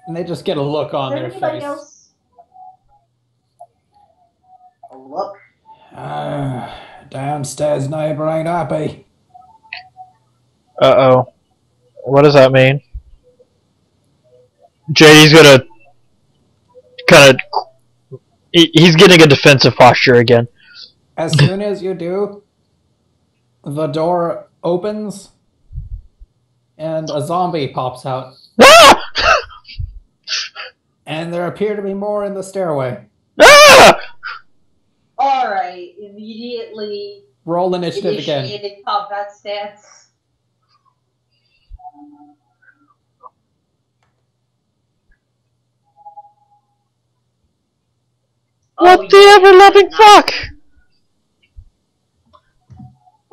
D: And they just get a look on
C: Is there
D: their
C: anybody
D: face.
C: else? A look.
D: Downstairs neighbor ain't happy.
A: Uh-oh. What does that mean? JD's gonna kind of... He's getting a defensive posture again.
D: As soon as you do, the door opens and a zombie pops out.
A: Ah!
D: And there appear to be more in the stairway.
A: Ah!
C: Alright, immediately
D: Roll initiative again.
C: initiated combat stance.
A: What the ever-loving fuck?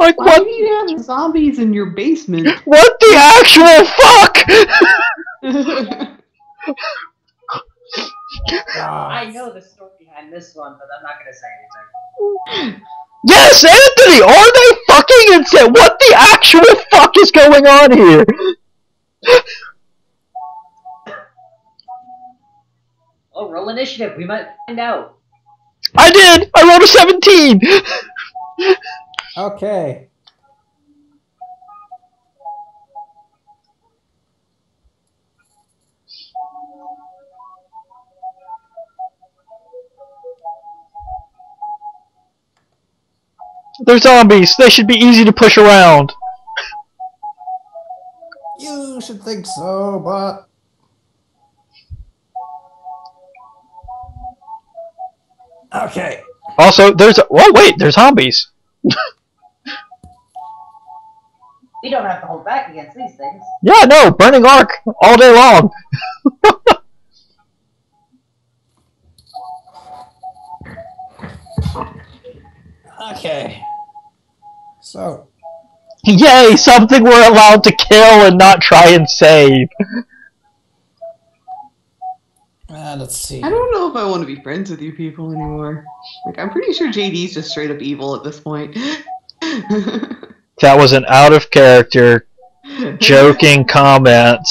A: Like,
B: Why
A: what?
B: do you have zombies in your basement?
A: What the actual fuck?
C: I know the story behind this one, but I'm not gonna say anything.
A: Yes, Anthony! Are they fucking insane? What the actual fuck is going on here?
C: Oh, roll initiative. We might find out.
A: I did! I rolled a 17!
D: Okay.
A: They're zombies. They should be easy to push around.
D: You should think so, but... Okay.
A: Also, there's... Oh, wait, there's zombies.
C: We don't have to hold back against these things.
A: Yeah, no, burning arc all day long.
D: Okay. So,
A: Yay, something we're allowed to kill and not try and save.
D: let's see.
B: I don't know if I want to be friends with you people anymore. Like, I'm pretty sure JD's just straight up evil at this point.
A: That was an out of character, joking comment.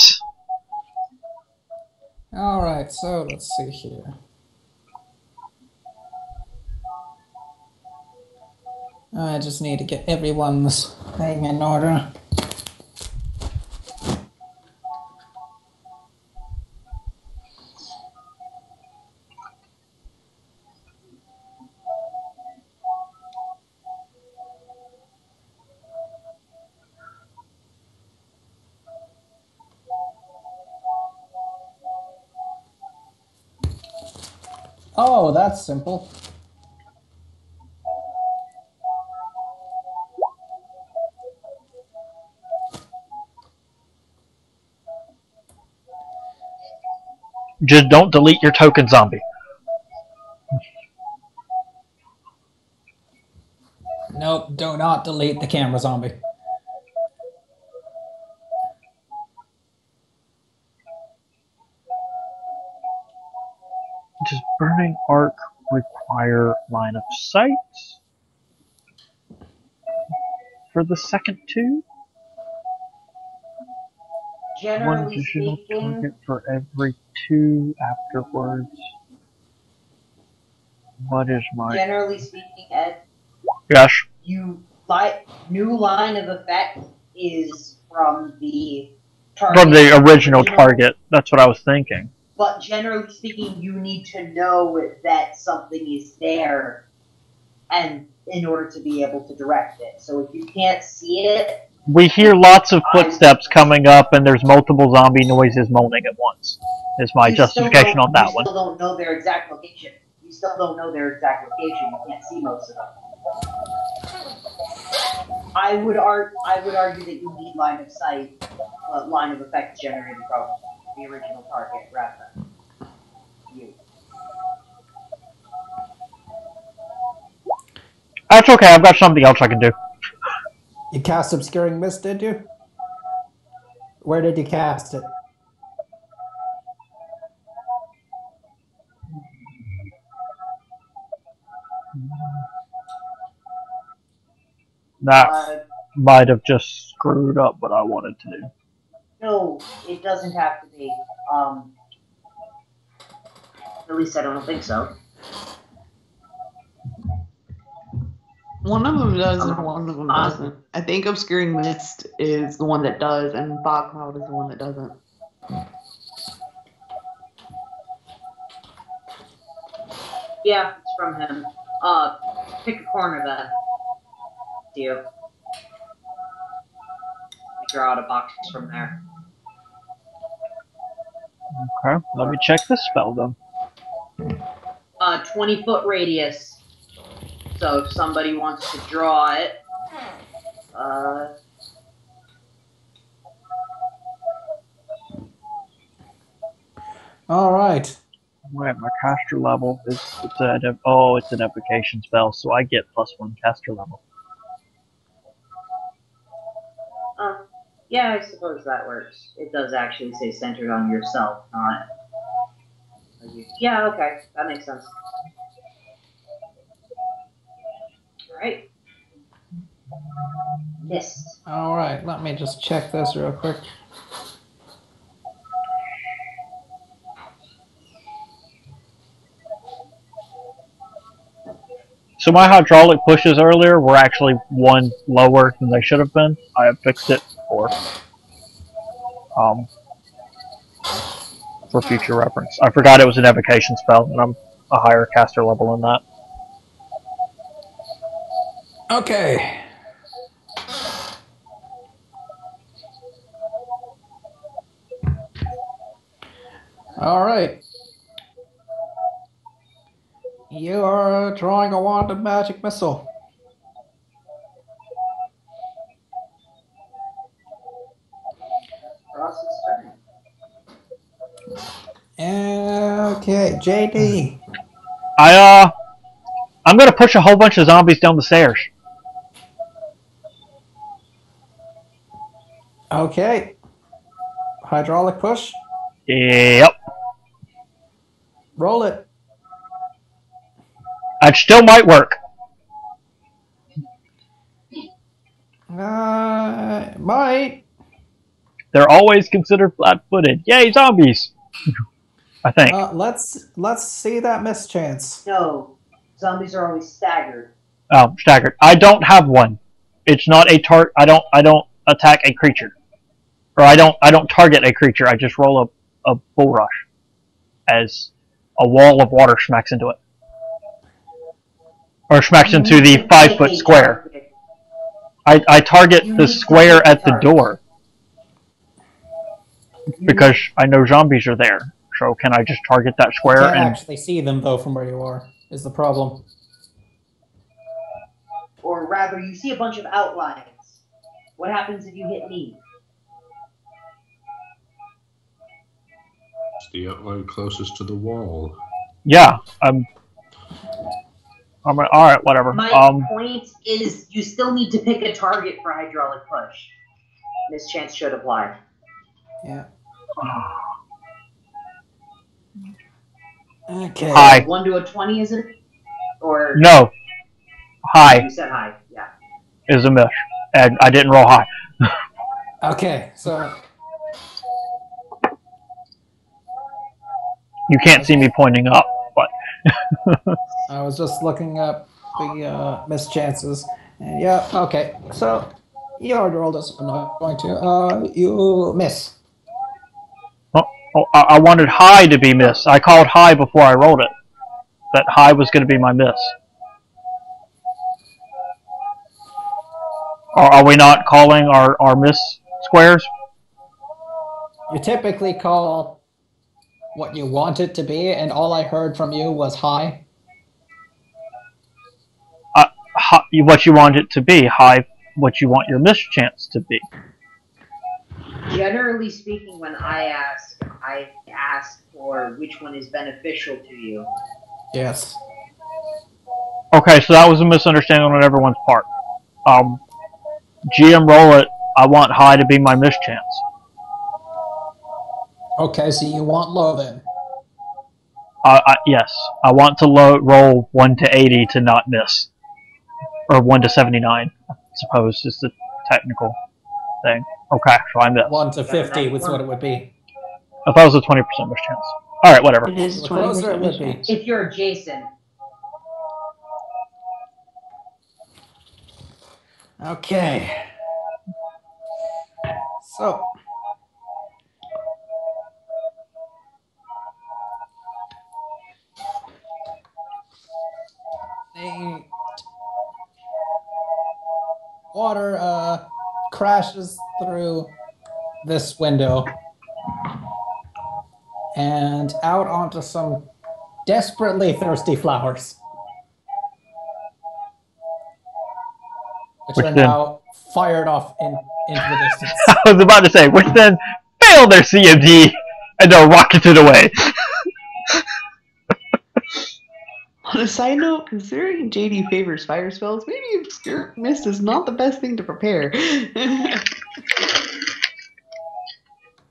D: Alright, so let's see here. I just need to get everyone's thing in order. Oh, that's simple.
A: Just don't delete your token, zombie.
D: Nope, do not delete the camera zombie.
A: Does burning arc require line of sight for the second two? One
C: Generally
A: additional
C: speaking,
A: target for every two afterwards. What is my...
C: generally speaking, Ed,
A: Gosh.
C: new line of effect is from the
A: From the original target. That's what I was thinking.
C: but generally speaking, you need to know that something is there, and in order to be able to direct it. So if you can't see it,
A: We hear lots of footsteps coming up, and there's multiple zombie noises moaning at once. Is my justification on that one.
C: You still don't know their exact location. You still don't know their exact location. You can't see most of them. I would argue that you need line of sight, line of effect generated from the original target rather than you.
A: That's okay, I've got something else I can do.
D: You cast Obscuring Mist, did you? Where did you cast it?
A: That might have just screwed up what I wanted to do.
C: No, it doesn't have to be.
E: At least I don't think so.
B: One of them does and one of them doesn't. I think Obscuring Mist is the one that does, and Fog Cloud is the one that doesn't.
E: Yeah, it's from him. Pick a corner then. You. Draw out a box from there.
A: Okay, let me check the spell then.
E: 20-foot radius. So if somebody wants to draw it,
D: All right.
A: Wait, my caster level is it's an evocation spell, so I get +1 caster level.
E: yeah, I suppose that works. It does actually say centered on yourself, not... Yeah, okay, that makes sense. Alright. Mist.
D: All right. Let me just check this real quick.
A: So my hydraulic pushes earlier were actually one lower than they should have been. I have fixed it for future reference. I forgot it was an evocation spell, and I'm a higher caster level than that.
D: Okay. All right. You are drawing a wand of magic missile.
C: Ross's turn.
D: Okay, JD.
A: I'm gonna push a whole bunch of zombies down the stairs.
D: Okay. Hydraulic push.
A: Yep.
D: Roll it.
A: That still might work.
D: Might.
A: They're always considered flat-footed. Yay, zombies! I think.
D: Let's see that mischance.
C: No, zombies are always staggered.
A: Oh, staggered. I don't have one. It's not a target. I don't attack a creature, or I don't target a creature. I just roll a bull rush as a wall of water smacks into it, or smacks into the 5-foot square. I target the square at the door because I know zombies are there. So can I just target that square?
D: You can't actually see them though from where you are. Is the problem?
C: Or rather, you see a bunch of outlines. What happens if you hit me?
F: It's the outline closest to the wall.
A: Yeah, I'm all right. Whatever.
E: My point is, you still need to pick a target for hydraulic push. Mischance should apply.
D: Yeah. Okay.
A: High.
E: 1 to a 20, is it? Or
A: No. High
E: you said high. Yeah.
A: is a miss, and I didn't roll high.
D: Okay, so
A: You can't see me pointing up, but
D: I was just looking up the mischances. And yeah, okay. So you already rolled this. I'm not going to. You miss.
A: oh, Oh, I wanted high to be miss. I called high before I rolled it. That high was going to be my miss. Are we not calling our miss squares?
D: You typically call what you want it to be, and all I heard from you was high.
A: What you want it to be. High, what you want your miss chance to be.
E: Generally speaking, when I ask for which one is beneficial to you.
D: Yes.
A: Okay, so that was a misunderstanding on everyone's part. GM roll it. I want high to be my miss chance.
D: Okay, so you want low then.
A: Yes. I want to roll 1 to 80 to not miss. Or 1 to 79, I suppose, is the technical thing. Okay, so I missed.
D: 1 to 50 was what it would be.
A: I thought it was a 20% miss chance. Alright, whatever.
G: It is
D: The closer it
G: 20%
D: would be.
G: chance.
E: If you're Jason.
D: Okay. So. The water crashes through this window and out onto some desperately thirsty flowers, which are now fired off into the distance.
A: I was about to say, which then failed their CMD and are rocketed away.
B: On a side note, considering JD favors fire spells, maybe Obscure Mist is not the best thing to prepare.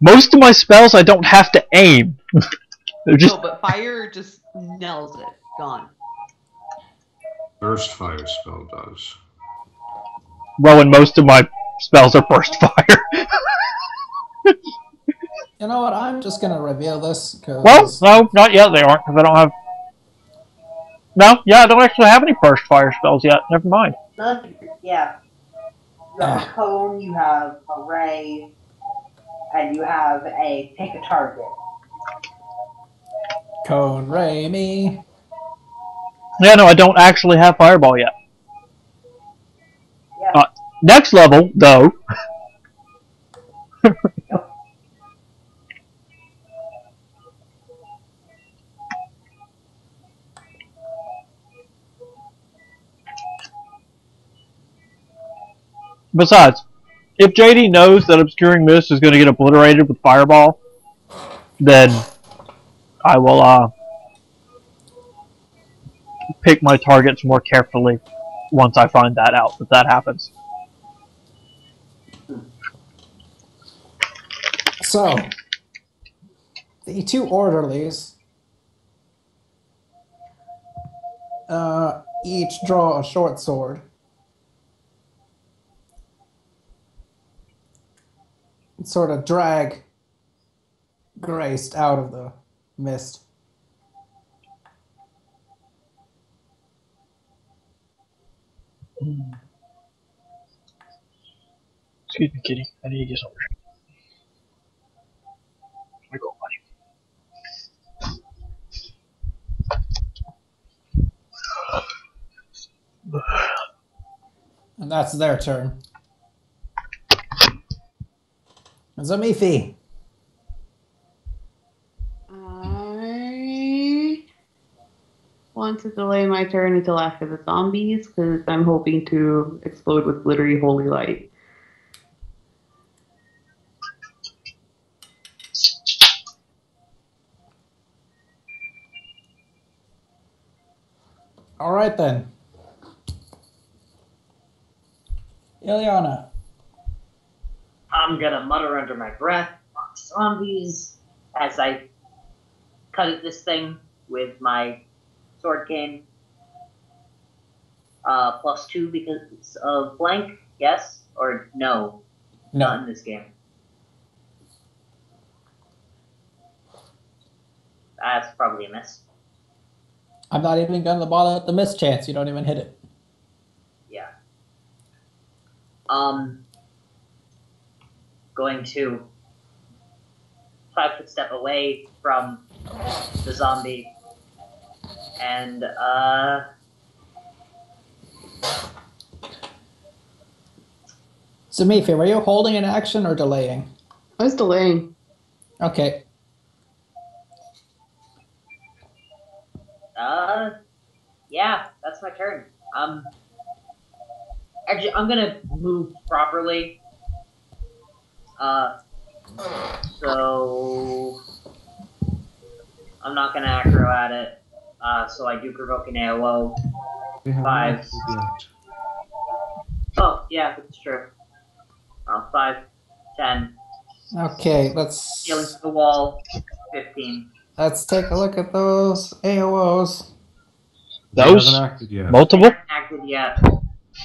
A: Most of my spells I don't have to aim. They're just
B: No, but fire just nails it. Gone.
F: Burst fire spell does.
A: Rowan, most of my spells are burst fire.
D: You know what? I'm just gonna reveal this because.
A: Well, no, not yet. They aren't because I don't have. No, yeah, I don't actually have any burst fire spells yet. Never mind.
C: Yeah. You have a cone, you have a ray, and you have a pick a target.
D: Cone ray me.
A: Yeah, no, I don't actually have fireball yet.
C: Yeah.
A: Next level, though. Besides, if JD knows that Obscuring Mist is going to get obliterated with Fireball, then I will pick my targets more carefully once I find that out, that happens.
D: So, the two orderlies each draw a short sword. And sort of drag Graced out of the mist.
A: Excuse me, kitty. I need to get some. I go, buddy.
D: And that's their turn. Zamifi.
B: I want to delay my turn until after the zombies because I'm hoping to explode with glittery holy light.
D: All right then. Ileana.
E: I'm gonna mutter under my breath, zombies, as I cut at this thing with my sword cane. +2 because of blank, yes? Or no? Not in this game. That's probably a miss.
D: I'm not even going to bother with the mischance. You don't even hit it.
E: Yeah. Going to 5-foot step away from the zombie. And,
D: So, Mifi, were you holding an action or delaying?
B: I was delaying.
D: Okay.
E: yeah, that's my turn. Actually, I'm gonna move properly. So I'm not gonna aggro at it. So I do provoke an AOO.
F: They have
E: 5.
F: not yet.
E: Oh, yeah, that's true. 5, 10.
D: Okay,
E: Healing to the wall. 15.
D: let's take a look at those AOOs.
F: They
A: Those?
F: haven't acted yet.
A: Multiple?
E: Acted yet.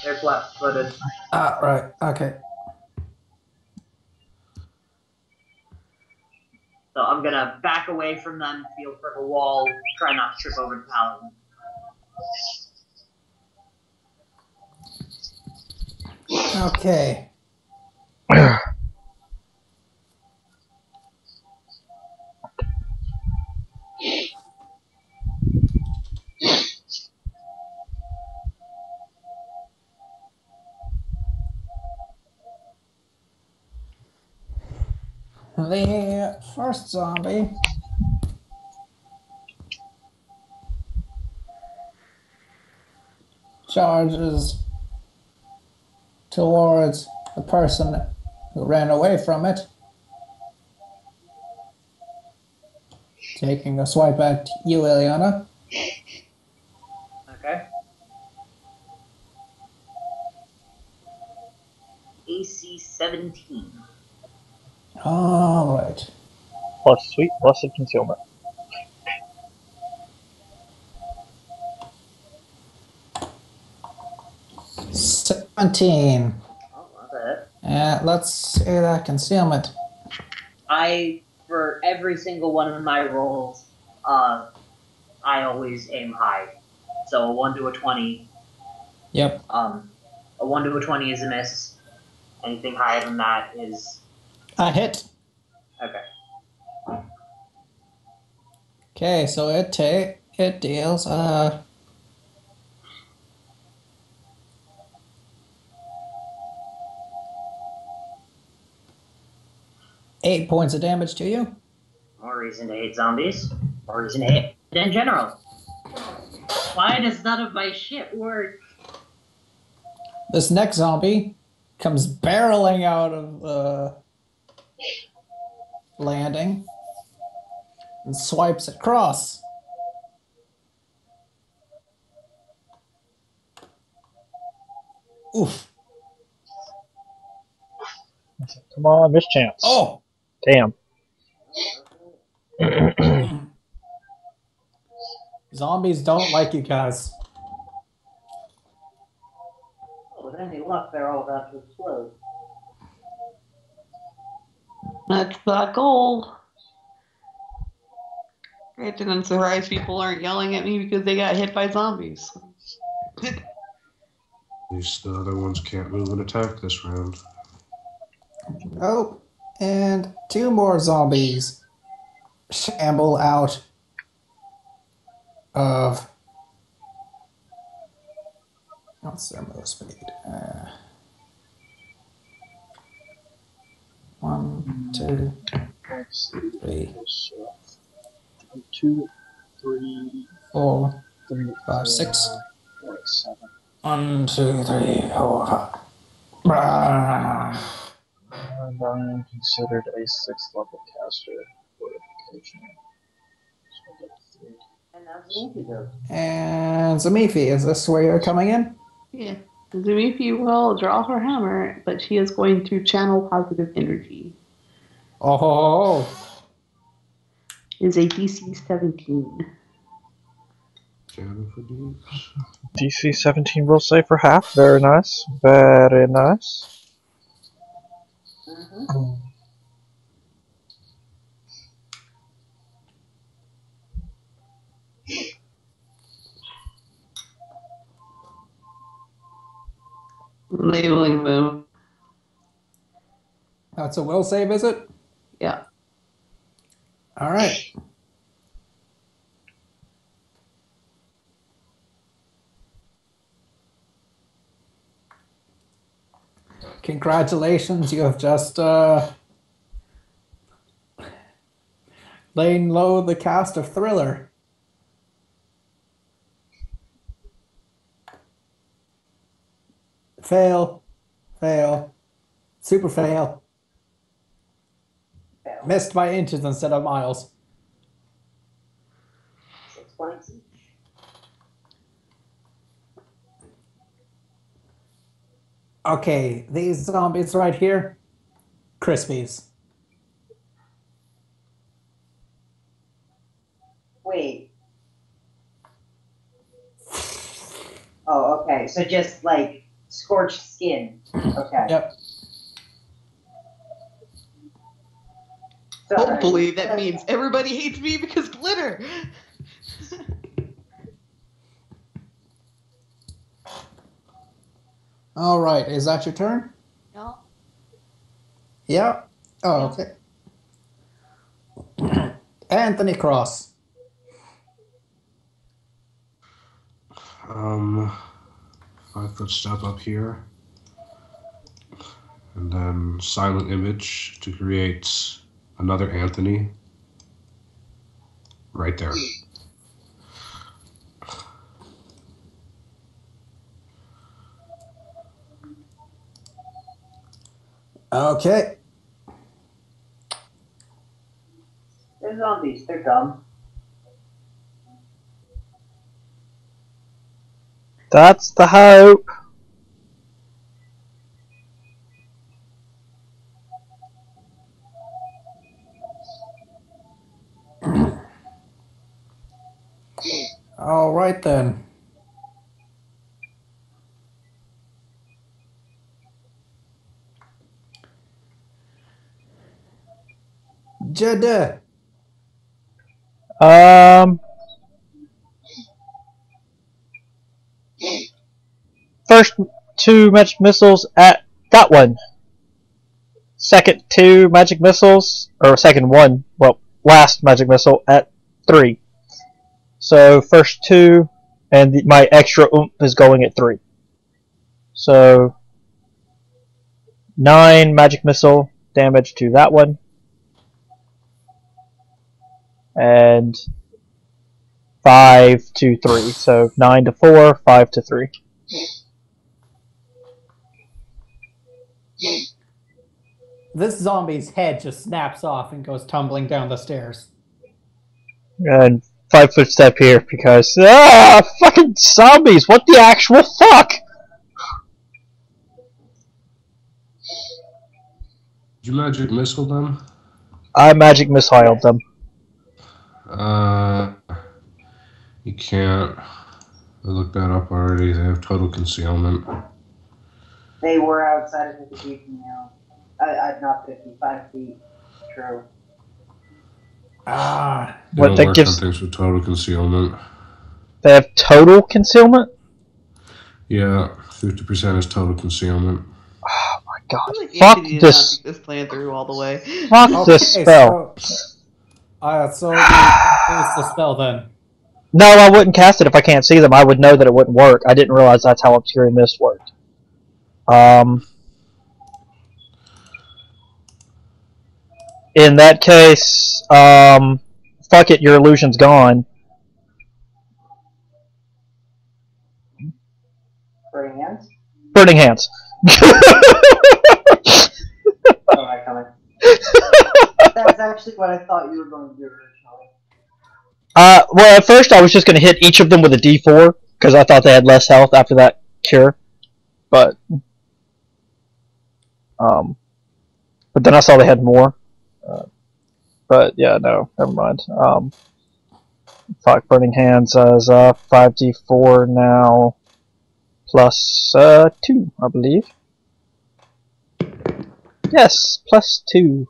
E: They're flat-footed.
D: Ah, right. Okay.
E: So I'm gonna back away from them, feel for the wall, try not to trip over the paladin.
D: Okay. The first zombie charges towards the person who ran away from it, taking a swipe at you, Ileana.
E: Okay. AC 17.
D: All right.
A: Plus sweet, blessed concealment.
D: $17.
E: Oh, that's it.
D: Let's see that concealment.
E: For every single one of my rolls, I always aim high. So a 1 to a 20.
D: Yep.
E: A 1 to a 20 is a miss. Anything higher than that is
D: A hit.
E: okay.
D: Okay, so it deals 8 points of damage to you.
E: More reason to hate zombies. More reason to hate it in general. Why does none of my shit work?
D: This next zombie comes barreling out of the landing and swipes across. Oof.
A: Come on, mischance.
D: Oh!
A: Damn.
D: Zombies don't like you guys.
C: Oh, with any luck, they're all about to explode.
B: That's the goal. Great, and I'm surprised people aren't yelling at me because they got hit by zombies.
F: At least the other ones can't move and attack this round.
D: Oh, and 2 more zombies shamble out of... What's their move speed? 1, 2, 3,
A: 2, 3,
D: 4,
A: 3,
D: 5, 6.
A: 7.
D: 1, 2, 3, 4, 5. Brah.
A: And I'm considered a 6th level caster. Fortification. So I get 3.
C: And that's the antidote.
D: And Zamifi, is this where you're coming in?
B: Yeah. Zumifi will draw her hammer, but she is going to channel positive energy.
D: Oh.
B: Is a DC 17.
F: Jamming for deeps.
A: DC 17 will save for half. Very nice. Very nice.
C: Mm-hmm.
B: Labeling them.
D: That's a will save, is it?
B: Yeah.
D: All right. Congratulations, you have just lain low the cast of Thriller. Fail. Fail. Super fail.
C: Fail.
D: Missed by inches instead of miles.
C: 6 points each.
D: Okay, these zombies right here, Crispies.
C: Wait. Oh, okay. So just like scorched skin. Okay.
D: Yep.
C: Sorry.
B: Hopefully that means everybody hates me because glitter.
D: All right, is that your turn?
B: No.
D: Yeah. Oh,
B: Yeah.
D: okay. Anthony Cross.
F: 5-foot step up here. And then silent image to create another Anthony. Right there.
D: Okay.
C: They're zombies. They're dumb.
A: That's the hope.
D: All right then. Jeddah.
A: First 2 magic missiles at that one. Second 2 magic missiles, or second 1, well, last magic missile at 3. So first 2, and my extra oomph is going at 3. So 9 magic missile damage to that one. And 5 to 3. So 9 to 4, 5 to 3.
D: This zombie's head just snaps off and goes tumbling down the stairs.
A: And 5-foot step here because fucking zombies! What the actual fuck?
F: Did you magic missile them?
A: I magic missiled them.
F: You can't. I looked that up already. They have total concealment.
C: They were outside of 50 feet from now. Not 55 feet. True.
D: Ah.
F: They
A: What
F: don't
A: that
F: work
A: gives?
F: on things with total concealment.
A: They have total concealment.
F: Yeah, 50% is total concealment.
A: Oh my god!
B: I feel like
A: Fuck
B: Anthony did not
A: this!
B: think this plan through all the way.
A: Fuck this spell!
D: So you use the spell then.
A: No, I wouldn't cast it if I can't see them. I would know that it wouldn't work. I didn't realize that's how Obscuring Mist worked. In that case, fuck it, your illusion's gone.
C: Burning hands?
A: Burning Hands.
C: Oh, I coming. That's actually what I thought you were going to do originally.
A: Well, at first I was just going to hit each of them with a D4, because I thought they had less health after that cure. But then I saw they had more. But yeah, no, never mind. Fuck, Burning Hands is 5d4 now, plus 2, I believe. Yes, plus 2.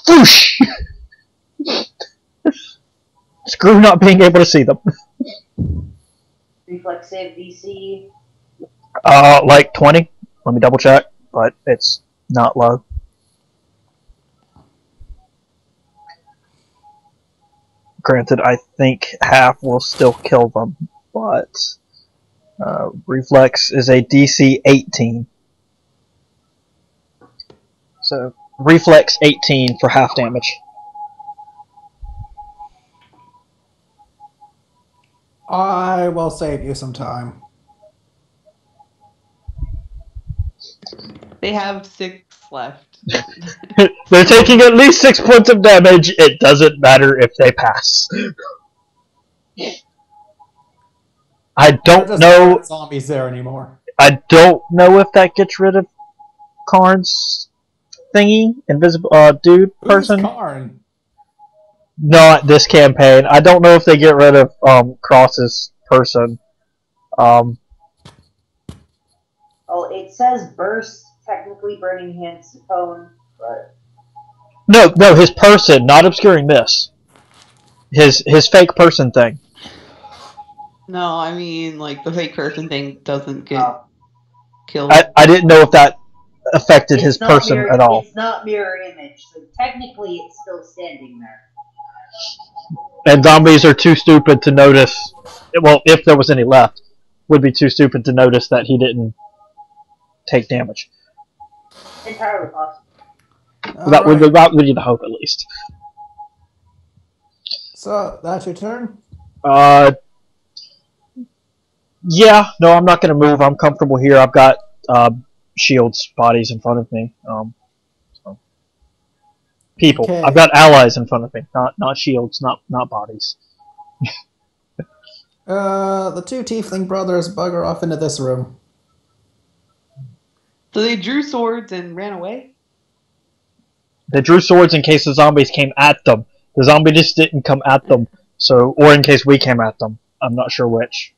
A: Whoosh! Just screw not being able to see them.
C: Reflex save DC.
A: Like 20. Let me double check, but it's not low. Granted, I think half will still kill them, but reflex is a DC 18. So reflex 18 for half damage.
D: I will save you some time.
B: They have 6 left.
A: They're taking at least 6 points of damage. It doesn't matter if they pass. I don't
D: There's
A: know.
D: not zombies there anymore.
A: I don't know if that gets rid of Karn's thingy, invisible dude
D: Who's
A: person.
D: Karn?
A: Not this campaign. I don't know if they get rid of Cross's person.
C: Oh, it says burst, technically burning hands to cone, but
A: No, his person, not obscuring this. His fake person thing.
B: No, I mean, like, the fake person thing doesn't get killed.
A: I didn't know if that affected his
C: it's not
A: person
C: mirror,
A: at all.
C: It's not mirror image, so technically it's still standing there.
A: And zombies are too stupid to notice. Well, if there was any left, would be too stupid to notice that he didn't take damage.
C: Entirely possible.
A: That would be the hope, at least.
D: So, that's your turn?
A: Yeah, no, I'm not going to move. I'm comfortable here. I've got shields, bodies in front of me. So. People.
D: Okay.
A: I've got allies in front of me, not shields, not bodies.
D: The 2 tiefling brothers bugger off into this room.
B: So they drew swords and ran away?
A: They drew swords in case the zombies came at them. The zombie just didn't come at them, or in case we came at them. I'm not sure which.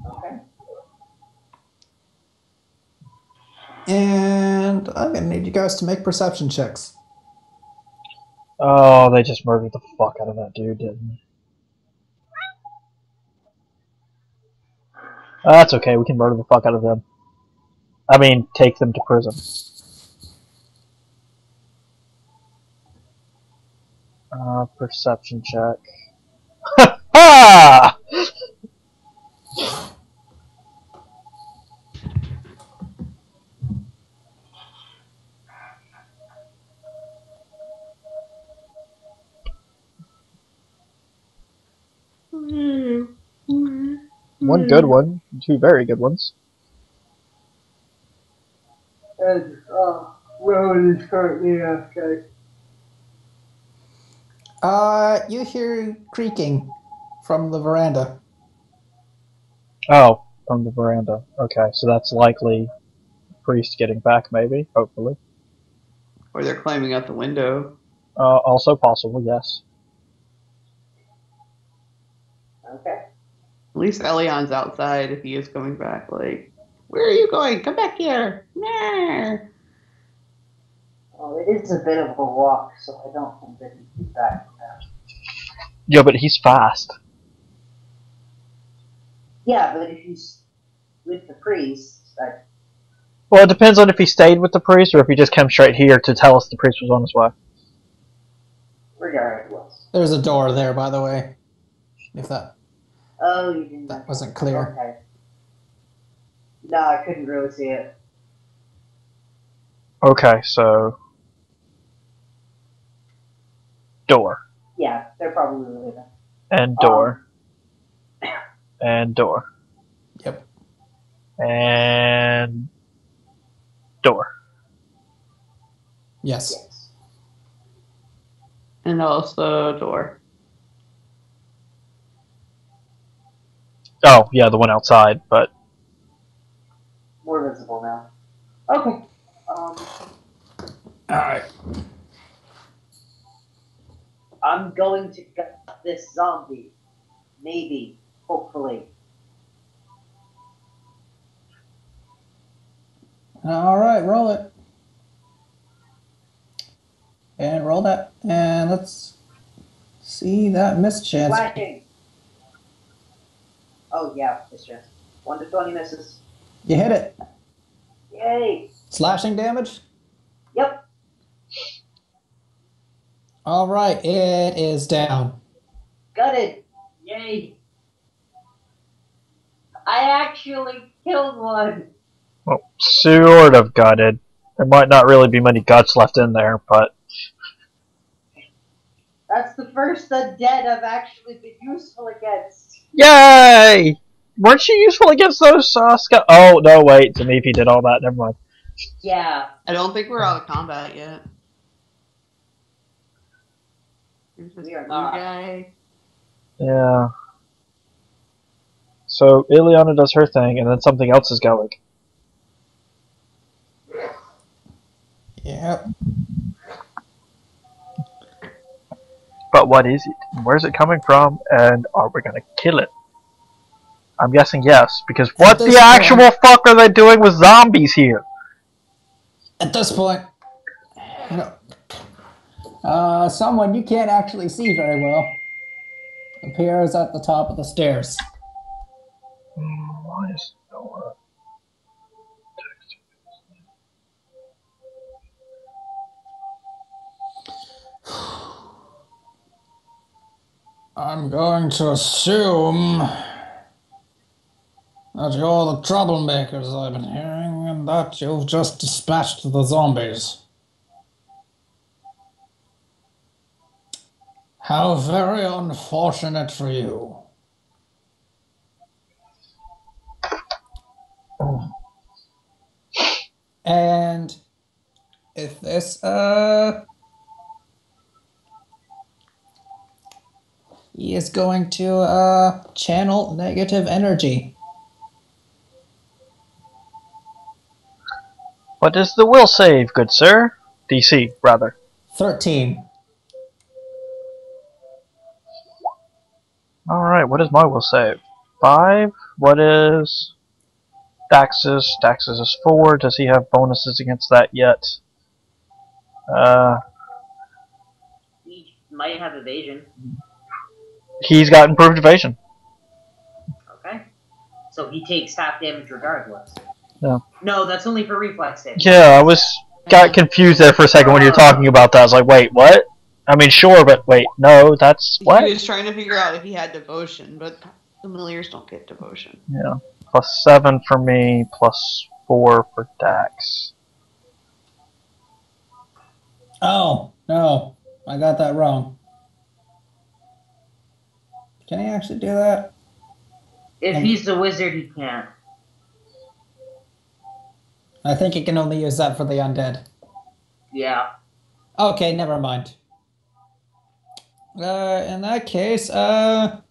C: Okay.
D: And I'm gonna need you guys to make perception checks.
A: Oh, they just murdered the fuck out of that dude, didn't they? That's okay, we can murder the fuck out of them. I mean, take them to prison. Perception check. Ha! One good one, 2 very good ones.
C: And Rowan is currently okay.
D: You hear creaking from the veranda.
A: Oh, from the veranda. Okay, so that's likely priest getting back, maybe, hopefully.
B: Or they're climbing out the window.
A: Also possible, yes.
C: Okay.
B: At least Elion's outside if he is coming back. Like, where are you going? Come back here. Nah.
C: Well, it is a bit of a walk, so I don't think that he'd be back now.
A: Yeah, but he's fast.
C: Yeah, but if he's with the priest,
A: Well, it depends on if he stayed with the priest or if he just came straight here to tell us the priest was on his way.
C: regardless.
D: There's a door there, by the way. If that
C: Oh, you didn't.
D: that wasn't clear.
C: Okay. No, I couldn't really see it.
A: Okay, so... door.
C: Yeah, they're probably leaving.
A: And door. And door.
D: Yep.
A: And... door.
D: Yes.
C: Yes.
B: And also door.
A: Oh, yeah, the one outside, but...
C: More visible now. Okay.
D: Alright.
C: I'm going to gut this zombie. Maybe. Hopefully.
D: All right, roll it. And roll that. And let's see that mischance.
C: Flashing. Oh yeah, mischance. 1 to 20 misses.
D: You hit it.
C: Yay.
D: Slashing damage?
C: Yep.
D: All right, it is down.
C: Gutted. Yay. I actually killed one.
A: Well, sort of gutted. There might not really be many guts left in there, but
C: That's the first undead I've actually been useful against.
A: yay! Weren't you useful against those Oh no, wait. Tamifi did all that. Never mind.
C: Yeah.
B: I don't think we're out of combat yet. There's this
C: We are
B: blue
C: not.
B: guy.
A: Yeah. So Ileana does her thing, and then something else is going.
D: Yep.
A: But what is it? Where's it coming from? And are we gonna kill it? I'm guessing yes, because what
D: this
A: the
D: point-
A: actual fuck are they doing with zombies here?
D: At this point, someone you can't actually see very well appears at the top of the stairs.
A: Why is no
D: I'm going to assume that you're the troublemakers I've been hearing, and that you've just dispatched the zombies. How very unfortunate for you. And if this, he is going to, channel negative energy.
A: What is the will save, good sir? DC, rather.
D: 13.
A: Alright, what is my will save? 5? What is Dax's? Dax's is 4. Does he have bonuses against that yet?
E: He might have evasion.
A: He's got improved evasion.
E: Okay. So he takes half damage regardless.
A: No.
E: No, that's only for reflex damage.
A: Yeah, I got confused there for a second when you were talking about that. I was like, wait, what? I mean, sure, but wait, no, that's what?
B: He was trying to figure out if he had devotion, but familiars don't get devotion.
A: Yeah. Plus 7 for me, plus 4 for Dax.
D: Oh, no. I got that wrong. Can he actually do that?
E: If he's the wizard, he can't.
D: I think he can only use that for the undead.
E: Yeah.
D: Okay, never mind. In that case, oh,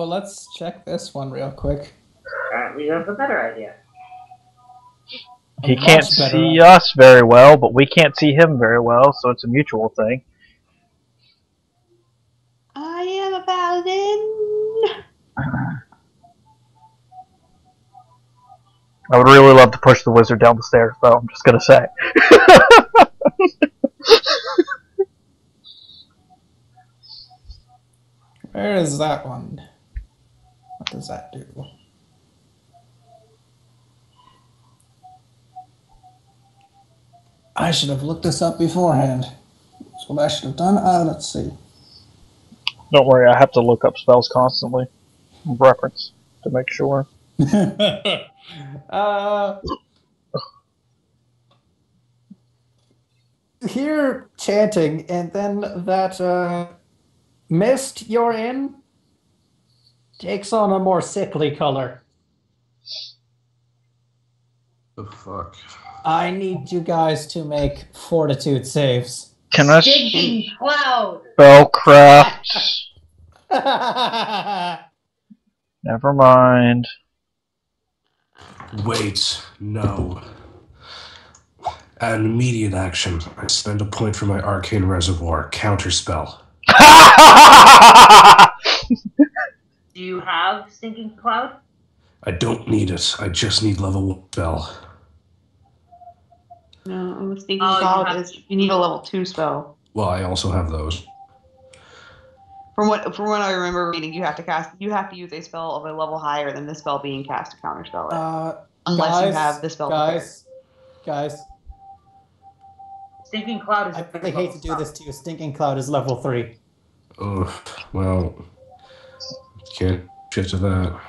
D: let's check this one real quick.
E: Apparently you have a better idea.
A: He
D: Much
A: can't
D: better.
A: see us very well, but we can't see him very well, so it's a mutual thing.
B: I am a paladin.
A: I would really love to push the wizard down the stairs, though, I'm just gonna say.
D: Where is that one? What does that do? I should have looked this up beforehand. That's what I should have done. Let's see.
A: Don't worry, I have to look up spells constantly. Reference, to make sure.
D: Here chanting, and then that mist you're in takes on a more sickly color.
F: The fuck?
D: I need you guys to make fortitude saves.
A: Can I
C: Stinking cloud.
A: spellcraft? Never mind.
F: Wait, no. Add an immediate action. I spend a point for my arcane reservoir. Counterspell.
E: Do you have Stinking Cloud?
F: I don't need it. I just need level 1 spell.
B: No, Stinking
E: Oh,
B: Cloud is you need a level 2 spell.
F: Well, I also have those.
B: From what I remember reading, you have to use a spell of a level higher than the spell being cast to counterspell it. Unless you have the spell
D: Guys,
E: Stinking Cloud is
D: I
E: a
D: really hate to do this to you. Stinking Cloud is level 3.
F: Ugh, well, can't shit to that.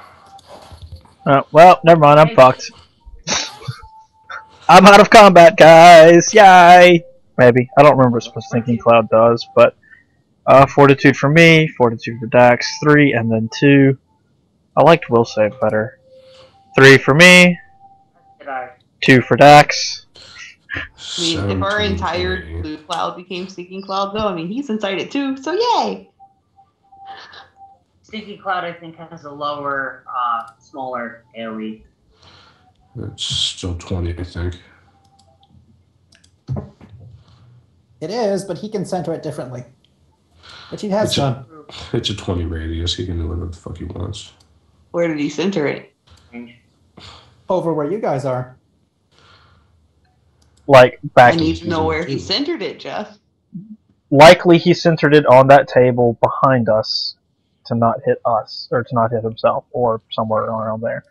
A: Well, never mind. I'm fucked. I'm out of combat, guys. Yay! Maybe. I don't remember what Stinking Cloud does, but Fortitude for me, Fortitude for Dax, 3, and then 2. I liked Will Save better. 3 for me,
E: Did I?
A: 2 for Dax.
B: I mean, if our entire blue cloud became Stinking Cloud, though, I mean, he's inside it too, so yay!
E: Stinking Cloud, I think, has a lower, smaller AoE.
F: It's still 20, I think.
D: It is, but he can center it differently. Which he has done.
F: It's a 20 radius. He can do whatever the fuck he wants.
B: Where did he center it?
D: Over where you guys are.
A: Like, back.
B: I need to know where he centered it, Jeff.
A: Likely he centered it on that table behind us to not hit us, or to not hit himself, or somewhere around there.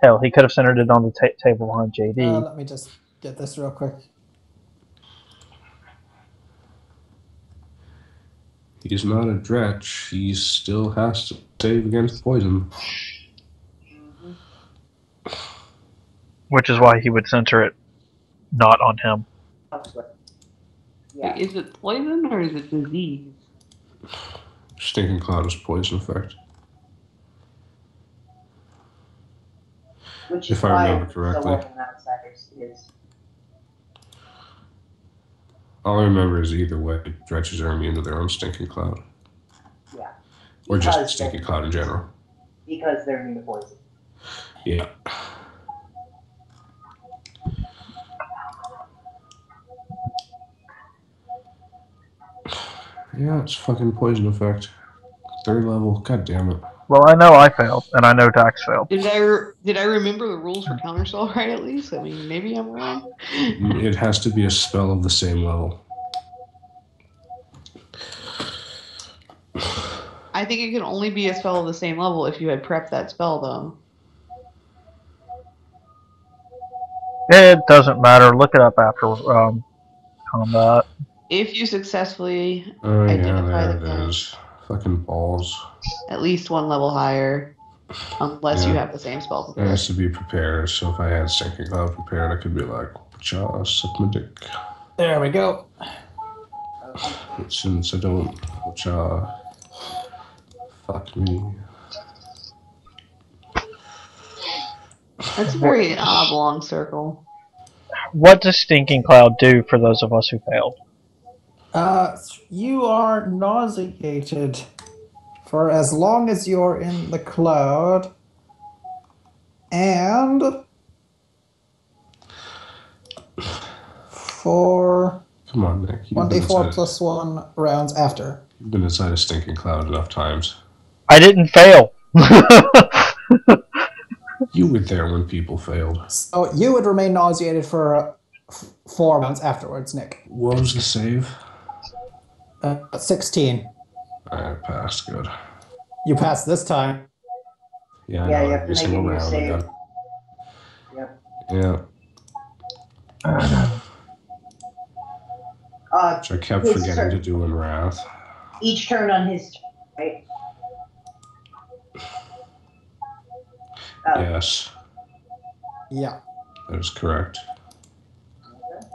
A: Hell, he could have centered it on the table behind JD.
D: Let me just get this real quick.
F: He's not a dretch. He still has to save against poison.
A: Which is why he would center it not on him.
C: Yeah.
B: Is it poison or is it disease?
F: Stinking Cloud is poison effect.
C: Which
F: If
C: is
F: I
C: why
F: remember correctly.
C: the Woven Outsiders is.
F: All I remember is either way, dretches are immune to their own Stinking Cloud.
C: Yeah.
F: Or just
C: Because
F: Stinking
C: they're-
F: Cloud in general.
C: Because they're immune to poison.
F: Yeah. Yeah, it's fucking poison effect. 3rd level, god damn it.
A: Well, I know I failed, and I know Dax failed.
B: Did I remember the rules for counterspell right at least? I mean, maybe I'm wrong.
F: It has to be a spell of the same level.
B: I think it can only be a spell of the same level if you had prepped that spell, though.
A: It doesn't matter. Look it up after combat.
B: If you successfully
F: Oh yeah,
B: identify
F: there
B: the
F: it
B: pen
F: is. Fucking balls.
B: at least one level higher, unless you
F: Yeah.
B: have the same spell
F: It
B: prepared.
F: has to be prepared, so if I had Stinking Cloud prepared, I could be like, just suck my dick.
D: There we go.
F: But since I don't, fuck me.
B: That's a very oblong circle.
A: What does Stinking Cloud do for those of us who failed?
D: You are nauseated for as long as you're in the cloud, and for
F: Come on, Nick.
D: 1d4 plus 1 rounds after.
F: You've been inside a Stinking Cloud enough times.
A: I didn't fail.
F: You were there when people failed.
D: So you would remain nauseated for 4 rounds afterwards, Nick.
F: What was the save?
D: 16.
F: I passed, good.
D: You passed this time.
F: Yeah, I
C: Yeah,
F: know,
C: you have to
F: every
C: make
F: single
C: a new
F: round
C: save.
F: again.
C: Yep.
F: Yeah, which I kept
C: His
F: forgetting
C: turn.
F: to do in Wrath.
C: Each turn on his turn, right? Oh,
F: Yes,
D: Yeah.
F: that is correct.
C: okay.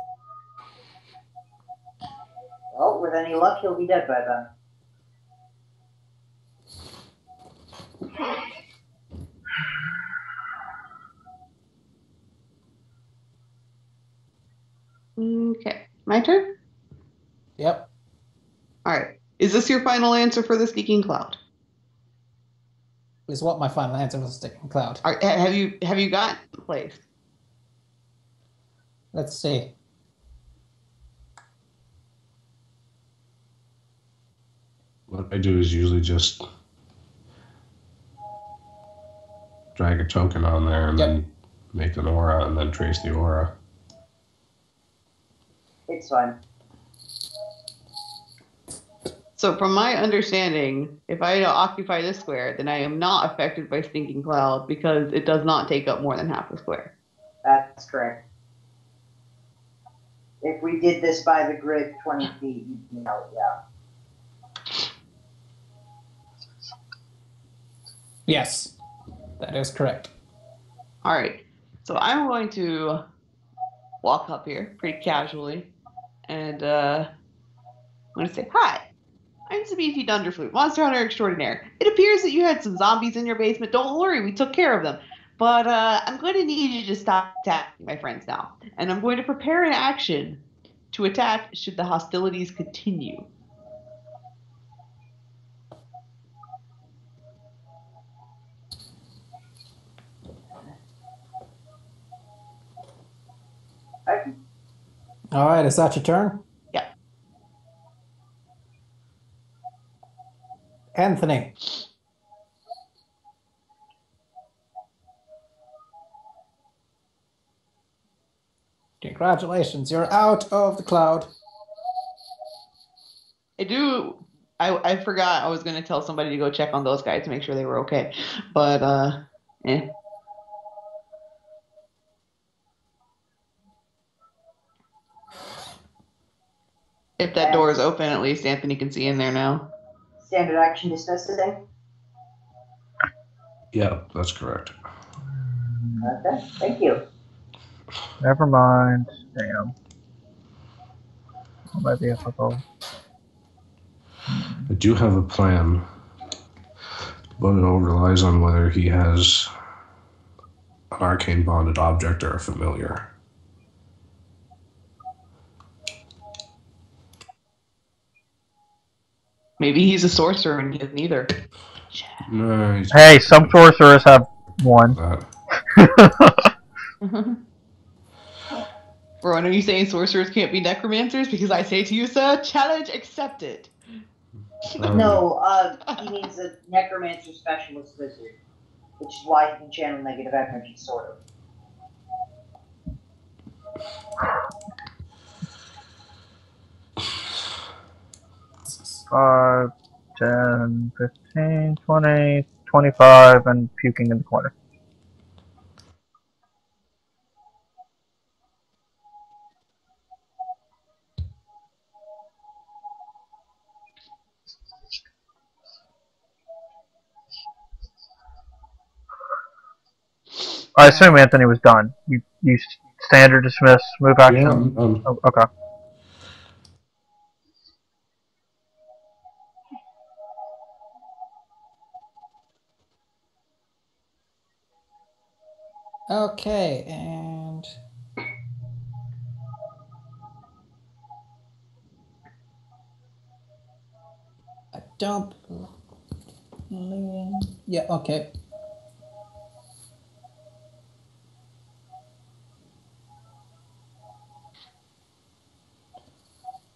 C: Well, with any luck, he'll be dead by then.
B: Okay, my turn?
D: Yep.
B: Alright. Is this your final answer for the Stinking Cloud?
D: Is what my final answer was Stinking Cloud.
B: Have you got place?
D: Let's see.
F: what I do is usually just drag a token on there and then make an aura and then trace the aura.
C: It's fine.
B: So, from my understanding, if I occupy this square, then I am not affected by Stinking Cloud because it does not take up more than half the square.
C: That's correct. If we did this by the grid 20 feet, you'd be out, yeah.
D: Yes, that is correct.
B: All right. So, I'm going to walk up here pretty casually and I'm going to say, hi. I'm Beefy Dunderflute, Monster Hunter Extraordinaire. It appears that you had some zombies in your basement. Don't worry, we took care of them. But I'm going to need you to stop attacking my friends now. And I'm going to prepare an action to attack should the hostilities continue.
D: All right, is that your turn?
B: Yeah.
D: Anthony. Congratulations, you're out of the cloud.
B: I forgot I was going to tell somebody to go check on those guys to make sure they were okay. But, If that door is open, at least Anthony can see in there now.
C: Standard action dismiss today?
F: Yeah, that's correct.
C: Okay, thank you.
A: Never mind. Damn. That might be difficult.
F: I do have a plan, but it all relies on whether he has an arcane bonded object or a familiar.
B: Maybe he's a sorcerer and he has neither.
F: No,
A: Hey, some sorcerers have one.
B: Rowan, are you saying sorcerers can't be necromancers? Because I say to you, sir, challenge accepted.
C: No, he means a necromancer specialist wizard, which is why he can channel negative energy, sort of.
A: 5, 10, 15, 20, 25, and puking in the corner. I assume Anthony was done. You standard dismiss, move action.
F: Yeah,
A: Oh, okay.
D: Okay, and I don't. Yeah, okay.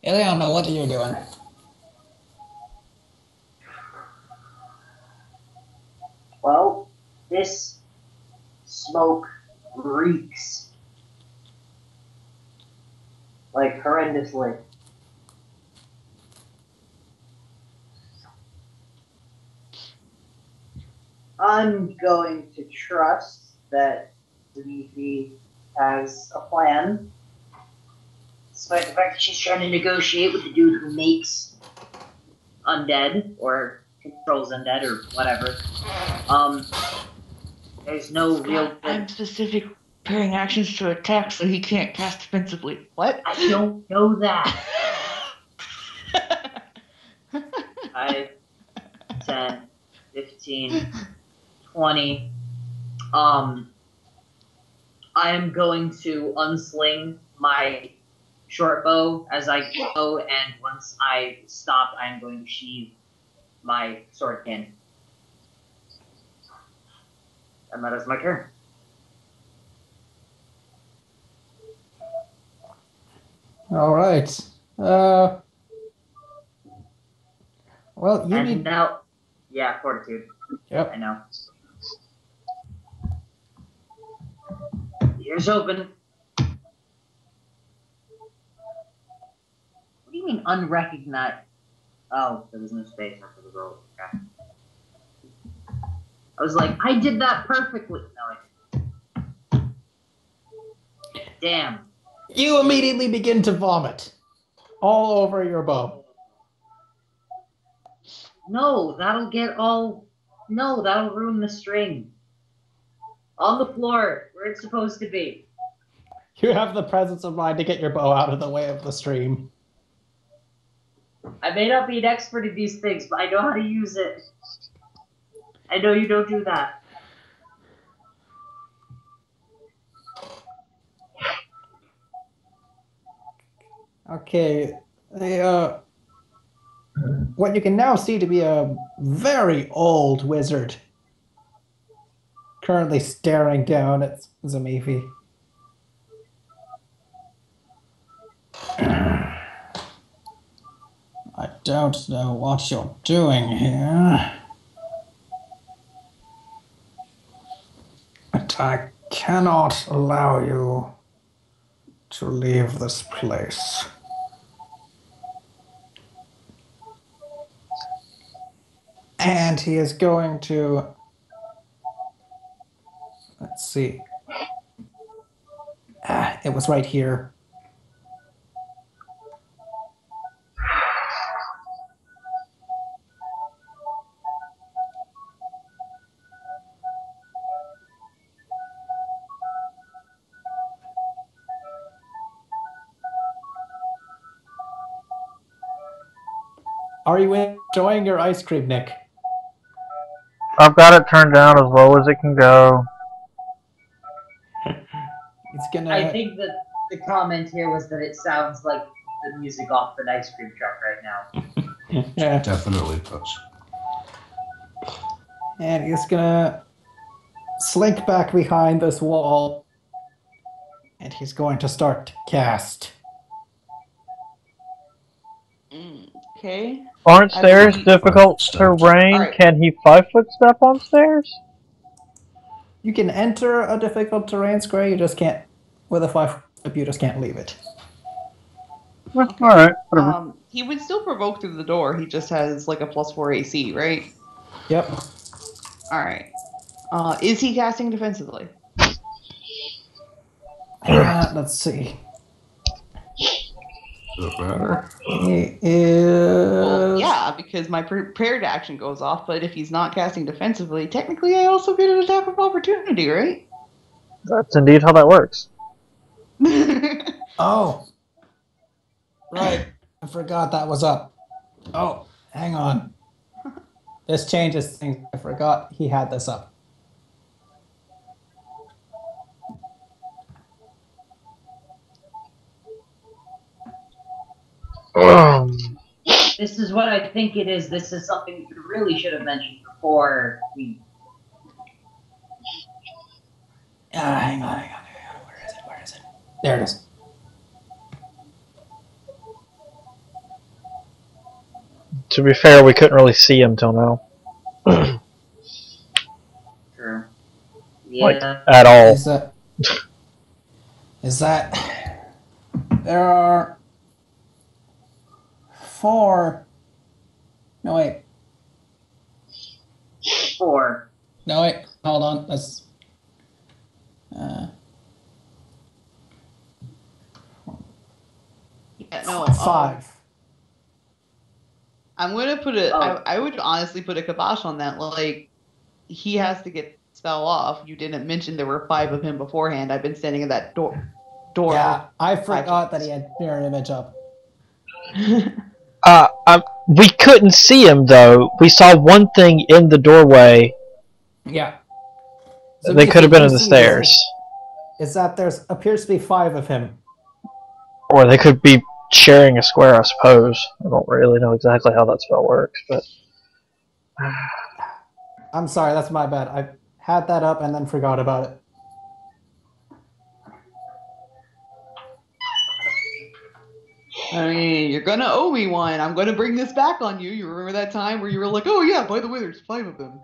D: Ileana, what are you doing?
C: Well, this smoke reeks. Like, horrendously. I'm going to trust that Beefy has a plan. Despite the fact that she's trying to negotiate with the dude who makes undead, or controls undead, or whatever. There's no real...
G: I'm specific preparing actions to attack so he can't cast defensively. What?
C: I don't know that. 5, 10, 15, 20. I am going to unsling my short bow as I go, and once I stop, I am going to sheathe my sword again. And that is my turn.
D: All right. Well, you
E: And
D: need.
E: now, yeah, fortitude.
D: Yep.
E: I know. Ears open. What do you mean unrecognized? Oh, there was no space after the roll. Okay. I was like, I did that perfectly. No, I didn't. Damn.
D: You immediately begin to vomit all over your bow.
E: No, that'll get all. No, that'll ruin the string. On the floor, where it's supposed to be.
D: You have the presence of mind to get your bow out of the way of the stream.
E: I may not be an expert at these things, but I know how to use it. I know you don't do that.
D: Okay. What you can now see to be a very old wizard currently staring down at Zamifi. I don't know what you're doing here, but I cannot allow you to leave this place. And he is going to, let's see. It was right here. Are you enjoying your ice cream, Nick?
A: I've got it turned down as low as it can go.
D: It's gonna.
E: I think that the comment here was that it sounds like the music off the ice cream truck right now.
D: Yeah.
F: Definitely does.
D: And he's gonna slink back behind this wall. And he's going to start to cast.
G: Okay.
A: Aren't
G: I
A: stairs
G: believe-
A: difficult
F: Steps.
A: terrain?
G: Alright.
A: Can he 5-foot step on stairs?
D: You can enter a difficult terrain square, you just can't, with a 5-foot, you just can't leave it.
A: Well, alright, whatever.
B: He would still provoke through the door. He just has like a +4 AC, right?
D: Yep.
B: All right. Is he casting defensively?
D: Let's see.
F: Does it matter?
D: He is.
B: Well, yeah, because my prepared action goes off, but if he's not casting defensively, technically I also get an attack of opportunity, right?
A: That's indeed how that works.
D: Oh. Right. I forgot that was up. Oh, hang on. This changes things. I forgot he had this up.
E: This is what I think it is. This is something you really should have mentioned before we.
D: Hang on. Where is it? There it is.
A: To be fair, we couldn't really see him till now.
E: Sure.
A: Like,
E: Yeah.
A: at all.
D: Is that there are 4. No wait.
E: 4.
D: No wait. Hold on. Let's.
B: Yeah, no.
D: 5.
B: I'm gonna put a.
E: Oh.
B: I would honestly put a kibosh on that. Like, he has to get spell off. You didn't mention there were 5 of him beforehand. I've been standing at that door.
D: Yeah, I forgot that he had mirror image up.
A: We couldn't see him though. We saw one thing in the doorway.
D: Yeah.
A: They could have been in the stairs.
D: Is that there's appears to be 5 of him.
A: Or they could be sharing a square, I suppose. I don't really know exactly how that spell works, but...
D: I'm sorry, that's my bad. I had that up and then forgot about it.
B: I mean, you're gonna owe me one. I'm gonna bring this back on you. You remember that time where you were like, "Oh yeah, by the way, there's 5 of them."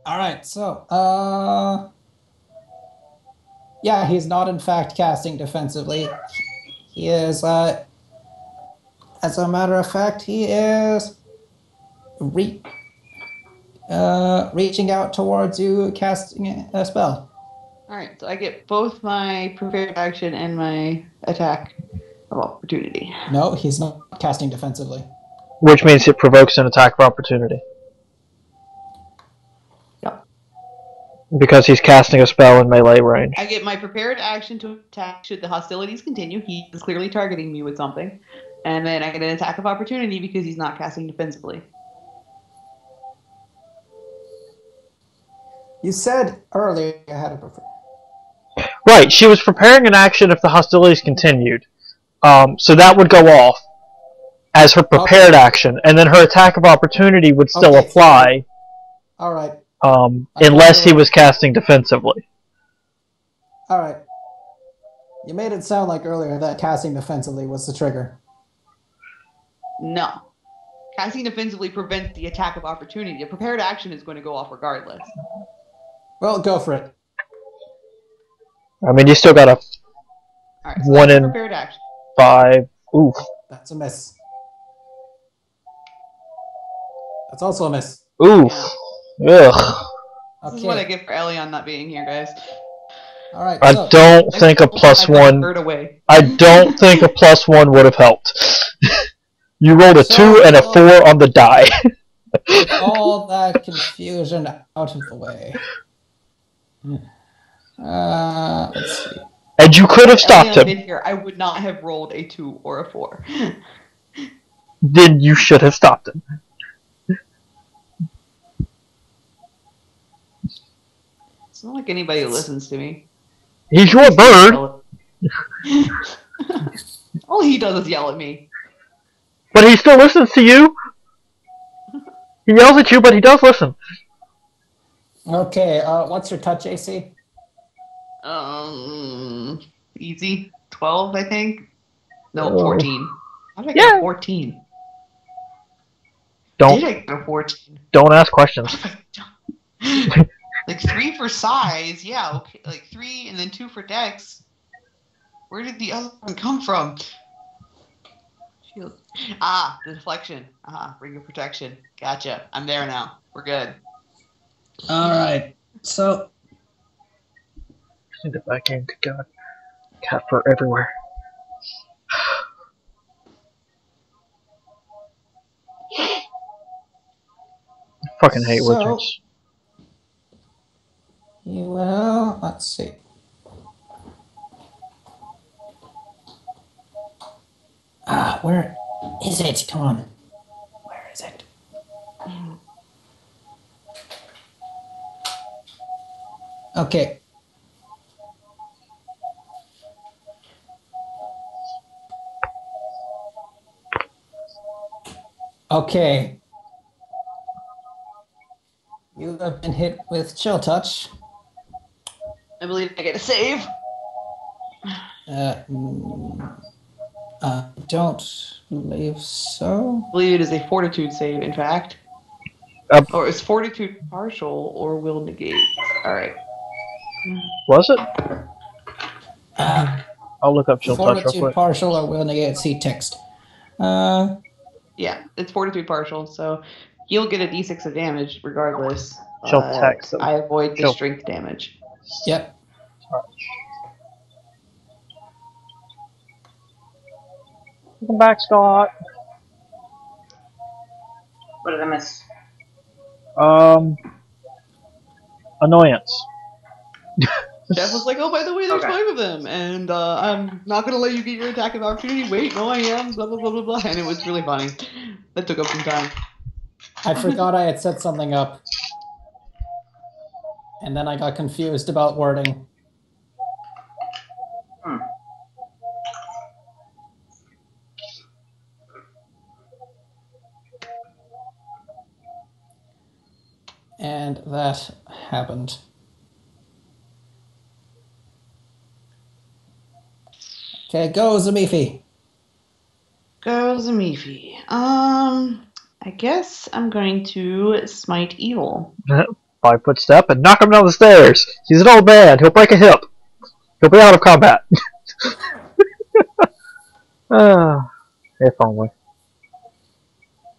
D: All right, so yeah, he's not in fact casting defensively. He is, as a matter of fact, he is reaching out towards you, casting a spell.
B: All right, so I get both my prepared action and my attack of opportunity.
D: No, he's not casting defensively.
A: Which means it provokes an attack of opportunity.
B: Yep.
A: Because he's casting a spell in melee range.
B: I get my prepared action to attack should the hostilities continue. He is clearly targeting me with something. And then I get an attack of opportunity because he's not casting defensively.
D: You said earlier you had a prefer.
A: Right, she was preparing an action if the hostilities continued. So that would go off as her prepared action, and then her attack of opportunity would still apply.
D: All right.
A: Unless he was casting defensively.
D: All right. You made it sound like earlier that casting defensively was the trigger.
B: No. Casting defensively prevents the attack of opportunity. A prepared action is going to go off regardless.
D: Well, go for it.
A: I mean, you still got a
B: Alright, so
A: 1 in
B: prepared action.
A: 5. Oof.
D: That's a miss. That's also a miss.
A: Oof.
B: Yeah.
A: Ugh.
B: This is what I get for Elion not being here, guys.
D: All right.
A: I don't think a +1.
B: Away.
A: I don't think a +1 would have helped. You rolled a 2 and a 4 on the die.
D: With all that confusion out of the way. Let's see.
A: And you could have stopped him.
B: Here, I would not have rolled a 2 or a 4.
A: Then you should have stopped him.
B: It's not like anybody listens to me.
A: He's your bird.
B: All he does is yell at me.
A: But he still listens to you. He yells at you, but he does listen.
D: Okay, what's your touch AC?
B: Easy. 12, I think. No,
A: Oh.
B: 14. How did I get a 14?
A: Don't
B: Did I get a 14?
A: don't ask questions.
B: Like 3 for size, yeah, okay. Like 3 and then 2 for dex. Where did the other one come from? Shield. Ah, the deflection. Ring of protection. Gotcha. I'm there now. We're good.
D: All right. So
A: Send it back in. God, cat fur everywhere. I fucking hate wizards.
D: well, let's see. Where is it? Come on. Where is it? Okay. Okay. You have been hit with chill touch.
B: I believe I get a save.
D: Don't believe so.
B: I believe it is a fortitude save, in fact. Or is fortitude partial or will negate? Alright.
A: Was it? I'll look up chill touch real
D: Fortitude
A: quick.
D: partial or will negate. See text.
B: Yeah, it's fortitude partial, so he'll get a d6 of damage regardless.
A: Chill text.
B: I avoid the
A: Chill.
B: strength damage.
D: Yep.
A: Welcome back, Scott.
E: What did I miss?
A: Annoyance.
B: Jeff was like, oh, by the way, there's
E: Okay.
B: 5 of them, and I'm not going to let you get your attack of opportunity. Wait, no, I am, blah, blah, blah, blah, blah. And it was really funny. That took up some time.
D: I forgot I had set something up. And then I got confused about wording. happened. Okay, go, Zamifi.
G: Go Zamifi. I guess I'm going to smite evil.
A: 5-foot step and knock him down the stairs. He's an old man. He'll break a hip. He'll be out of combat. If only.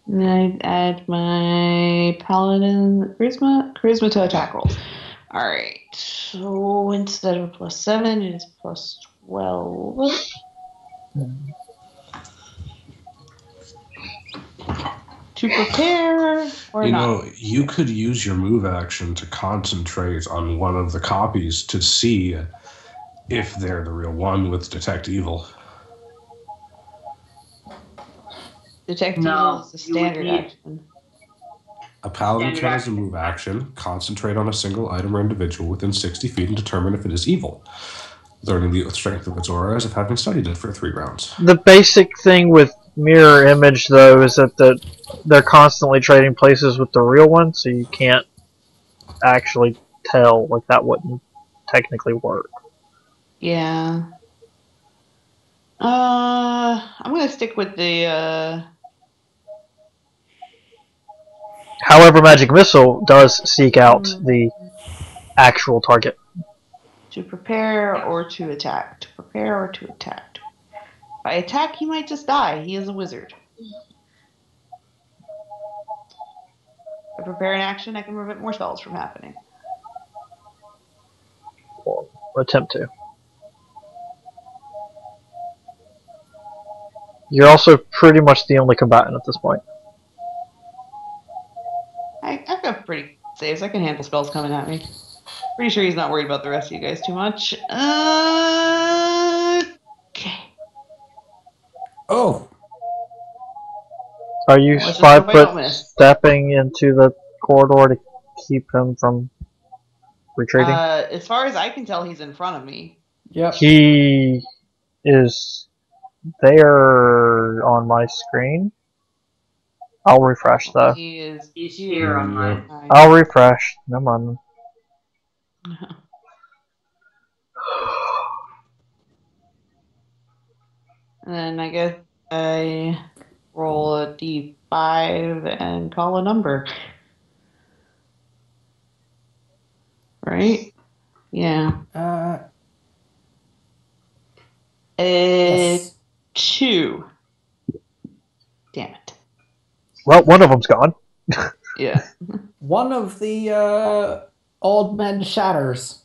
G: And I add my paladin charisma to attack rolls. All right. So instead of +7, it is +12. To prepare or
F: You
G: not?
F: know, you could use your move action to concentrate on one of the copies to see if they're the real one with Detect Evil.
G: Detect
C: No,
G: evil is the
C: you would
G: standard
C: need-
G: action.
F: A paladin
C: Standard
F: can, as a
C: action.
F: move action, concentrate on a single item or individual within 60 feet and determine if it is evil, learning the strength of its aura as if having studied it for 3 rounds.
A: The basic thing with mirror image, though, is that they're constantly trading places with the real one, so you can't actually tell. Like, that wouldn't technically work.
G: Yeah. I'm gonna stick with the
A: However, Magic Missile does seek out the actual target.
G: to prepare or to attack. To prepare or to attack. If I attack, he might just die. He is a wizard. If I prepare an action, I can prevent more spells from happening.
A: Or attempt to. You're also pretty much the only combatant at this point.
G: I've got pretty saves. I can handle spells coming at me. Pretty sure he's not worried about the rest of you guys too much. Okay.
D: Oh,
A: Are you
G: Let's just hope I
A: 5 foot
G: don't miss.
A: stepping into the corridor to keep him from retreating?
G: As far as I can tell, he's in front of me.
D: yep.
A: He is there on my screen. I'll refresh though.
G: He is
C: He's here on mine.
A: I'll refresh. Never mind.
G: And then I guess I roll a d5 and call a number. Right? Yeah.
D: Yes.
G: 2. Damn it.
A: Well, one of them's gone.
G: Yeah.
D: One of the old men shatters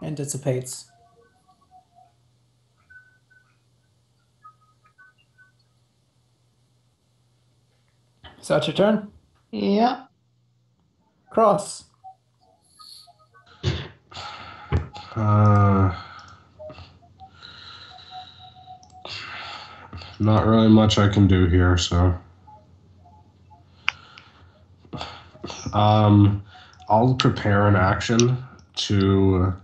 D: and dissipates. So it's your turn.
G: Yeah.
D: Cross.
F: Not really much I can do here, so. I'll prepare an action to,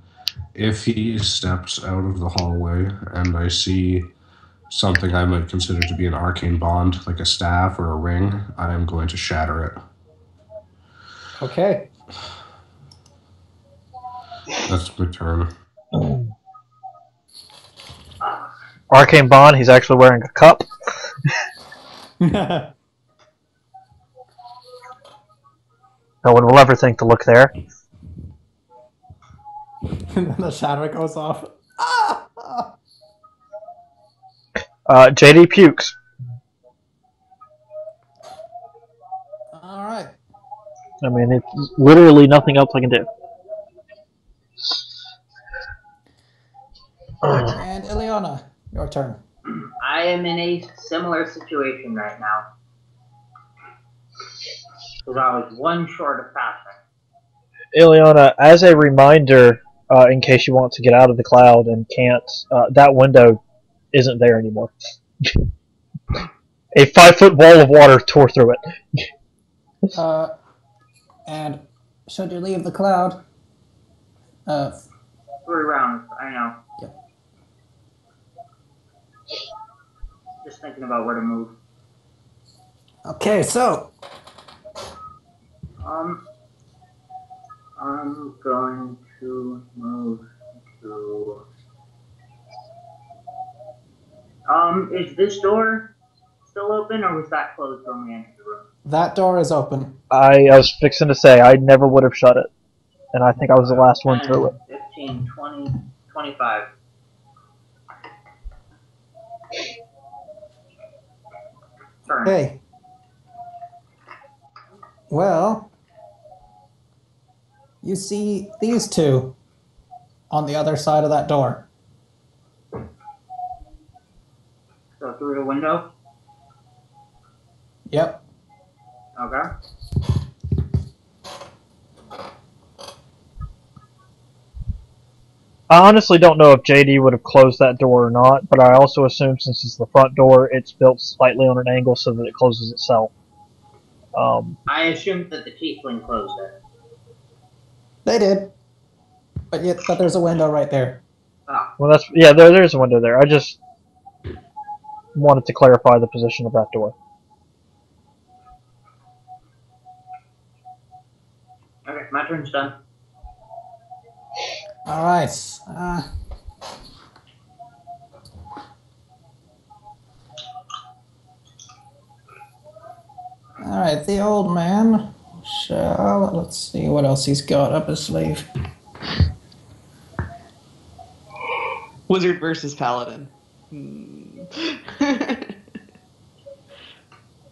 F: if he steps out of the hallway and I see something I might consider to be an arcane bond, like a staff or a ring, I am going to shatter it.
D: Okay.
F: That's my turn.
A: Arcane Bond, he's actually wearing a cup. No one will ever think to look there.
D: And then the shatter goes off.
A: JD pukes.
D: All right.
A: I mean, it's literally nothing else I can do.
D: And Ileana, your turn.
E: I am in a similar situation right now. Because I was one short of passing.
A: Ileana, as a reminder, in case you want to get out of the cloud and can't, that window isn't there anymore. A 5-foot wall of water tore through it.
D: And should you leave the cloud?
E: 3 rounds, I know.
D: Yep.
E: Just thinking about where to move.
D: Okay, so
E: I'm going to move to... is this door still open, or was that closed when we entered the room?
D: That door is open.
A: I was fixing to say, I never would have shut it. And I think I was the last one through it.
E: 15, 20, 25. Turn.
D: Okay. Well, you see these two on the other side of that door.
E: So through the window?
D: Yep.
E: Okay.
A: I honestly don't know if JD would have closed that door or not, but I also assume since it's the front door, it's built slightly on an angle so that it closes itself.
E: I assumed that the tiefling closed it.
D: They did. But there's a window right there.
E: Oh.
A: Well, there's a window there. I just wanted to clarify the position of that door.
E: Okay, my turn's done.
D: All right. All right, the old man shall... Let's see what else he's got up his sleeve.
B: Wizard versus paladin.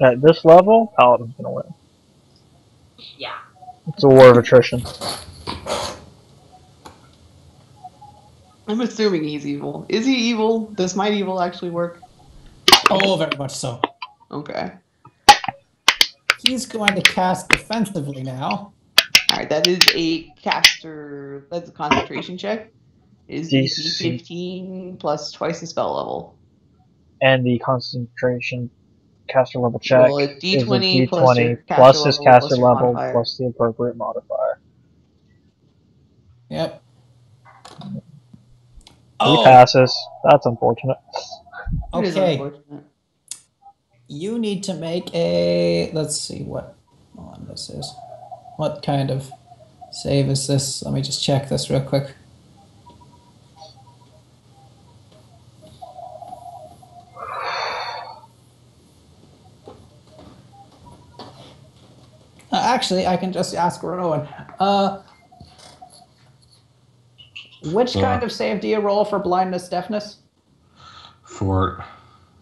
A: At this level, Paladin's gonna win.
E: Yeah.
A: It's a war of attrition.
B: I'm assuming he's evil. Is he evil? Does Might Evil actually work?
D: Oh, very much so.
B: Okay.
D: He's going to cast defensively now.
B: Alright, that is a caster. That's a concentration check. Is DC 15 plus twice the spell level.
A: And the concentration caster level check
B: Roll a
A: is a
B: D20
A: D20 plus his caster level plus the appropriate modifier.
D: Yep.
A: He passes. That's unfortunate.
B: It is
D: Okay.
B: unfortunate.
D: You need to make a... Let's see what one this is. What kind of save is this? Let me just check this real quick. Actually, I can just ask Rowan. Which kind of save do you roll for blindness, deafness?
F: Fort.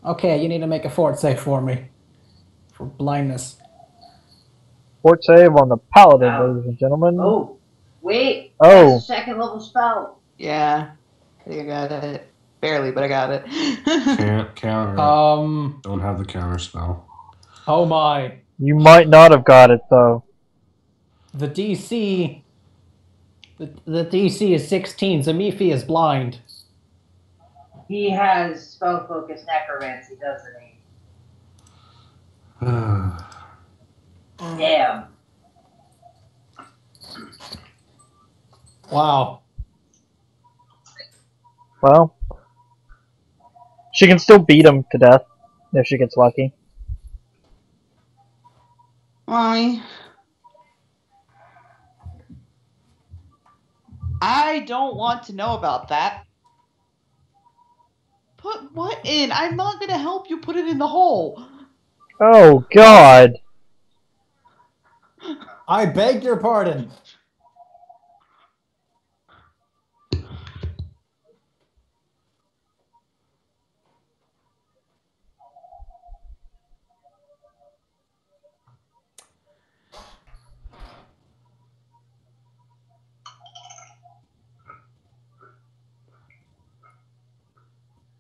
D: Okay, you need to make a fort save for me. For blindness.
A: Fort save on the Paladin, ladies and gentlemen.
E: Oh, wait.
A: Oh.
E: That's a second level spell.
B: Yeah. I think I got it. Barely, but I got it.
F: Can't counter. Don't have the counter spell.
D: Oh my.
A: You might not have got it, though.
D: The DC... The DC is 16. Zamifi is blind.
E: He has spell focus necromancy, doesn't he? Damn.
D: Wow.
A: Well, she can still beat him to death if she gets lucky.
B: Why? I don't want to know about that. Put what in? I'm not going to help you put it in the hole.
A: Oh, God.
D: I beg your pardon.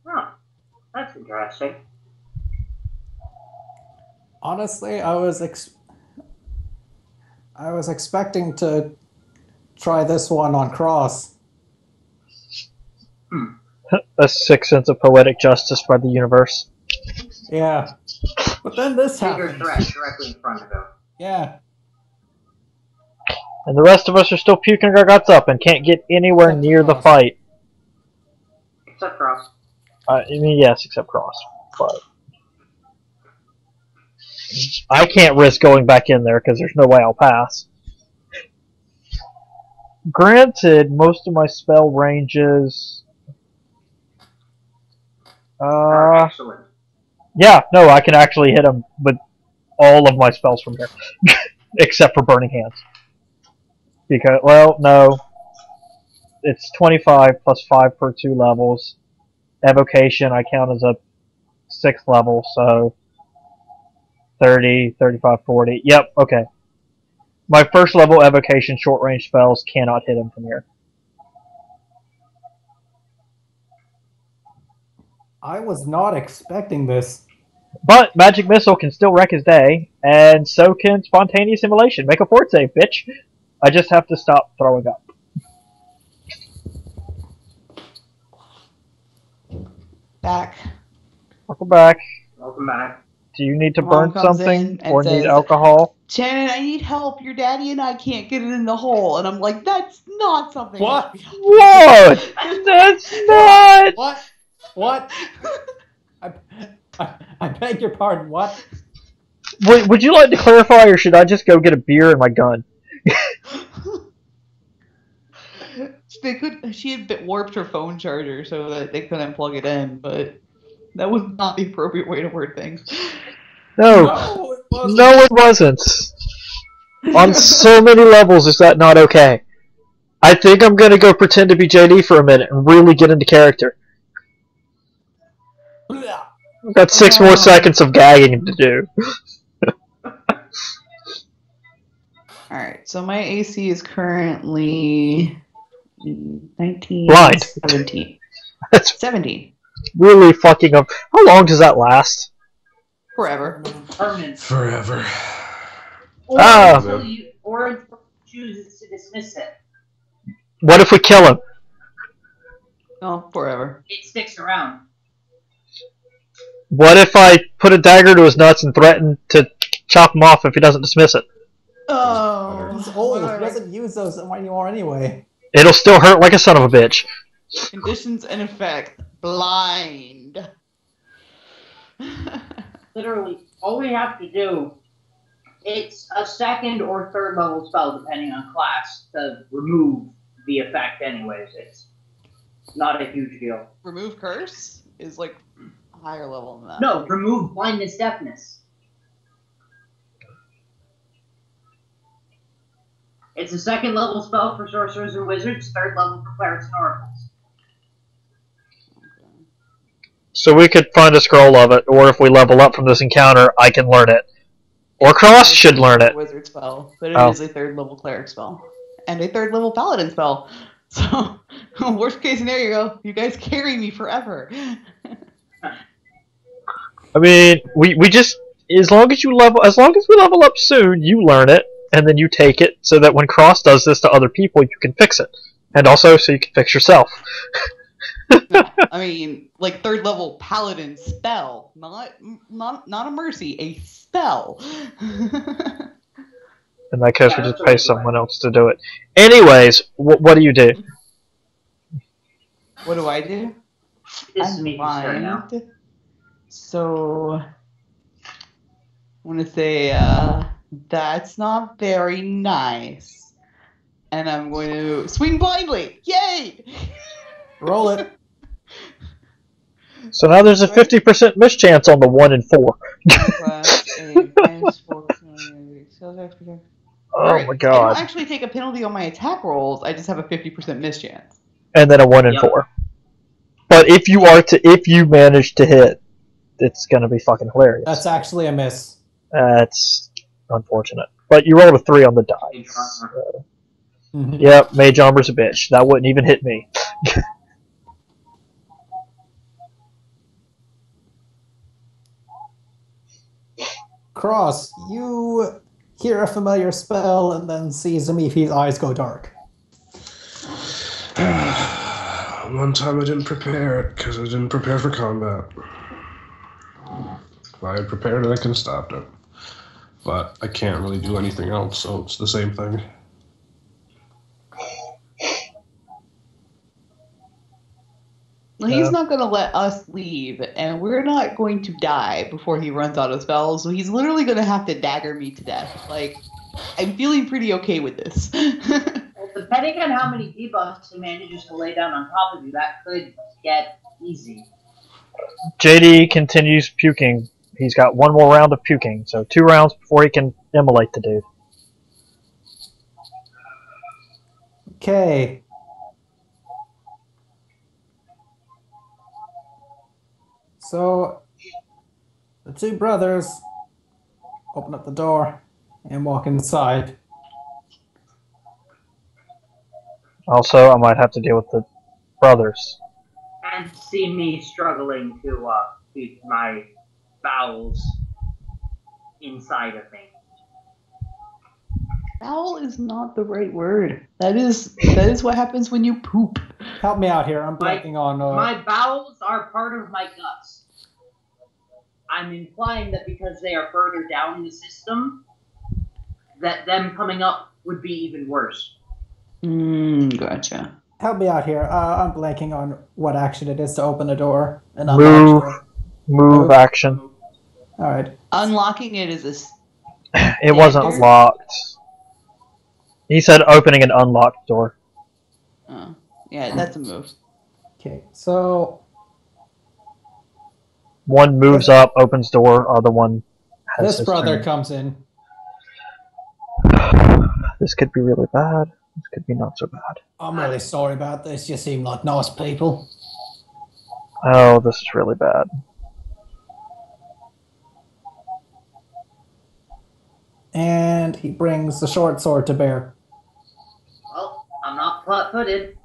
E: Huh. That's interesting.
D: Honestly, I was expecting to try this one on Cross.
A: A sick sense of poetic justice by the universe.
D: Yeah. But then this
E: Bigger
D: happened.
E: threat directly in front of him.
D: Yeah.
A: And the rest of us are still puking our guts up and can't get anywhere
D: Except
A: near the
D: Cross.
A: fight.
E: Except Cross.
A: I mean, yes, except Cross. But I can't risk going back in there because there's no way I'll pass. Granted, most of my spell ranges.
E: Excellent.
A: Yeah, no, I can actually hit him with all of my spells from here, except for Burning Hands. Because, well, no, it's 25 plus 5 per 2 levels. Evocation, I count as a 6th level, so 30, 35, 40. Yep, okay. My first level evocation short range spells cannot hit him from here.
D: I was not expecting this.
A: But Magic Missile can still wreck his day, and so can Spontaneous Immolation. Make a fort save, bitch! I just have to stop throwing up.
B: Back.
A: Welcome back.
E: Welcome back.
A: Do you need to
B: Mom
A: burn
B: comes
A: something
B: in and
A: or need
B: says,
A: alcohol?
B: Shannon, I need help. Your daddy and I can't get it in the hole. And I'm like, that's not something.
D: What?
A: What? That's not.
D: What? I beg your pardon. What?
A: Would you like to clarify, or should I just go get a beer and my gun?
B: She had warped her phone charger so that they couldn't plug it in, but that was not the appropriate way to word things.
A: No,
D: it wasn't.
A: no, it wasn't. On so many levels, is that not okay? I think I'm gonna go pretend to be JD for a minute and really get into character. I've got 6 more seconds of gagging to do.
B: Alright, so my AC is currently 19,
A: Blind.
B: 17.
A: That's
B: 17.
A: really fucking up. How long does that last?
B: Forever.
C: Permanent.
F: Forever.
C: Or
A: Ah.
C: until you chooses to dismiss it.
A: What if we kill him?
B: Oh, forever.
C: It sticks around.
A: What if I put a dagger to his nuts and threaten to chop him off if he doesn't dismiss it?
B: Oh.
D: He's old. He doesn't use those anymore anyway.
A: It'll still hurt like a son of a bitch.
B: Conditions in effect. Blind.
C: Literally, all we have to do, it's a 2nd or 3rd level spell, depending on class, to remove the effect anyways. It's not a huge deal.
B: Remove curse is like a higher level than that.
C: No, remove blindness, deafness. It's a 2nd level spell for sorcerers and wizards, 3rd level for clerics and oracles.
A: So we could find a scroll of it, or if we level up from this encounter, I can learn it. Or Cross should learn it.
B: Wizard spell, but it is a 3rd level cleric spell. And a 3rd level paladin spell. So, worst case scenario, you guys carry me forever.
A: I mean, we just as long as we level up soon, you learn it, and then you take it, so that when Cross does this to other people, you can fix it, and also so you can fix yourself.
B: I mean, like 3rd level paladin spell, not a mercy, a spell.
A: In that case, we just pay someone else to do it. Anyways, what do you do?
B: What do I do?
C: This is me starting now.
B: So, I want to say, that's not very nice. And I'm going to swing blindly. Yay!
D: Roll it.
A: So now there's a 50% mischance on the 1 and 4. Oh my god.
B: I don't actually take a penalty on my attack rolls, I just have a 50% mischance.
A: And then a 1 and 4. But if you manage to hit, it's gonna be fucking hilarious.
D: That's actually a miss.
A: That's unfortunate. But you rolled a 3 on the dice.
D: Mhm.
A: Yep, Mage Armor's a bitch. That wouldn't even hit me.
D: Cross, you hear a familiar spell and then see Zamifi's eyes go dark.
F: One time I didn't prepare it because I didn't prepare for combat. If I had prepared it, I could have stopped it. But I can't really do anything else, so it's the same thing.
B: Well, he's not going to let us leave, and we're not going to die before he runs out of spells, so he's literally going to have to dagger me to death. Like, I'm feeling pretty okay with this.
C: Depending on how many debuffs he manages to lay down on top of you, that could get easy.
A: JD continues puking. He's got one more round of puking, so 2 rounds before he can immolate the dude.
D: Okay. So, the two brothers open up the door and walk inside.
A: Also, I might have to deal with the brothers.
C: And see me struggling to keep my bowels inside of me.
B: Bowel is not the right word. That is what happens when you poop.
D: Help me out here. I'm blanking on.
C: My bowels are part of my guts. I'm implying that because they are further down the system, that them coming up would be even worse.
B: Gotcha.
D: Help me out here. I'm blanking on what action it is to open a door. An
A: Move.
D: door.
A: Move action.
D: All right.
B: Unlocking it is
A: It wasn't
B: Standard?
A: locked. He said opening an unlocked door.
B: Oh, yeah, that's a move.
D: Okay. So
A: One moves up, opens door, other one has
D: this
A: his
D: brother
A: turn.
D: comes in.
A: This could be really bad. This could be not so bad.
D: I'm really sorry about this. You seem like nice people.
A: Oh, this is really bad.
D: And he brings the short sword to bear.
C: Well, I'm not flat-footed.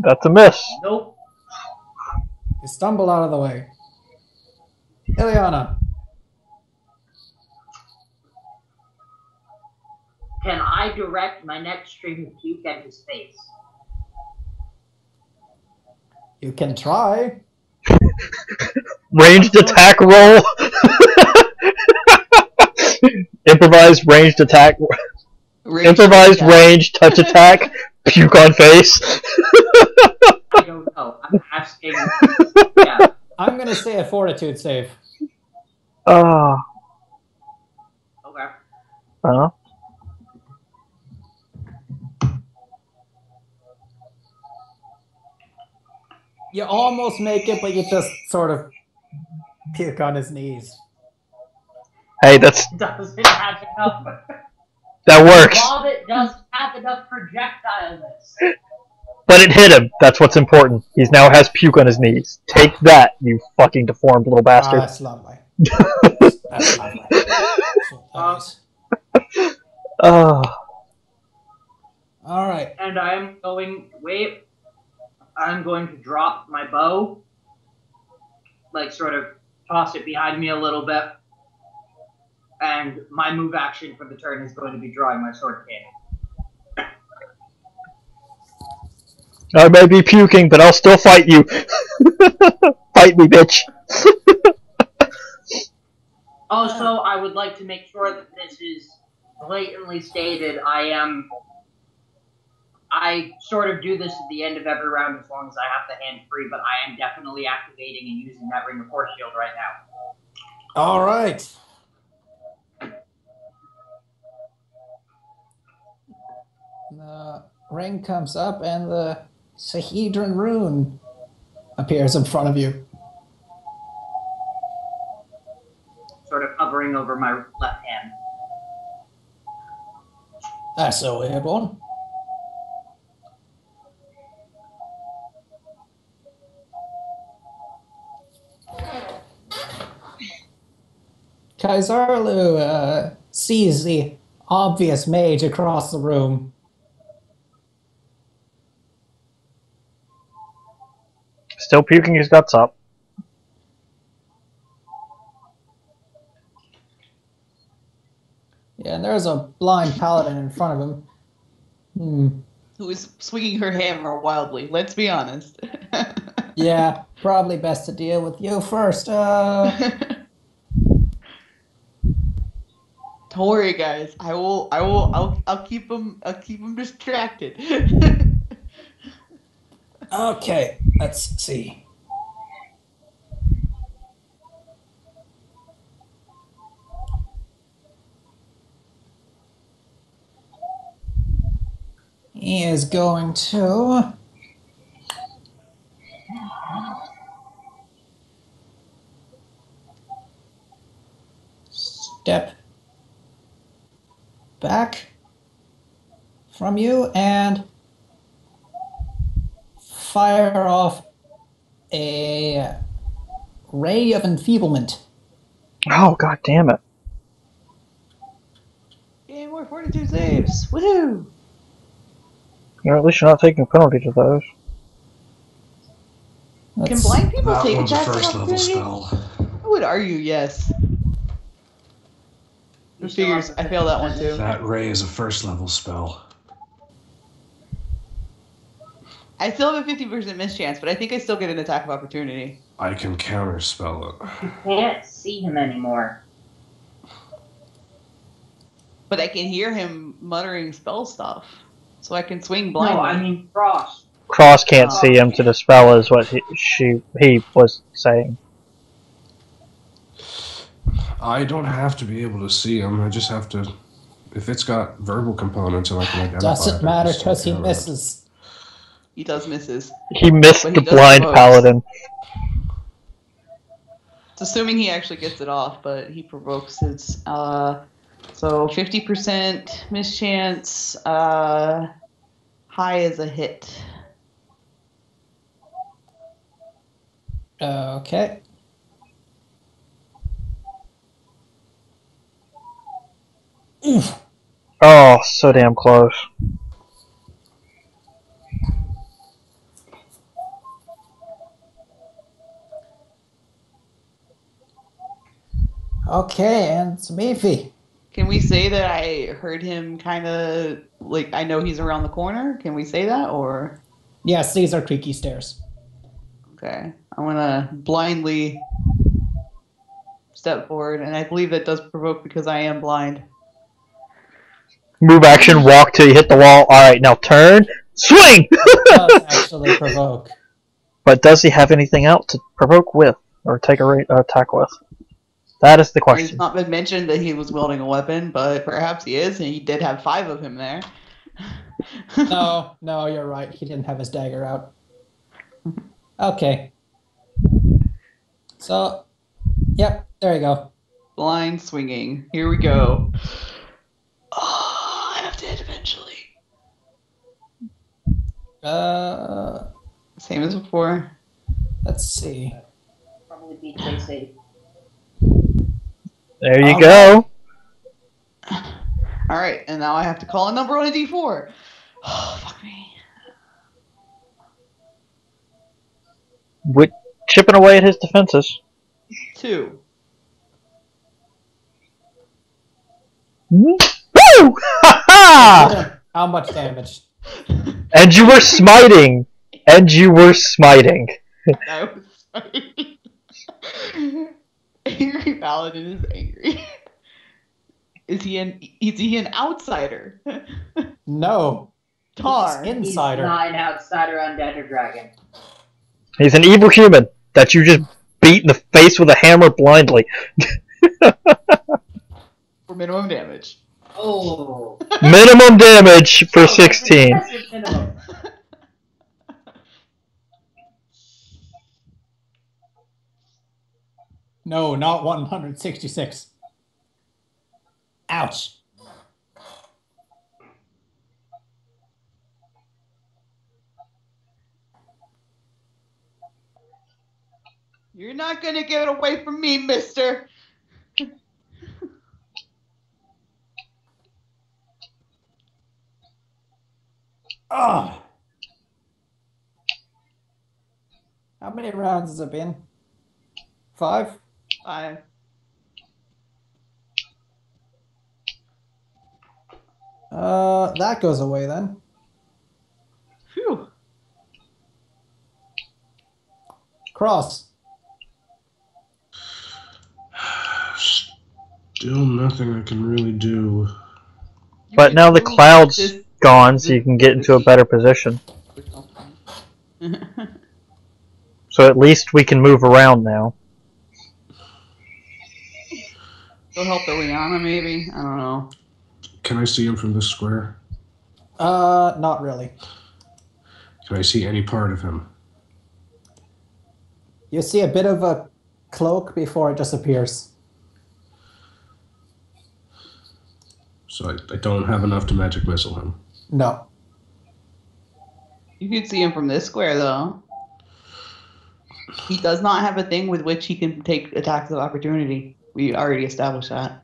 A: That's a miss.
C: Nope.
D: You stumble out of the way. Ileana.
C: Can I direct my next stream of puke at his face?
D: You can try.
A: Ranged attack roll. Improvised ranged attack. Improvised ranged touch attack. Puke on face.
C: I don't know. I'm asking. Yeah.
D: I'm going to say a fortitude save.
A: Oh.
C: Okay.
A: Uh-huh.
D: You almost make it, but you just sort of puke on his knees.
A: Hey, that's
C: Doesn't have enough.
A: that works.
C: Bobbit doesn't have enough projectileness.
A: But it hit him. That's what's important. He now has puke on his knees. Take that, you fucking deformed little bastard.
D: That's lovely. That's lovely. So nice.
A: Oh.
D: All right.
C: And I'm going. Wait. I'm going to drop my bow. Like, sort of toss it behind me a little bit. And my move action for the turn is going to be drawing my sword cannon.
A: I may be puking, but I'll still fight you. Fight me, bitch.
C: Also, I would like to make sure that this is blatantly stated. I sort of do this at the end of every round as long as I have the hand free, but I am definitely activating and using that Ring of Force Shield right now.
D: All right. The ring comes up and the Sahedron rune appears in front of you.
C: Sort of hovering over my left hand.
D: That's a weird one. Kaisarlu sees the obvious mage across the room.
A: Still puking his guts up.
D: Yeah, and there's a blind paladin in front of him.
B: Who is swinging her hammer wildly, let's be honest.
D: Yeah, probably best to deal with you first.
B: Don't worry, guys. I'll keep them distracted.
D: Okay, let's see. He is going to step back from you and fire off a ray of enfeeblement.
A: Oh, god damn it.
G: Yay, more fortitude saves. Woohoo!
A: At least you're not taking a penalty to those.
B: Can blind people
F: That
B: take
F: one's a
B: attacks of
F: first level
B: opportunity?
F: spell.
B: I would argue yes.
C: You
B: The
C: still
B: figures,
C: have
B: I failed that one too.
F: That ray is a first level spell.
B: I still have a 50% mischance, but I think I still get an attack of opportunity.
F: I can counterspell it.
E: You can't see him anymore.
B: But I can hear him muttering spell stuff. So I can swing blindly.
E: No, I mean Frost.
A: Cross can't see him to dispel is what he was saying.
F: I don't have to be able to see him. I just have to. If it's got verbal components and I can identify
D: Doesn't
F: it,
D: matter
F: I can
D: because he
F: still counter it.
D: misses.
B: He does misses.
A: He missed
B: But
A: the
B: he does
A: blind
B: provokes.
A: paladin.
B: It's assuming he actually gets it off, but he provokes his. So 50% mischance. High is a hit.
D: Okay. Oof.
A: Oh, so damn close.
D: Okay, and Smeefy.
B: Can we say that I heard him kind of like I know he's around the corner? Can we say that or?
D: Yes, these are creaky stairs.
B: Okay, I'm gonna blindly step forward, and I believe that does provoke because I am blind.
A: Move action, walk till you hit the wall. Alright, now turn, swing!
D: Does actually provoke.
A: But does he have anything else to provoke with? Or take a attack with? That is the
B: It's
A: question.
B: not been mentioned that he was wielding a weapon, but perhaps he is, and he did have 5 of him there.
D: No, you're right. He didn't have his dagger out. Okay. So, yep, there you go.
B: Blind swinging. Here we go. Oh, I have to hit eventually. Same as before.
D: Let's see.
E: Probably beat Tracy.
A: There you
D: All
A: go.
B: Alright, and now I have to call a number on a d4. Oh, fuck me.
A: With chipping away at his defenses.
B: 2.
A: Woo! Ha ha!
D: How much damage?
A: And you were smiting. And you were smiting.
B: I was sorry. Angry Paladin is angry. Is he an outsider?
D: No.
B: Tar.
D: He's
E: He's
D: insider.
E: not an outsider, undead, or dragon.
A: He's an evil human that you just beat in the face with a hammer blindly.
B: For minimum damage.
E: Oh.
A: Minimum damage for 16.
E: Impressive minimum.
D: No, not 166. Ouch.
B: You're not gonna get away from me, mister.
D: Ah. How many rounds has it been? 5? That goes away then.
B: Phew.
D: Cross.
F: Still nothing I can really do.
A: But now the cloud's gone, so you can get into a better position. So at least we can move around now.
B: Go help Ileana, maybe? I don't know.
F: Can I see him from this square?
D: Not really.
F: Can I see any part of him?
D: You see a bit of a cloak before it disappears.
F: So I don't have enough to magic missile him.
D: No.
B: You can see him from this square, though. He does not have a thing with which he can take attacks of opportunity. We already established that.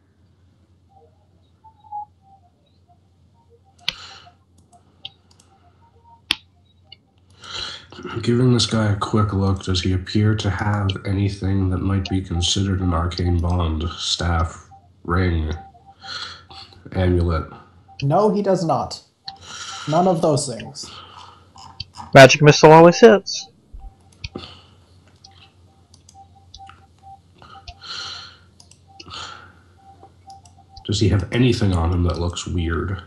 F: Giving this guy a quick look, does he appear to have anything that might be considered an arcane bond? Staff, ring, amulet?
D: No, he does not. None of those things.
A: Magic missile always hits.
F: Does he have anything on him that looks weird?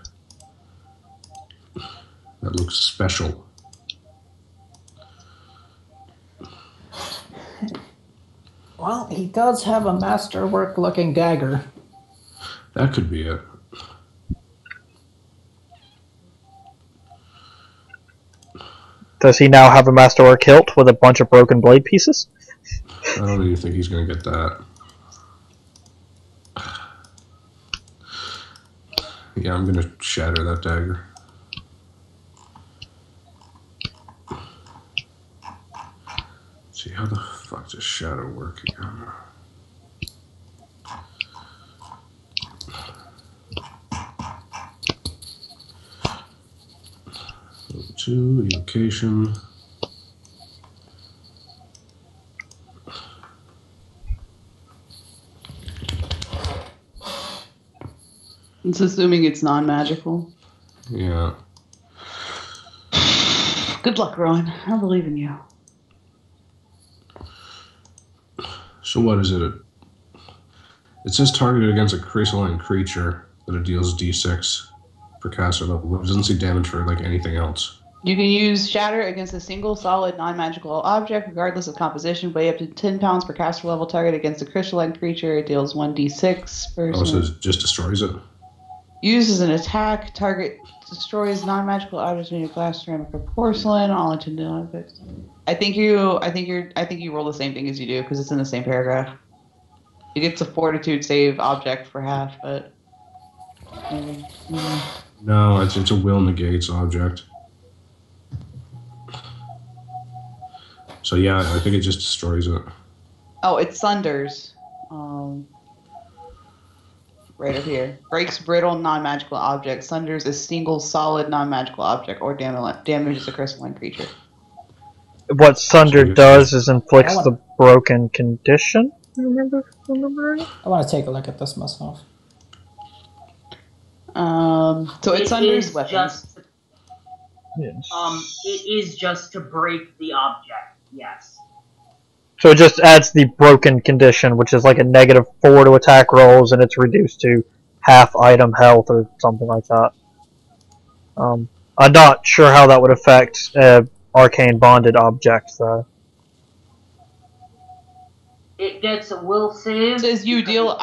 F: That looks special?
D: Well, he does have a masterwork-looking dagger.
F: That could be it.
A: Does he now have a masterwork hilt with a bunch of broken blade pieces?
F: I don't even think he's going to get that. Yeah, I'm going to shatter that dagger. See, how the fuck does shadow work again? Level 2, evocation.
B: It's assuming it's non-magical.
F: Yeah.
B: Good luck, Rowan. I believe in you.
F: So what is it? It says targeted against a crystalline creature that it deals d6 per caster level. It doesn't see damage for like anything else.
B: You can use Shatter against a single solid non-magical object, regardless of composition, weigh up to 10 pounds per caster level. Target against a crystalline creature. It deals 1d6 per.
F: Oh, so it just destroys it?
B: Used as an attack, target destroys non-magical objects made of glass, ceramic, or porcelain. All intended objects. I think you roll the same thing as you do because it's in the same paragraph. It gets a fortitude save object for half, but
F: No, it's a will negates object. So yeah, I think it just destroys it.
B: oh, it sunders. Right up here. Breaks brittle non-magical object. Sunders a single solid non-magical object or damages a crystalline creature.
A: What Sunder does is inflicts the broken condition. Remember?
D: I want to take a look at this myself.
B: So it sunders
E: is
B: weapons.
E: just
A: Yes.
E: it is just to break the object. Yes.
A: So it just adds the broken condition, which is like a -4 to attack rolls, and it's reduced to half item health or something like that. I'm not sure how that would affect arcane bonded objects, though.
E: It gets a will save.
B: It says you deal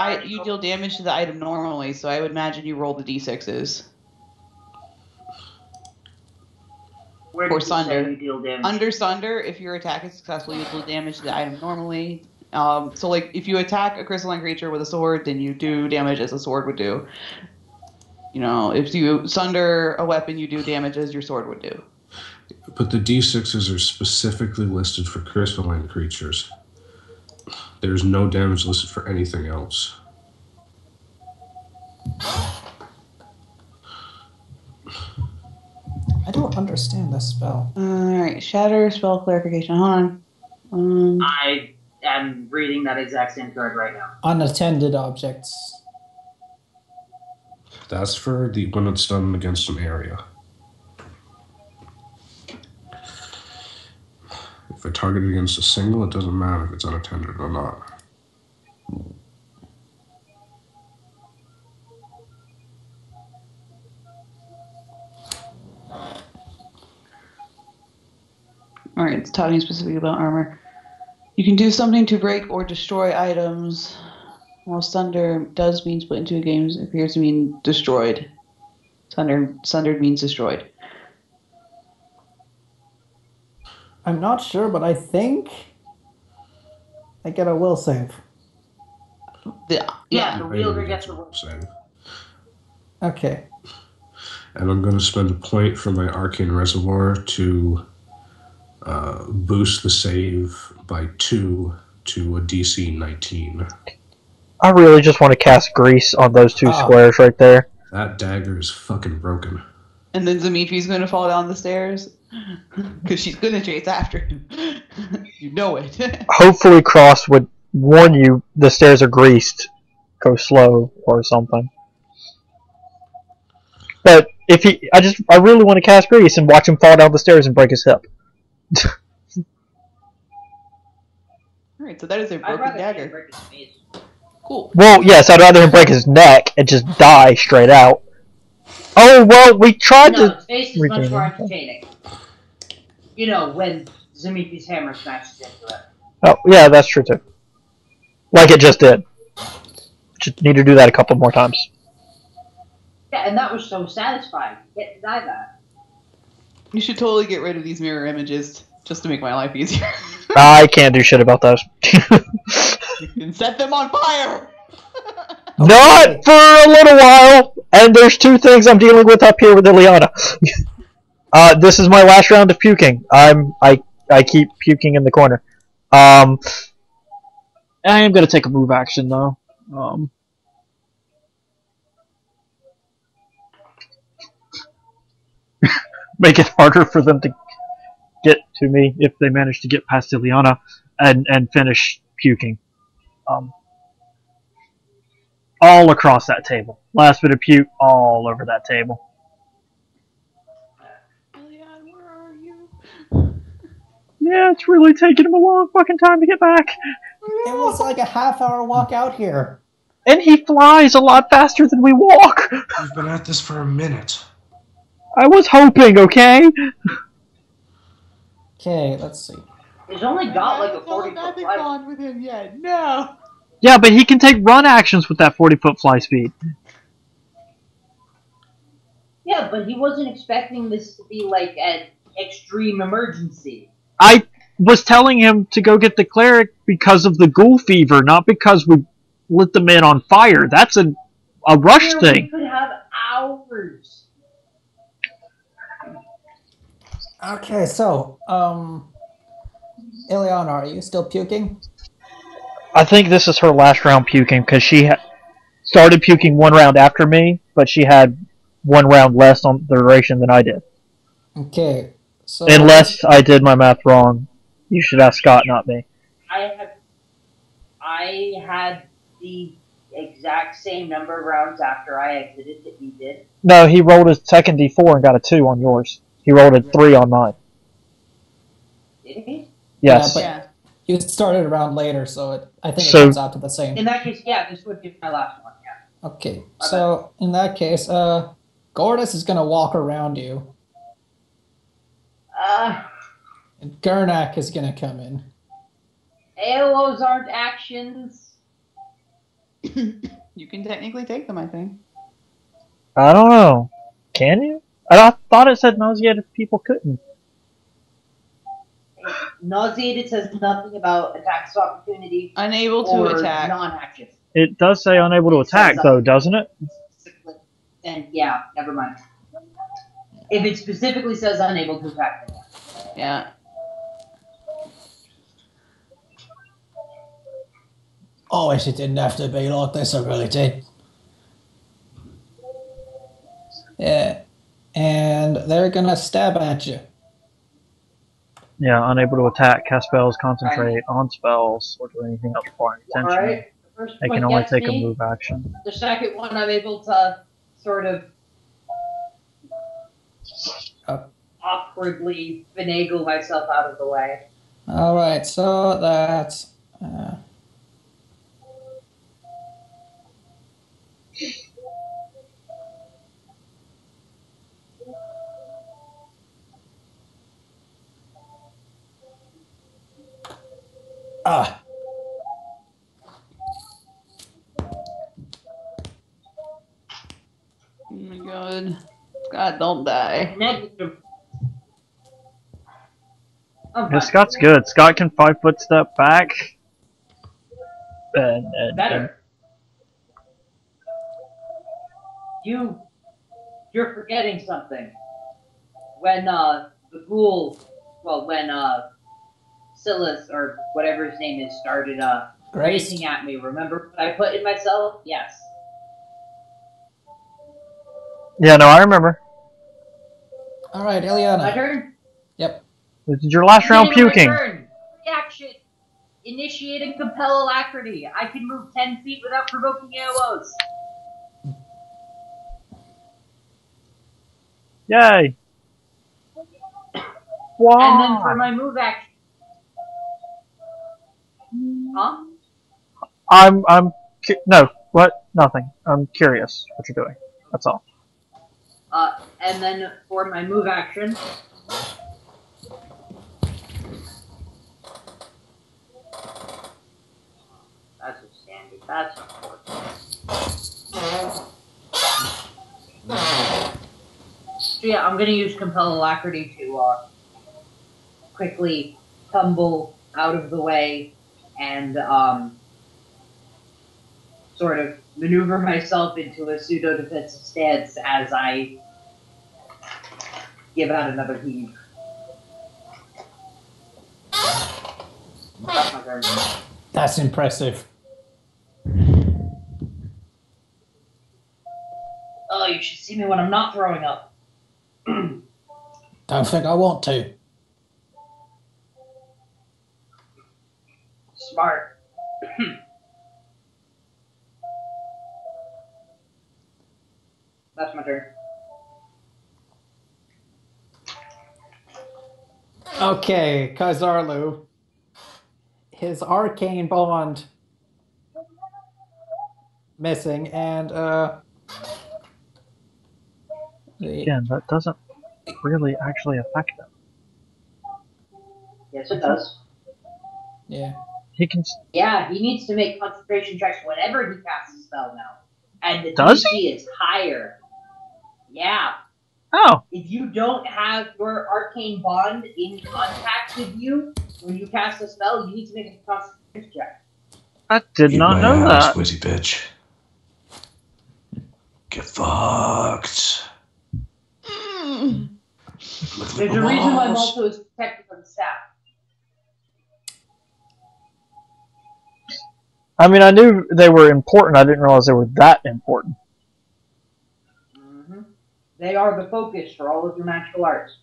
B: damage to the item normally, so I would imagine you roll the d6s.
E: Where
B: For
E: did you
B: Sunder.
E: say you deal damage?
B: Under Sunder, if your attack is successful, you deal damage to the item normally. So like if you attack a crystalline creature with a sword, then you do damage as a sword would do. You know, if you sunder a weapon, you do damage as your sword would do.
F: But the d6s are specifically listed for crystalline creatures. There's no damage listed for anything else.
D: I don't understand this spell.
B: Alright, Shatter, spell clarification. Hold on.
E: I am reading that exact same card right now.
D: Unattended objects.
F: That's for when it's done against an area. If I target it against a single, it doesn't matter if it's unattended or not.
B: Alright, it's talking specifically about armor. You can do something to break or destroy items. While Sunder does mean split into games, it appears to mean destroyed.
G: Sundered means destroyed.
D: I'm not sure, but I think I get a will save.
C: Yeah, the
F: I
C: wielder
F: even
C: gets
F: get
C: a
F: to
C: will.
F: save.
D: Okay.
F: And I'm going to spend a point from my Arcane Reservoir to boost the save by 2 to a DC 19.
A: I really just want to cast Grease on those two squares right there.
F: That dagger is fucking broken.
B: And then Zamifi's going to fall down the stairs because she's going to chase after him. You know it.
A: Hopefully Cross would warn you the stairs are greased. Go slow or something. But if I really want to cast Grease and watch him fall down the stairs and break his hip.
B: Alright, so that is a
C: I'd
B: broken
C: rather
B: dagger.
C: break his face.
B: Cool.
A: Well, yes, I'd rather him break his neck and just die straight out. Oh, well, we tried
C: No,
A: to...
C: his face is much more entertaining. You know, when Zamifi's hammer smashes into it.
A: Oh, yeah, that's true too. Like it just did. Just need to do that a couple more times.
C: Yeah, and that was so satisfying. You can't deny that.
B: You should totally get rid of these mirror images just to make my life easier.
A: I can't do shit about those.
B: You can set them on fire!
A: Not for a little while! And there's two things I'm dealing with up here with Ileana. This is my last round of puking. I keep puking in the corner. I am gonna take a move action though. Make it harder for them to get to me if they manage to get past Ileana and finish puking. All across that table. Last bit of puke all over that table.
B: Elian, where are you?
A: Yeah, it's really taking him a long fucking time to get back.
D: It was like a half-hour walk out here.
A: And he flies a lot faster than we walk.
F: We've been at this for a minute.
A: I was hoping, okay?
D: Okay, let's see.
C: He's only got like a 40-foot
B: telepathic
C: flight.
B: bond with him yet. No.
A: Yeah, but he can take run actions with that 40-foot fly speed.
C: Yeah, but he wasn't expecting this to be like an extreme emergency.
A: I was telling him to go get the cleric because of the ghoul fever, not because we lit the man on fire. That's a rush thing.
C: We could have hours.
D: Okay, so, Ileana, are you still puking?
A: I think this is her last round puking because she started puking one round after me, but she had one round less on the duration than I did.
D: Okay, so...
A: Unless I did my math wrong. You should ask Scott, not me.
C: I had the exact same number of rounds after I exited that you did.
A: No, he rolled his second d4 and got a 2 on yours. He rolled a 3 on mine.
C: Did he?
A: Yes.
D: Yeah, but you started around later, so I think it
A: So-
D: comes out to the same.
C: In that case, yeah, this would be my last one, yeah.
D: Okay, so in that case, Gordis is gonna walk around you, and Gurnak is gonna come in.
C: AOs aren't actions.
B: You can technically take them, I think.
A: I don't know. Can you? I thought it said nauseated people couldn't.
C: Nauseated says nothing about attacks of opportunity
B: Unable to
C: or
B: attack.
C: non-actions.
A: It does say unable to attack, though, doesn't it?
C: And yeah, never mind. If it specifically says unable to attack, then
B: Yeah.
D: Oh, I wish it didn't have to be like this, I really did. Yeah, and they're gonna stab at you.
A: Yeah, unable to attack, cast spells, concentrate on spells, or do anything else requiring attention.
C: Alright, the first
A: They can
C: one
A: only
C: gets
A: take a
C: me.
A: move action.
C: The second one I'm able to sort of awkwardly finagle myself out of the way.
D: Alright, so that's...
B: Oh my god.
G: don't die.
C: Negative.
A: Yeah, Scott's good. Scott can 5-foot step back. And
C: Better. You're forgetting something. When Silas or whatever his name is started
D: Grace?
C: racing at me, remember what I put in myself? Yes.
A: yeah, no, I remember.
D: All right,
C: My
D: Ileana.
C: turn?
D: Yep.
A: This is your last round
C: Beginning of my
A: puking.
C: turn. Reaction. Initiating compel alacrity. I can move 10 feet without provoking AOs.
A: Yay. Wow.
C: And then for my move action. Huh?
A: No, what? Nothing. I'm curious what you're doing. That's all.
C: And then for my move action. That's a standard. That's important. So yeah, I'm gonna use compel alacrity to quickly tumble out of the way and sort of maneuver myself into a pseudo defensive stance as I give out another heave. That's my turn.
D: That's impressive.
C: Oh, you should see me when I'm not throwing up.
D: Don't think I want to.
C: Smart. That's my turn.
D: Okay, Kaizarlu. His arcane bond missing, and
A: Again, that doesn't really actually affect him.
C: Yes, it does.
D: yeah.
A: He can.
C: Yeah, he needs to make concentration checks whenever he casts a spell now. And the
A: Does
C: DC is higher. Yeah.
A: Oh,
C: If you don't have your arcane bond in contact with you when you cast a spell, you need to make a concentration check.
A: I did not
F: my
A: know
F: ass,
A: that.
F: witty bitch. Get fucked.
C: There's a reason why Malto is protected from the staff.
A: I mean, I knew they were important. I didn't realize they were that important.
C: Mm-hmm. They are the focus for all of your magical arts.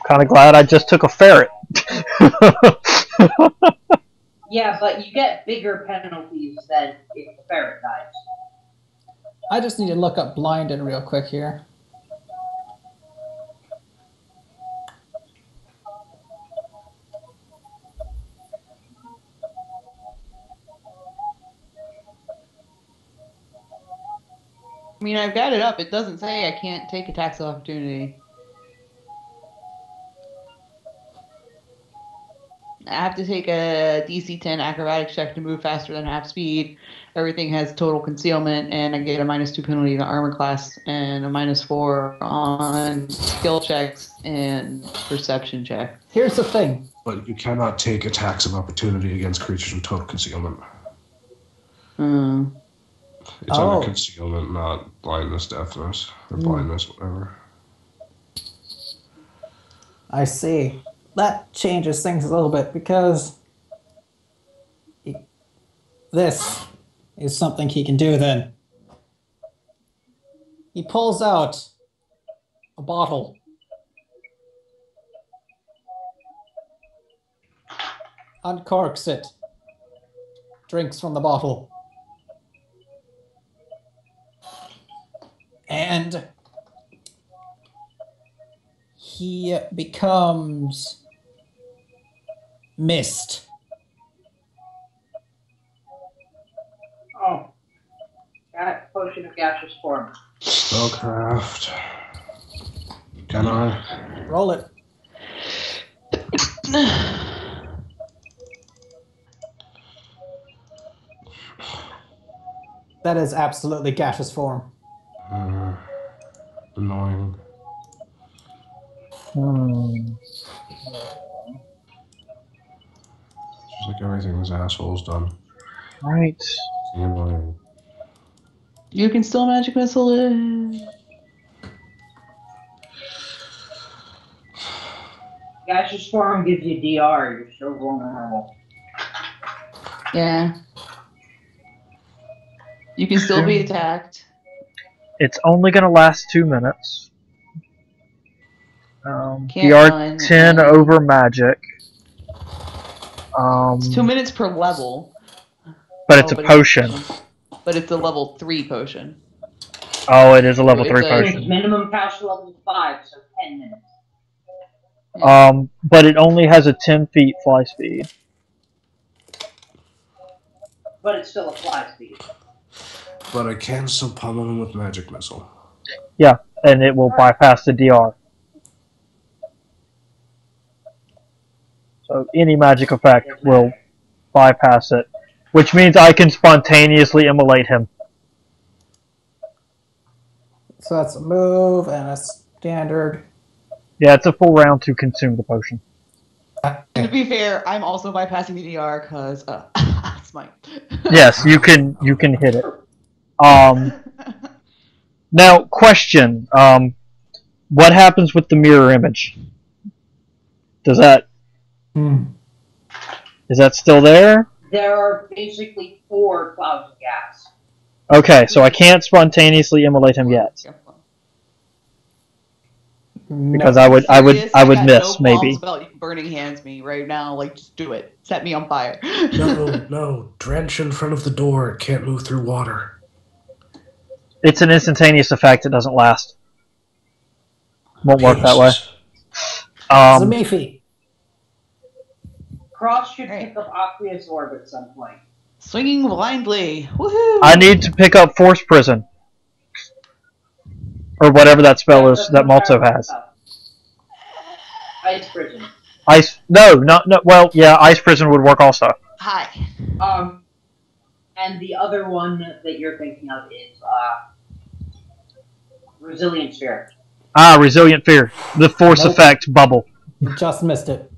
A: Kind of glad I just took a ferret.
C: Yeah, but you get bigger penalties than if the ferret dies.
D: I just need to look up blinded real quick here.
G: I mean, I've got it up. It doesn't say I can't take attacks of opportunity. I have to take a DC 10 acrobatics check to move faster than half speed. Everything has total concealment, and I get a -2 penalty to armor class and a -4 on skill checks and perception check.
D: Here's the thing.
F: But you cannot take attacks of opportunity against creatures with total concealment. It's under concealment, not blindness, deafness, or blindness, whatever.
D: I see. That changes things a little bit because this is something he can do then. He pulls out a bottle. Uncorks it. Drinks from the bottle. And he becomes mist.
C: Oh. Got potion of gaseous form.
F: Spellcraft. Can I?
D: Roll it. That is absolutely gaseous form.
F: Annoying. Just like everything this asshole's done.
A: Right.
F: Annoying.
G: You can still magic missile it.
C: Gaseous form gives you DR. You're so vulnerable.
G: Yeah. You can still be attacked.
A: It's only going to last 2 minutes.
G: Can't
A: DR
G: run,
A: 10
G: and-
A: over magic.
G: It's 2 minutes per level.
A: But it's a
G: but
A: potion.
G: But it's a level 3 potion.
A: Oh, it is a level
G: It's
A: 3
G: a-
C: It's
A: potion.
C: minimum power level 5, so 10 minutes.
A: But it only has a 10 feet fly speed.
C: But it's still a fly speed.
F: But I can still pummel him with magic missile.
A: Yeah, and it will bypass the DR. So any magic effect will bypass it. Which means I can spontaneously immolate him.
D: So that's a move and a standard.
A: Yeah, it's a full round to consume the potion.
G: To be fair, I'm also bypassing the DR because smite.
A: Yes, you can hit it. Now, question. What happens with the mirror image? Does that... Is that still there?
C: There are basically 4 clouds of gas.
A: Okay, so I can't spontaneously immolate him yet. Because I would
G: got
A: miss,
G: no
A: maybe.
G: qualms about burning hands me right now. Like, just do it. Set me on fire.
F: No. Drench in front of the door. It can't move through water.
A: It's an instantaneous effect, it doesn't last. Won't work that way.
D: Zamifi.
C: Cross should pick up Aqueous Orb at some point.
G: Swinging blindly. Woohoo!
A: I need to pick up Force Prison. Or whatever that spell is that Malto has.
C: Ice Prison.
A: Well, yeah, Ice Prison would work also.
G: Hi.
C: And the other one that you're thinking of is Resilient Sphere.
A: Ah, Resilient Fear. The Force effect bubble.
D: You just missed it.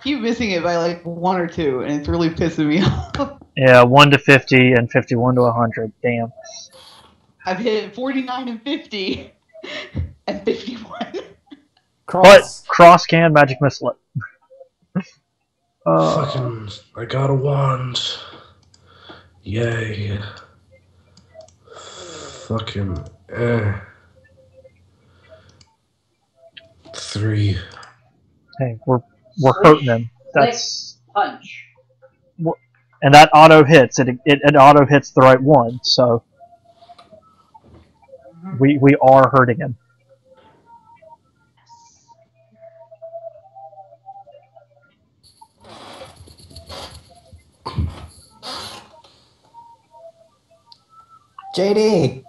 G: Keep missing it by like 1 or 2, and it's really pissing me off.
A: Yeah, 1 to 50 and 51 to 100. Damn.
G: I've hit 49 and 50 and 51.
A: But Cross can magic missile it.
F: Fucking, I got a wand. Yay. Fucking, 3.
A: Hey, we're hurting them. That's
C: punch.
A: And that auto hits. It auto hits the right one, so we are hurting him.
D: JD.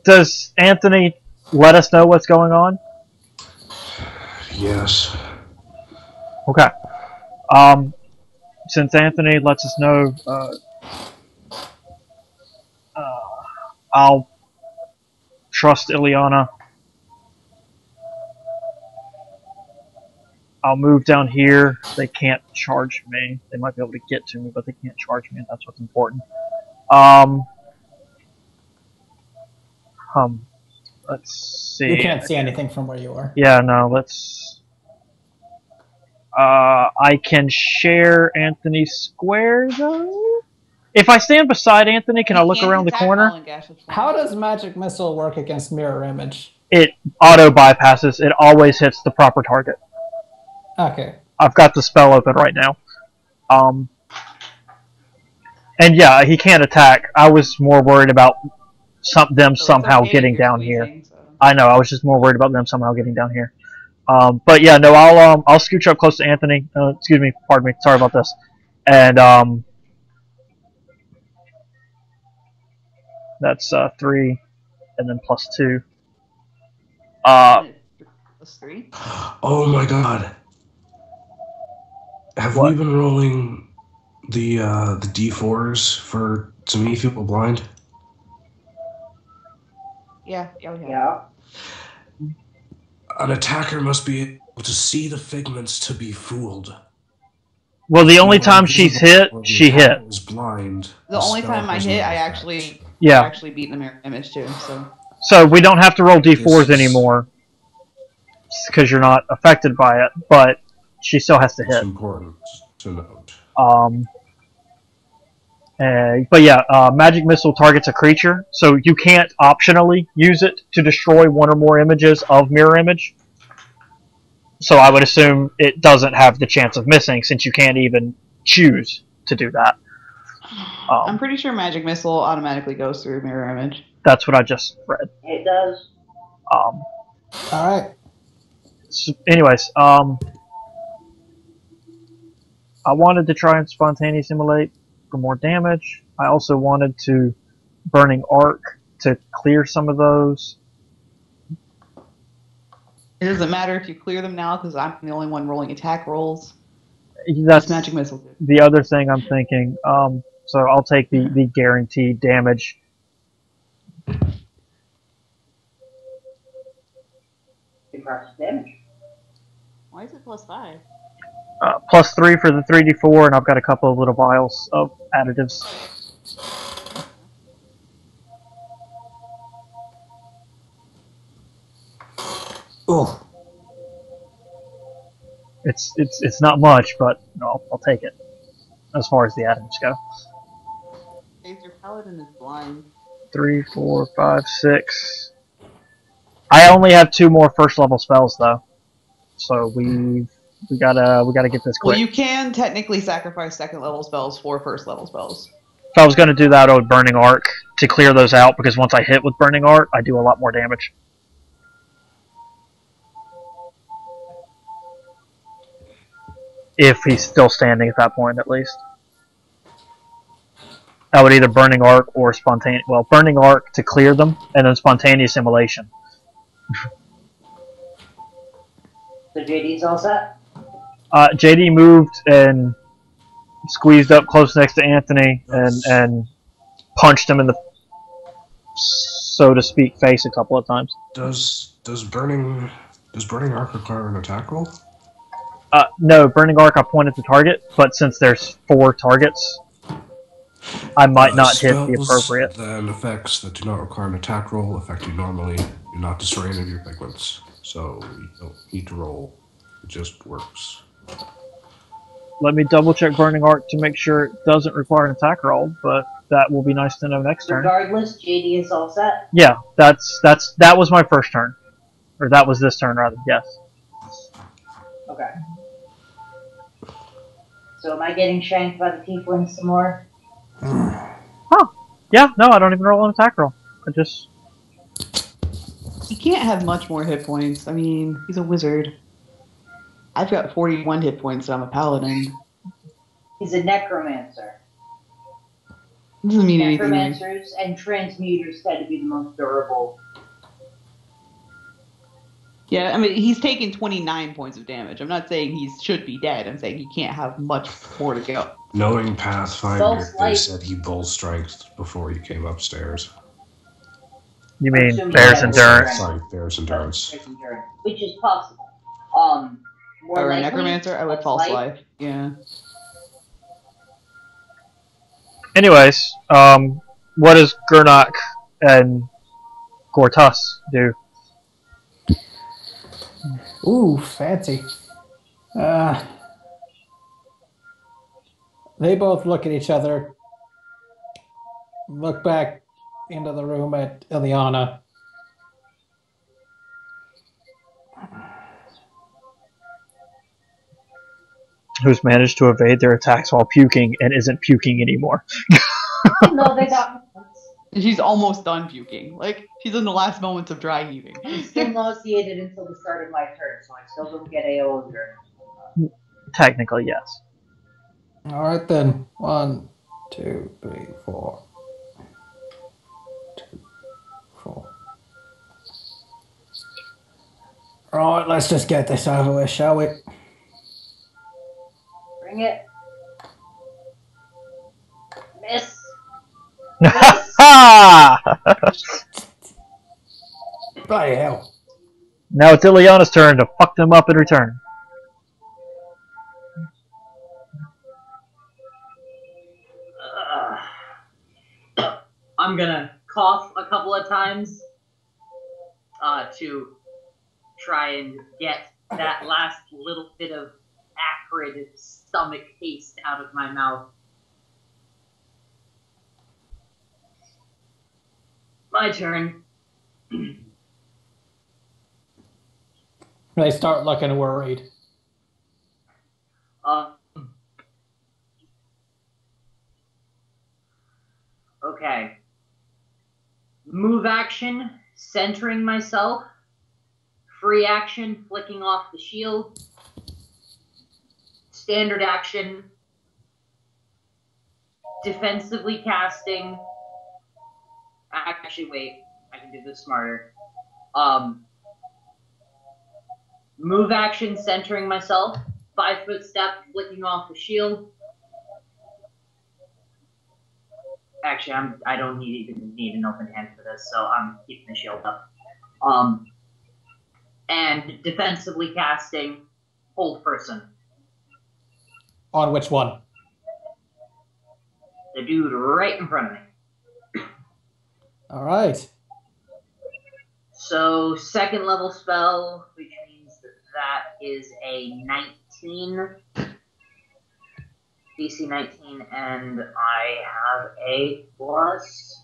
A: Does Anthony let us know what's going on?
F: Yes.
A: Okay. Since Anthony lets us know, I'll trust Ileana. I'll move down here. They can't charge me. They might be able to get to me, but they can't charge me, and that's what's important. Let's see.
D: You can't see anything from where you are.
A: Yeah, no, let's... I can share Anthony's square, though? If I stand beside Anthony, can I look around the corner?
D: How does Magic Missile work against Mirror Image?
A: It auto-bypasses. It always hits the proper target.
D: Okay.
A: I've got the spell open right now. And yeah, he can't attack. I was more worried about them somehow getting down here. I know, I was just more worried about them somehow getting down here. But yeah, no, I'll scooch up close to Anthony. Excuse me, pardon me, sorry about this. And that's 3, and then +2.
G: +3.
F: Oh my god. Have we been rolling the D4s for to me people blind?
B: Yeah.
C: Yeah.
F: An attacker must be able to see the figments to be fooled.
A: Well, the
F: If
A: only
F: you are
A: time she's
F: invisible
A: hit,
F: or the
A: she
F: attacker
A: hit.
F: is blind.
B: The only
F: spell
B: time I
F: has
B: hit,
F: no
B: I
F: effect.
B: actually beat the mirror image too.
A: So we don't have to roll
F: This
A: D4s
F: is-
A: anymore because you're not affected by it, but she still has to
F: It's
A: hit.
F: important to note.
A: But yeah, magic missile targets a creature, so you can't optionally use it to destroy one or more images of mirror image. So I would assume it doesn't have the chance of missing since you can't even choose to do that.
B: I'm pretty sure magic missile automatically goes through mirror image.
A: That's what I just read.
C: It does.
D: All right.
A: So anyways, I wanted to try and spontaneous immolate for more damage. I also wanted to burning arc to clear some of those.
B: It doesn't matter if you clear them now because I'm the only one rolling attack rolls.
A: That's
B: It's magic missile.
A: the other thing I'm thinking. So I'll take the guaranteed damage.
C: Impressive damage.
G: Why is it +5?
A: Plus 3 for the 3d4, and I've got a couple of little vials of additives.
D: Oh,
A: It's not much, but no, I'll take it. As far as the additives go.
B: Your paladin is blind.
A: 3, 4, 5, 6. I only have 2 more first level spells though, so we gotta get this quick.
B: Well, you can technically sacrifice second level spells for first level spells.
A: If I was gonna do that, I would burning arc to clear those out because once I hit with burning arc, I do a lot more damage. If he's still standing at that point, at least. I would either burning arc or spontaneous. Well, burning arc to clear them, and then spontaneous immolation.
C: So JD's all set?
A: JD moved and squeezed up close next to Anthony and punched him in the, so to speak, face a couple of times.
F: Does burning arc require an attack roll?
A: No, burning arc I point at the target, but since there's 4 targets, I might not hit the appropriate.
F: Then effects that do not require an attack roll affect you normally. Do not destroy any of your pigments, so you don't need to roll. It just works.
A: Let me double check burning arc to make sure it doesn't require an attack roll, but that will be nice to know next turn.
C: Regardless, JD is all set.
A: Yeah, that was my first turn, or that was this turn rather. Yes.
C: Okay. So am I getting shanked by the tieflings some more?
A: Yeah. No, I don't even roll an attack roll. I just.
B: He can't have much more hit points. I mean, he's a wizard. I've got 41 hit points, and I'm a paladin.
C: He's a necromancer.
B: Doesn't mean anything.
C: Necromancers and transmuters tend to be the most durable.
B: Yeah, I mean, he's taken 29 points of damage. I'm not saying he should be dead. I'm saying he can't have much more to go.
F: Knowing Pathfinder, they
C: Self-life.
F: said he bull strength before he came upstairs.
A: You mean
C: Assume
A: Bear's
C: that-
A: endurance?
F: Sorry, Bear's endurance.
C: Which is possible. More
B: Or a
C: likely,
B: necromancer, I would
C: that's
B: false life. Yeah.
A: Anyways, what does Gernok and Gortus do?
D: ooh, fancy. They both look at each other, look back into the room at Ileana.
A: Who's managed to evade their attacks while puking and isn't puking anymore?
C: No, they got.
B: And she's almost done puking. Like, she's in the last moments of dry heaving.
C: I'm still nauseated until the start of my turn, so I still don't get AO turn.
A: Technically, yes.
D: All right then. 1, 2, 3, 4. 2, 4. All right, let's just get this over with, shall we?
C: Bring it.
A: Ha!
D: Bloody hell.
A: Now it's Ileana's turn to fuck them up in return.
E: I'm gonna cough a couple of times to try and get that last little bit of acrid stomach taste out of my mouth. My turn.
D: They start looking worried.
E: Okay. Move action, centering myself. Free action, flicking off the shield. Standard action, defensively casting. Actually, wait. I can do this smarter. Move action, centering myself. 5-foot step, flicking off the shield. Actually, I don't even need an open hand for this, so I'm keeping the shield up. And defensively casting, hold person.
D: On which one?
E: The dude right in front of me.
D: All right.
E: So, second level spell, which means that is a 19. DC 19, and I have a plus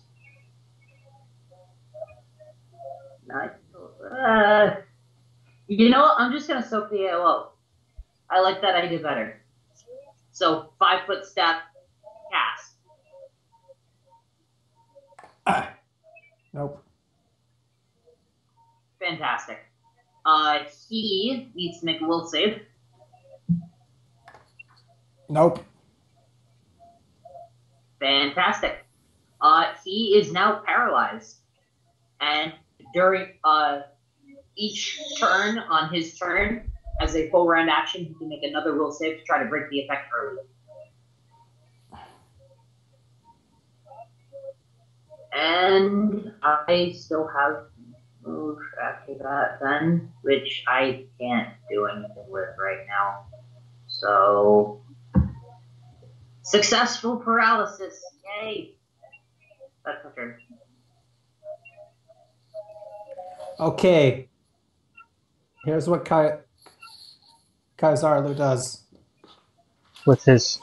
E: 9. You know what? I'm just going to soak the AOO. I like that idea better. So, 5-foot step, cast.
D: Nope.
E: Fantastic. He needs to make a will save.
D: Nope.
E: Fantastic. He is now paralyzed. And during each turn on his turn, as a full round action, he can make another will save to try to break the effect early. And I still have move after that then, which I can't do anything with right now. So, successful paralysis. Yay. That's my turn.
D: Okay. Here's what Kaizarlu does.
A: With his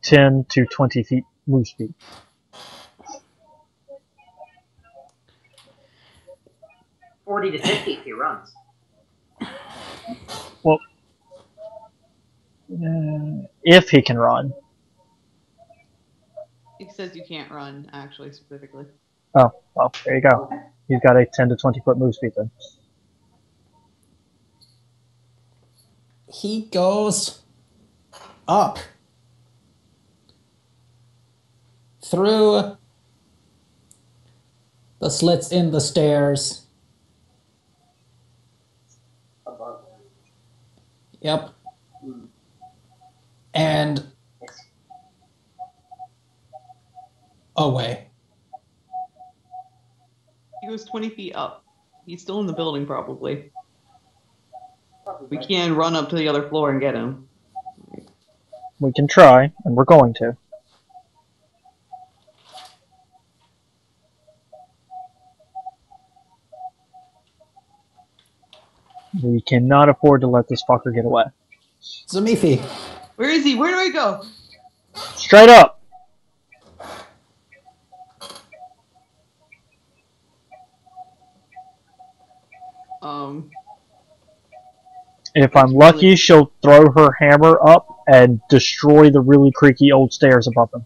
A: 10 to 20 feet move speed.
E: $40 to $50 if he runs.
A: Well, if he can run.
B: It says you can't run, actually, specifically.
A: Oh, well, there you go. He's got a 10 to 20 foot move speed then.
D: He goes up through the slits in the stairs.
E: Above.
D: Yep. And away.
B: He goes 20 feet up. He's still in the building, probably. We can run up to the other floor and get him.
A: We can try, and we're going to. We cannot afford to let this fucker get away.
D: Zamifi.
B: Where is he? Where do I go?
A: Straight up! If I'm lucky, she'll throw her hammer up and destroy the really creaky old stairs above them.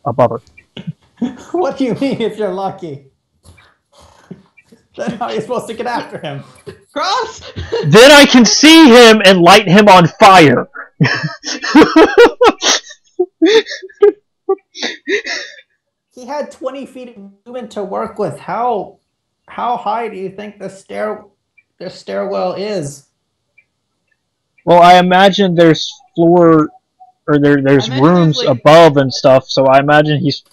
A: Above her.
D: What do you mean if you're lucky? Then how are you supposed to get after him?
B: Cross!
A: Then I can see him and light him on fire!
D: He had 20 feet of movement to work with. How high do you think this stairwell is?
A: Well, I imagine there's floor, or there's rooms
B: like,
A: above and stuff, so I imagine he's...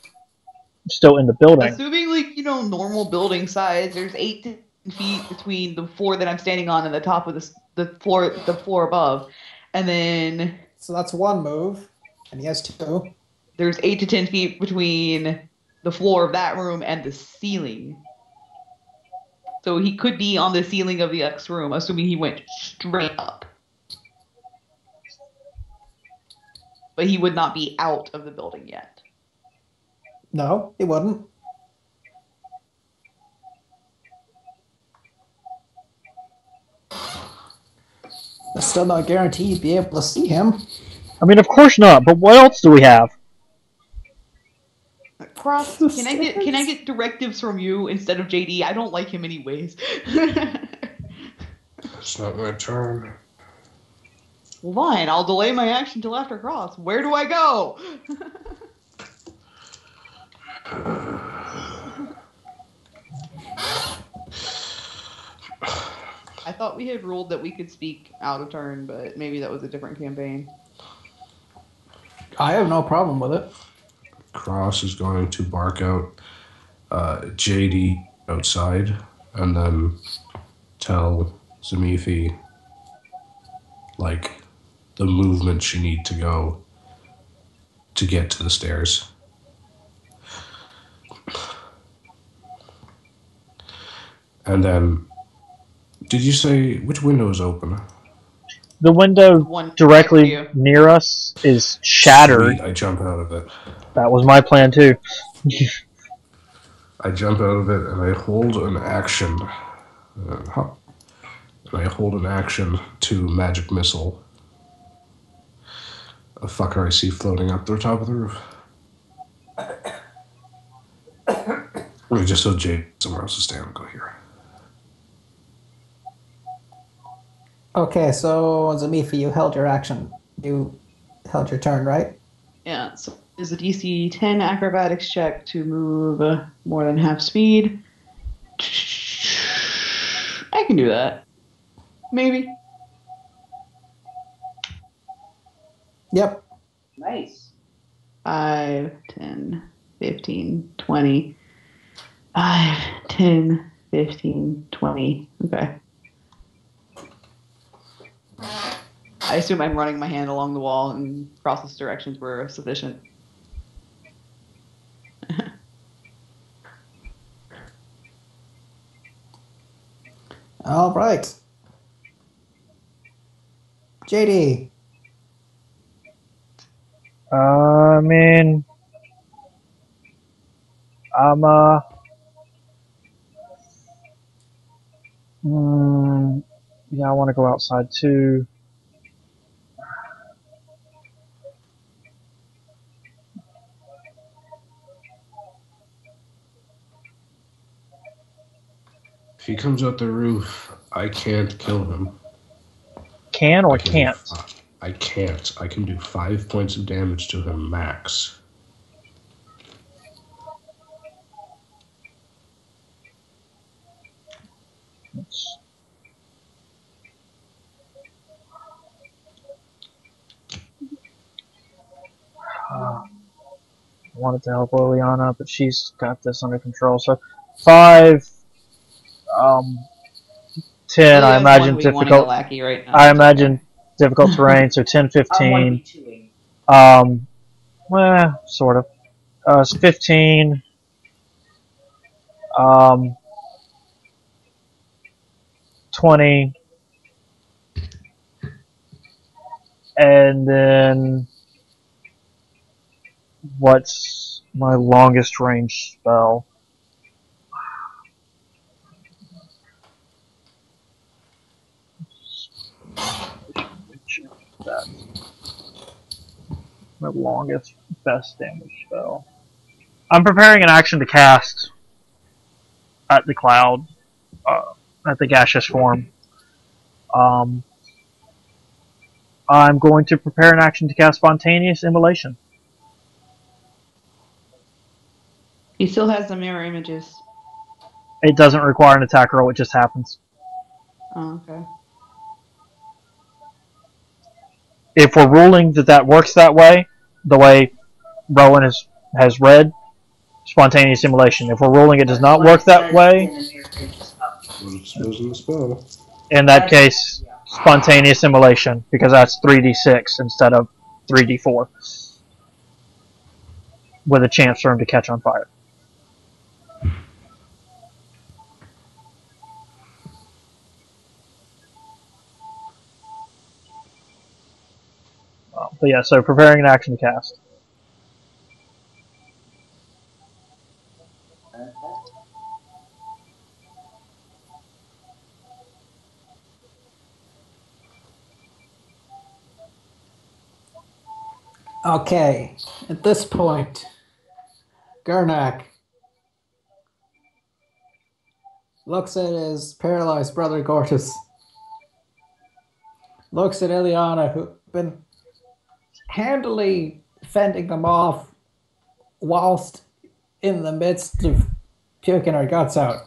A: still in the building.
B: Assuming, like, normal building size, there's 8 to 10 feet between the floor that I'm standing on and the top of the floor above. And then
D: So that's one move, and he has 2.
B: there's 8 to 10 feet between the floor of that room and the ceiling. So he could be on the ceiling of the X room, assuming he went straight up. But he would not be out of the building yet.
D: No, he wouldn't. That's still not guaranteed you'd be able to see him.
A: I mean, of course not. But what else do we have?
B: Cross, can I get directives from you instead of JD? I don't like him anyways.
F: It's not my turn.
B: Well, fine, I'll delay my action till after Cross. Where do I go? I thought we had ruled that we could speak out of turn, but maybe that was a different campaign.
D: I have no problem with it.
F: Cross is going to bark out JD outside and then tell Zamifi, like, the movement she need to go to get to the stairs. And then, did you say which window is open?
A: The window
B: One
A: directly
B: next to
A: near us is shattered.
F: Sweet, I jump out of it.
A: That was my plan too.
F: I jump out of it and I hold an action. And I hold an action to magic missile a fucker I see floating up the top of the roof. Just so Jade somewhere else to stand and go here.
D: Okay, so Zamifi, you held your action. You held your turn, right?
B: Yeah, so is a DC 10 acrobatics check to move more than half speed. I can do that. Maybe.
D: Yep.
C: Nice.
B: 5, 10, 15, 20. 5, 10, 15, 20. Okay. I assume I'm running my hand along the wall and Cross's directions were sufficient.
D: All right. JD.
A: I mean, I'm yeah, I want to go outside too.
F: If he comes out the roof, I can't kill him.
A: Can or
F: I can
A: can't?
F: I can't. I can do 5 points of damage to him max.
A: I wanted to help Liliana, but she's got this under control. So 5, 10. I imagine difficult.
B: Right now.
A: I imagine difficult terrain. So 10, 15. Well, sort of. It's 15. 20. And then what's my longest range spell? That. My longest, best damage spell. I'm preparing an action to cast at the cloud, at the gaseous form. I'm going to prepare an action to cast spontaneous immolation.
B: He still has the mirror images.
A: It doesn't require an attack roll, it just happens.
B: Oh, okay.
A: If we're ruling that that works that way, the way Rowan has read, Spontaneous simulation. If we're rolling it does not work that way,
F: What it says in the spell.
A: in that case, spontaneous simulation, because that's 3d6 instead of 3d4. With a chance for him to catch on fire. But yeah, so preparing an action to cast.
D: Okay, at this point, Gurnak looks at his paralyzed brother Gortus, looks at Ileana, who's been handily fending them off whilst in the midst of puking her guts out.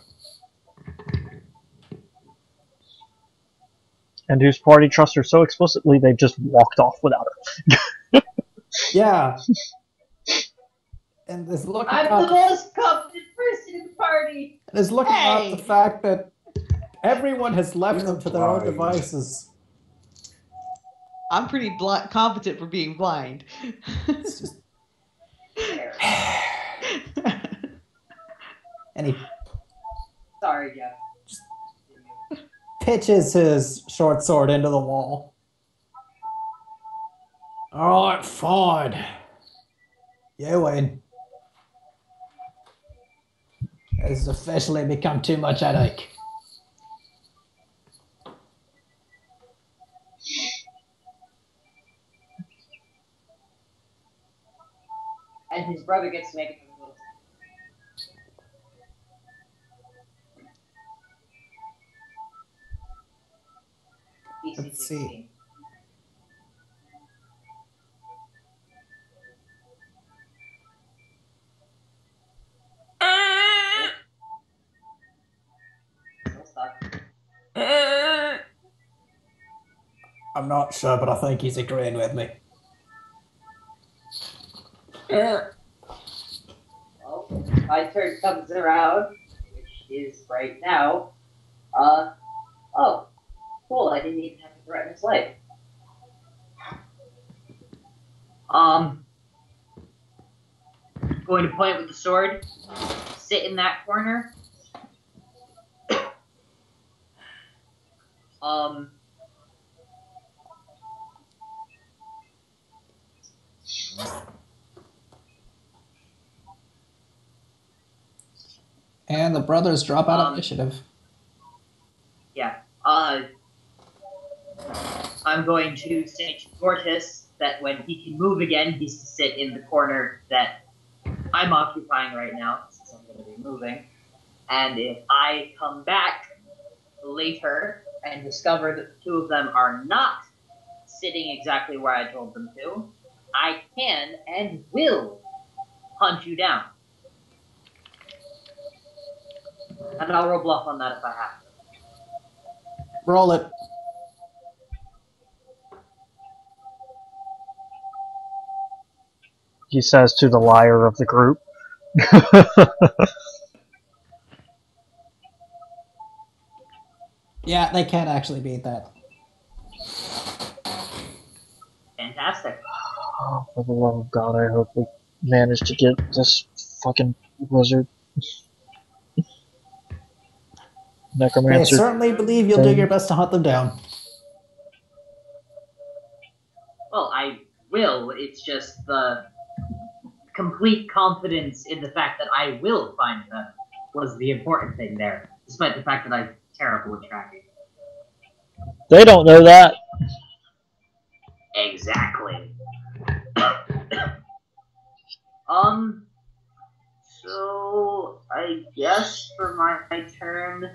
A: And whose party trusts her so explicitly they've just walked off without her.
D: Yeah. And is looking
C: I'm
D: at
C: the most competent person in the party.
D: and is looking at
B: Hey!
D: the fact that everyone has left them to their own
F: Blind.
D: devices.
B: I'm pretty competent for being blind.
D: It's just, and he
C: Sorry, Jeff.
D: pitches his short sword into the wall. Alright, fine. You win. It's officially become too much headache.
C: And his brother gets to make it a little. DC
D: Let's see.
C: 16. Still stuck.
D: I'm not sure, but I think he's agreeing with me.
C: Well, my turn comes around, which is right now. Oh, cool, I didn't even have to threaten his life. Going to point with the sword, sit in that corner.
D: And the brothers drop out of initiative.
C: Yeah. I'm going to say to Gortus that when he can move again, he's to sit in the corner that I'm occupying right now, since I'm going to be moving. And if I come back later and discover that the two of them are not sitting exactly where I told them to, I can and will hunt you down. And I'll roll bluff on that if I have to.
D: Roll it.
A: He says to the liar of the group.
D: Yeah, they can't actually beat that.
C: Fantastic.
A: Oh, for the love of God, I hope we manage to get this fucking wizard.
D: They
A: Necromancer.
D: certainly believe you'll do your best to hunt them down.
C: Well, I will. It's just the complete confidence in the fact that I will find them was the important thing there, despite the fact that I'm terrible at tracking.
A: They don't know that.
C: Exactly. So I guess for my turn,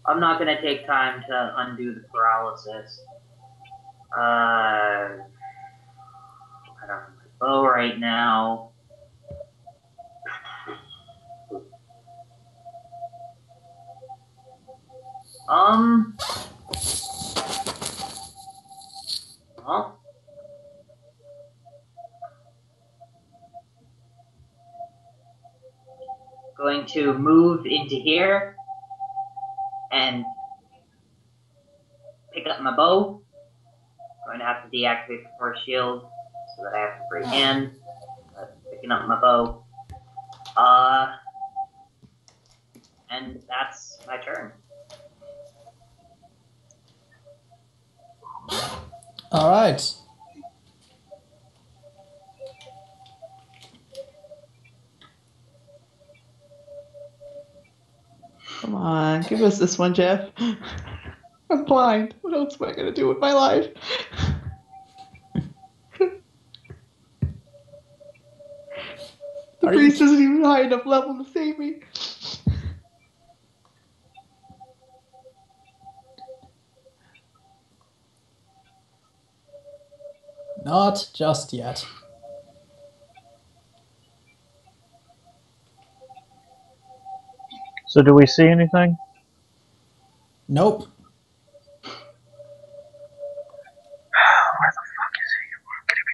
C: I'm not gonna take time to undo the paralysis. I don't have my bow right now. Well,
E: Going to move into here and pick up my bow. Going to have to deactivate the force shield so that I have free hand. Picking up my bow. And that's my turn.
D: All right.
B: Come on, give us this one, Jeff. I'm blind. What else am I going to do with my life? The priest isn't even high enough level to save me.
D: Not just yet.
A: So do we see anything?
D: Nope.
A: Where the fuck is he? What could he be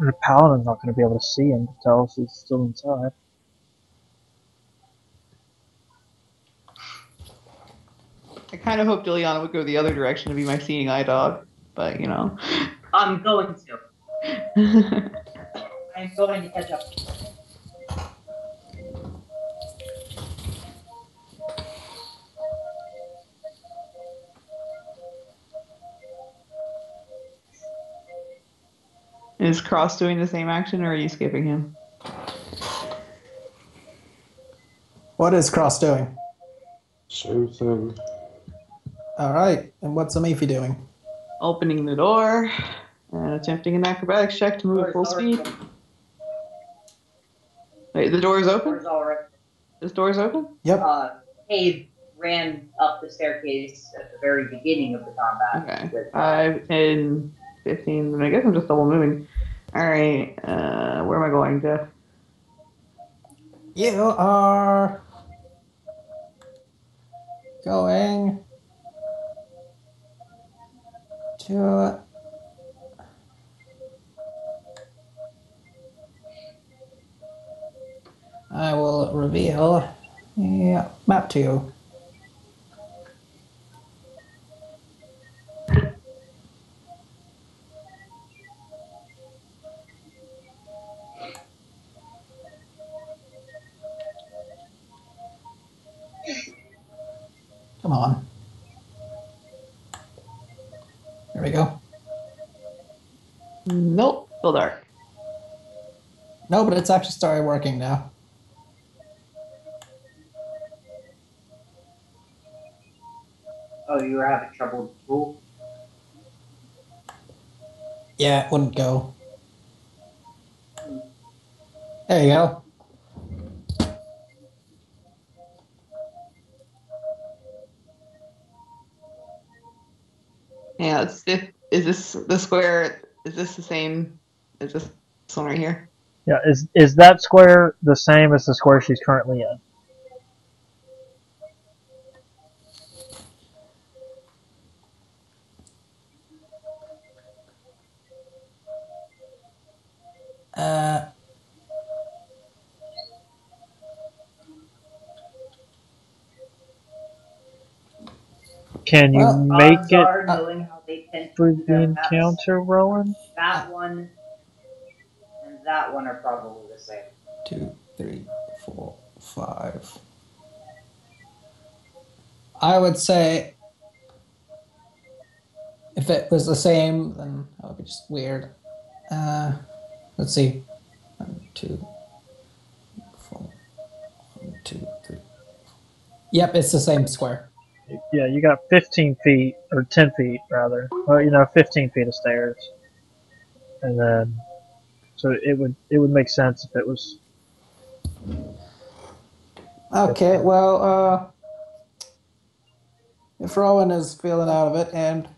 A: doing? The paladin's not going to be able to see him to tell if he's still inside.
B: I kind of hoped Juliana would go the other direction to be my seeing eye dog, but you know.
E: I'm going to. I'm going to catch up.
B: Is Cross doing the same action, or are you skipping him?
D: What is Cross doing?
F: Same thing.
D: All right. And what's Amifi doing?
B: Opening the door and attempting an acrobatics check to move at full speed. Wait, the door is open?
E: Door's all right.
B: This door is open?
D: Yep.
E: Cave ran up the staircase at the very beginning of the combat.
B: Okay. 5, 10, 15, and I guess I'm just double moving. Alright, where am I going, Jeff?
D: You are going to I will reveal map to you. Come on. There we go.
B: Nope, still dark.
D: No, but it's actually started working now.
E: Oh, you were having trouble with the tool?
D: Yeah, it wouldn't go. There you go.
B: Yeah, is this the square? Is this the same? Is this one right here?
A: Yeah, is that square the same as the square she's currently in? Can you make
E: Odds
A: it
E: are, knowing how they tend
A: for
E: to do
A: the
E: their maps,
A: encounter, Rowan?
E: that one and that one are probably the same.
D: 2, 3, 4, 5. I would say if it was the same, then that would be just weird. Let's see. 1, 2, 4. 1, 2, 3. Yep, it's the same square.
A: Yeah, you got 15 feet, or 10 feet, rather. Well, 15 feet of stairs. And then, so it would make sense if it was...
D: Okay, well, if Rowan is feeling out of it, and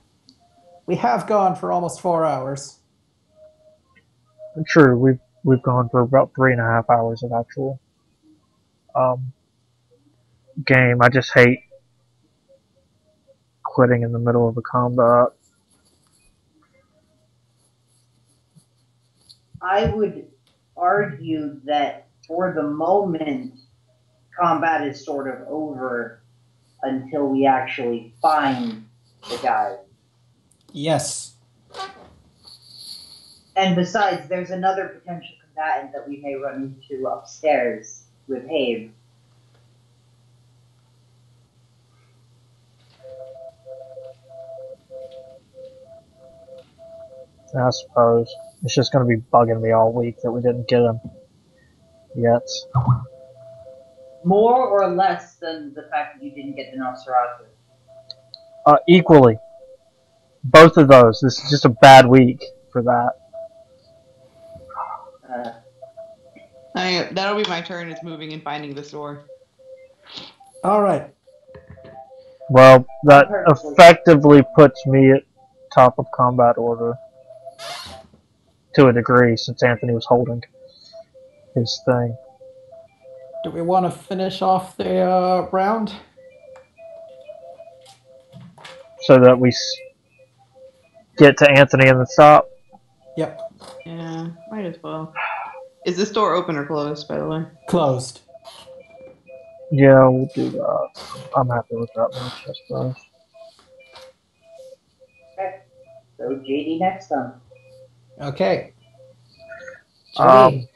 D: we have gone for almost 4 hours.
A: True, we've gone for about 3.5 hours of actual game. I just hate quitting in the middle of a combat.
C: I would argue that for the moment, combat is sort of over until we actually find the guy.
D: Yes.
C: And besides, there's another potential combatant that we may run into upstairs with Habe.
A: I suppose. It's just going to be bugging me all week that we didn't get him yet.
C: More or less than the fact that you didn't get the Nosferatu.
A: Equally. Both of those. This is just a bad week for that.
B: That'll be my turn. It's moving and finding the store.
D: All right.
A: Well, that effectively puts me at top of combat order. To a degree, since Anthony was holding his thing.
D: Do we want to finish off the round?
A: So that we get to Anthony and then stop?
D: Yep.
B: Yeah, might as well. Is this door open or closed, by the way?
D: Closed.
A: Yeah, we'll do that. I'm happy with that much, I suppose.
C: Okay. So JD next then.
D: Okay. JD.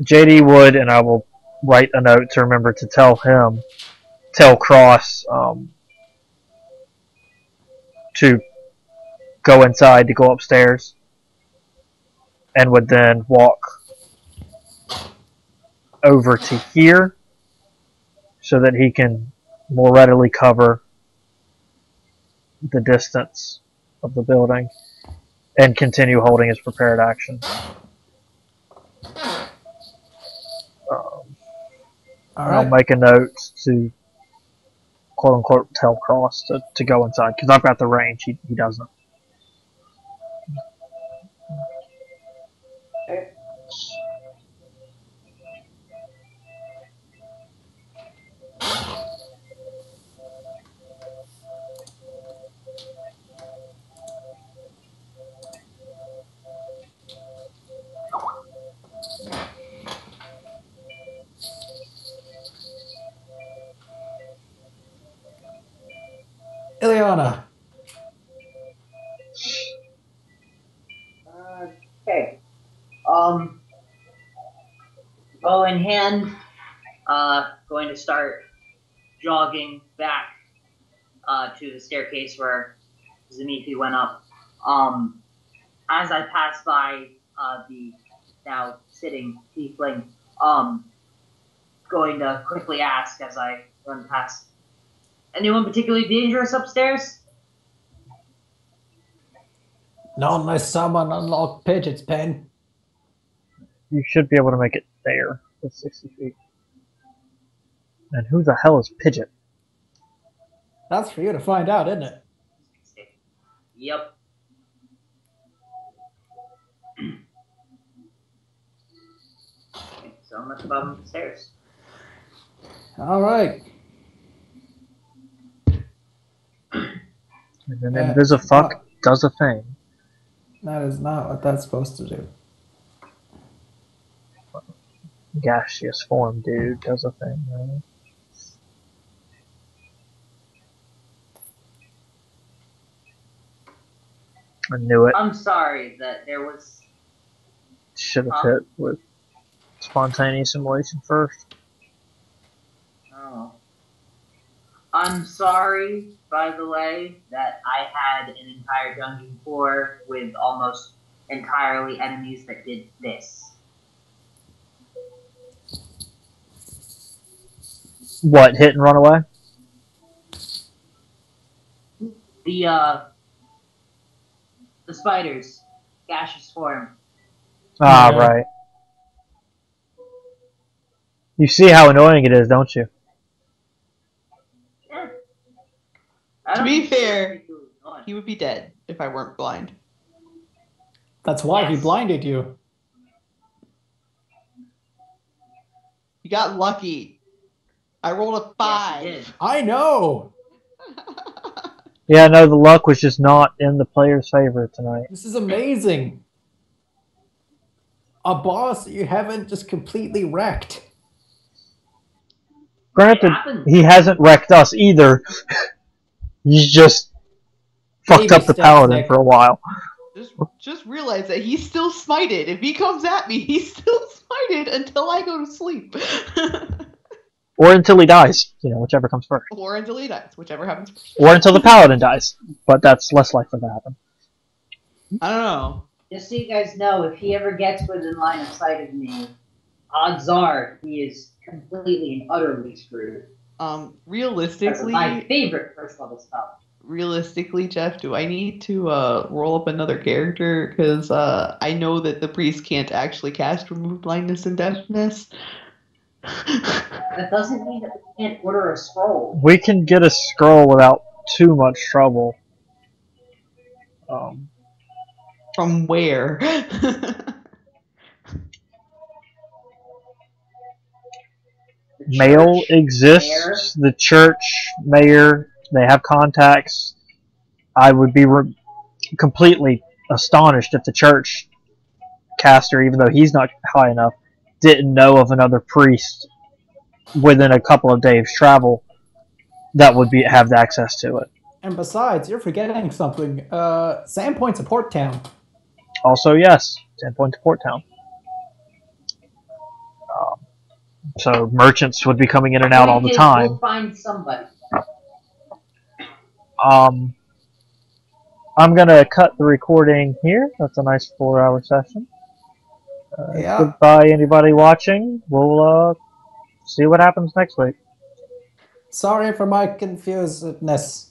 A: JD would, and I will write a note to remember to tell Cross, to go inside, to go upstairs, and would then walk over to here so that he can more readily cover the distance of the building and continue holding his prepared action. I'll make a note to quote unquote tell Cross to go inside because I've got the range, he doesn't.
C: Okay.
D: Ileana.
C: Okay. Bow in hand, going to start jogging back to the staircase where Zamithi went up. As I pass by the now sitting tiefling, going to quickly ask as I run past, anyone particularly dangerous upstairs?
D: Not unless someone unlocked Pidgeot's pen.
A: You should be able to make it there with 60 feet. And who the hell is Pidgeot?
D: That's for you to find out, isn't it?
C: Yep. Okay, so I'm at the bottom of the stairs.
D: All right.
A: And then Invisifuck does a thing.
D: That is not what that's supposed to do.
A: Gaseous form, dude, does a thing, right? I knew it.
C: I'm sorry that there was...
A: Should have hit with spontaneous simulation first.
C: Oh. I'm sorry, by the way, that I had an entire dungeon floor with almost entirely enemies that did this.
A: What, hit and run away?
C: The spiders. Gaseous form.
A: Ah,
D: Yeah.
A: right. You see how annoying it is, don't you?
C: Yeah.
B: To be fair, he would be dead if I weren't blind.
D: That's why he
C: Yes.
D: blinded you.
B: You got lucky. I rolled a 5.
C: Yes,
D: I know.
A: Yeah, no, the luck was just not in the player's favor tonight.
D: This is amazing. a boss you haven't just completely wrecked.
A: Granted,
E: happened?
A: he hasn't wrecked us either. He's just fucked
D: Baby
A: up the
D: steps,
A: paladin
D: Nick.
A: for a while.
B: Just realize that he's still smited. If he comes at me, he's still smited until I go to sleep.
A: Or until he dies, whichever comes first.
B: Or until he dies, whichever happens first.
A: Or until the paladin dies, but that's less likely to happen.
B: I don't know.
C: Just so you guys know, if he ever gets within line of sight of me, odds are he is completely and utterly screwed. That's
B: Realistically,
C: my favorite first level spell.
B: realistically, Jeff, do I need to roll up another character? Because I know that the priest can't actually cast Remove Blindness and Deafness.
C: That doesn't mean that we can't order a scroll.
A: We can get a scroll without too much trouble.
B: From where?
A: Mail exists. The church, mayor, they have contacts. I would be completely astonished if the church caster, even though he's not high enough, didn't know of another priest within a couple of days' travel that would have access to it.
D: And besides, you're forgetting something. Sandpoint's a port town.
A: Also, yes, Sandpoint to Port Town. So merchants would be coming in and out all the time.
C: We'll find somebody.
A: I'm gonna cut the recording here. That's a nice 4-hour session.
D: Yeah.
A: Goodbye, anybody watching. We'll see what happens next week.
D: Sorry for my confusedness.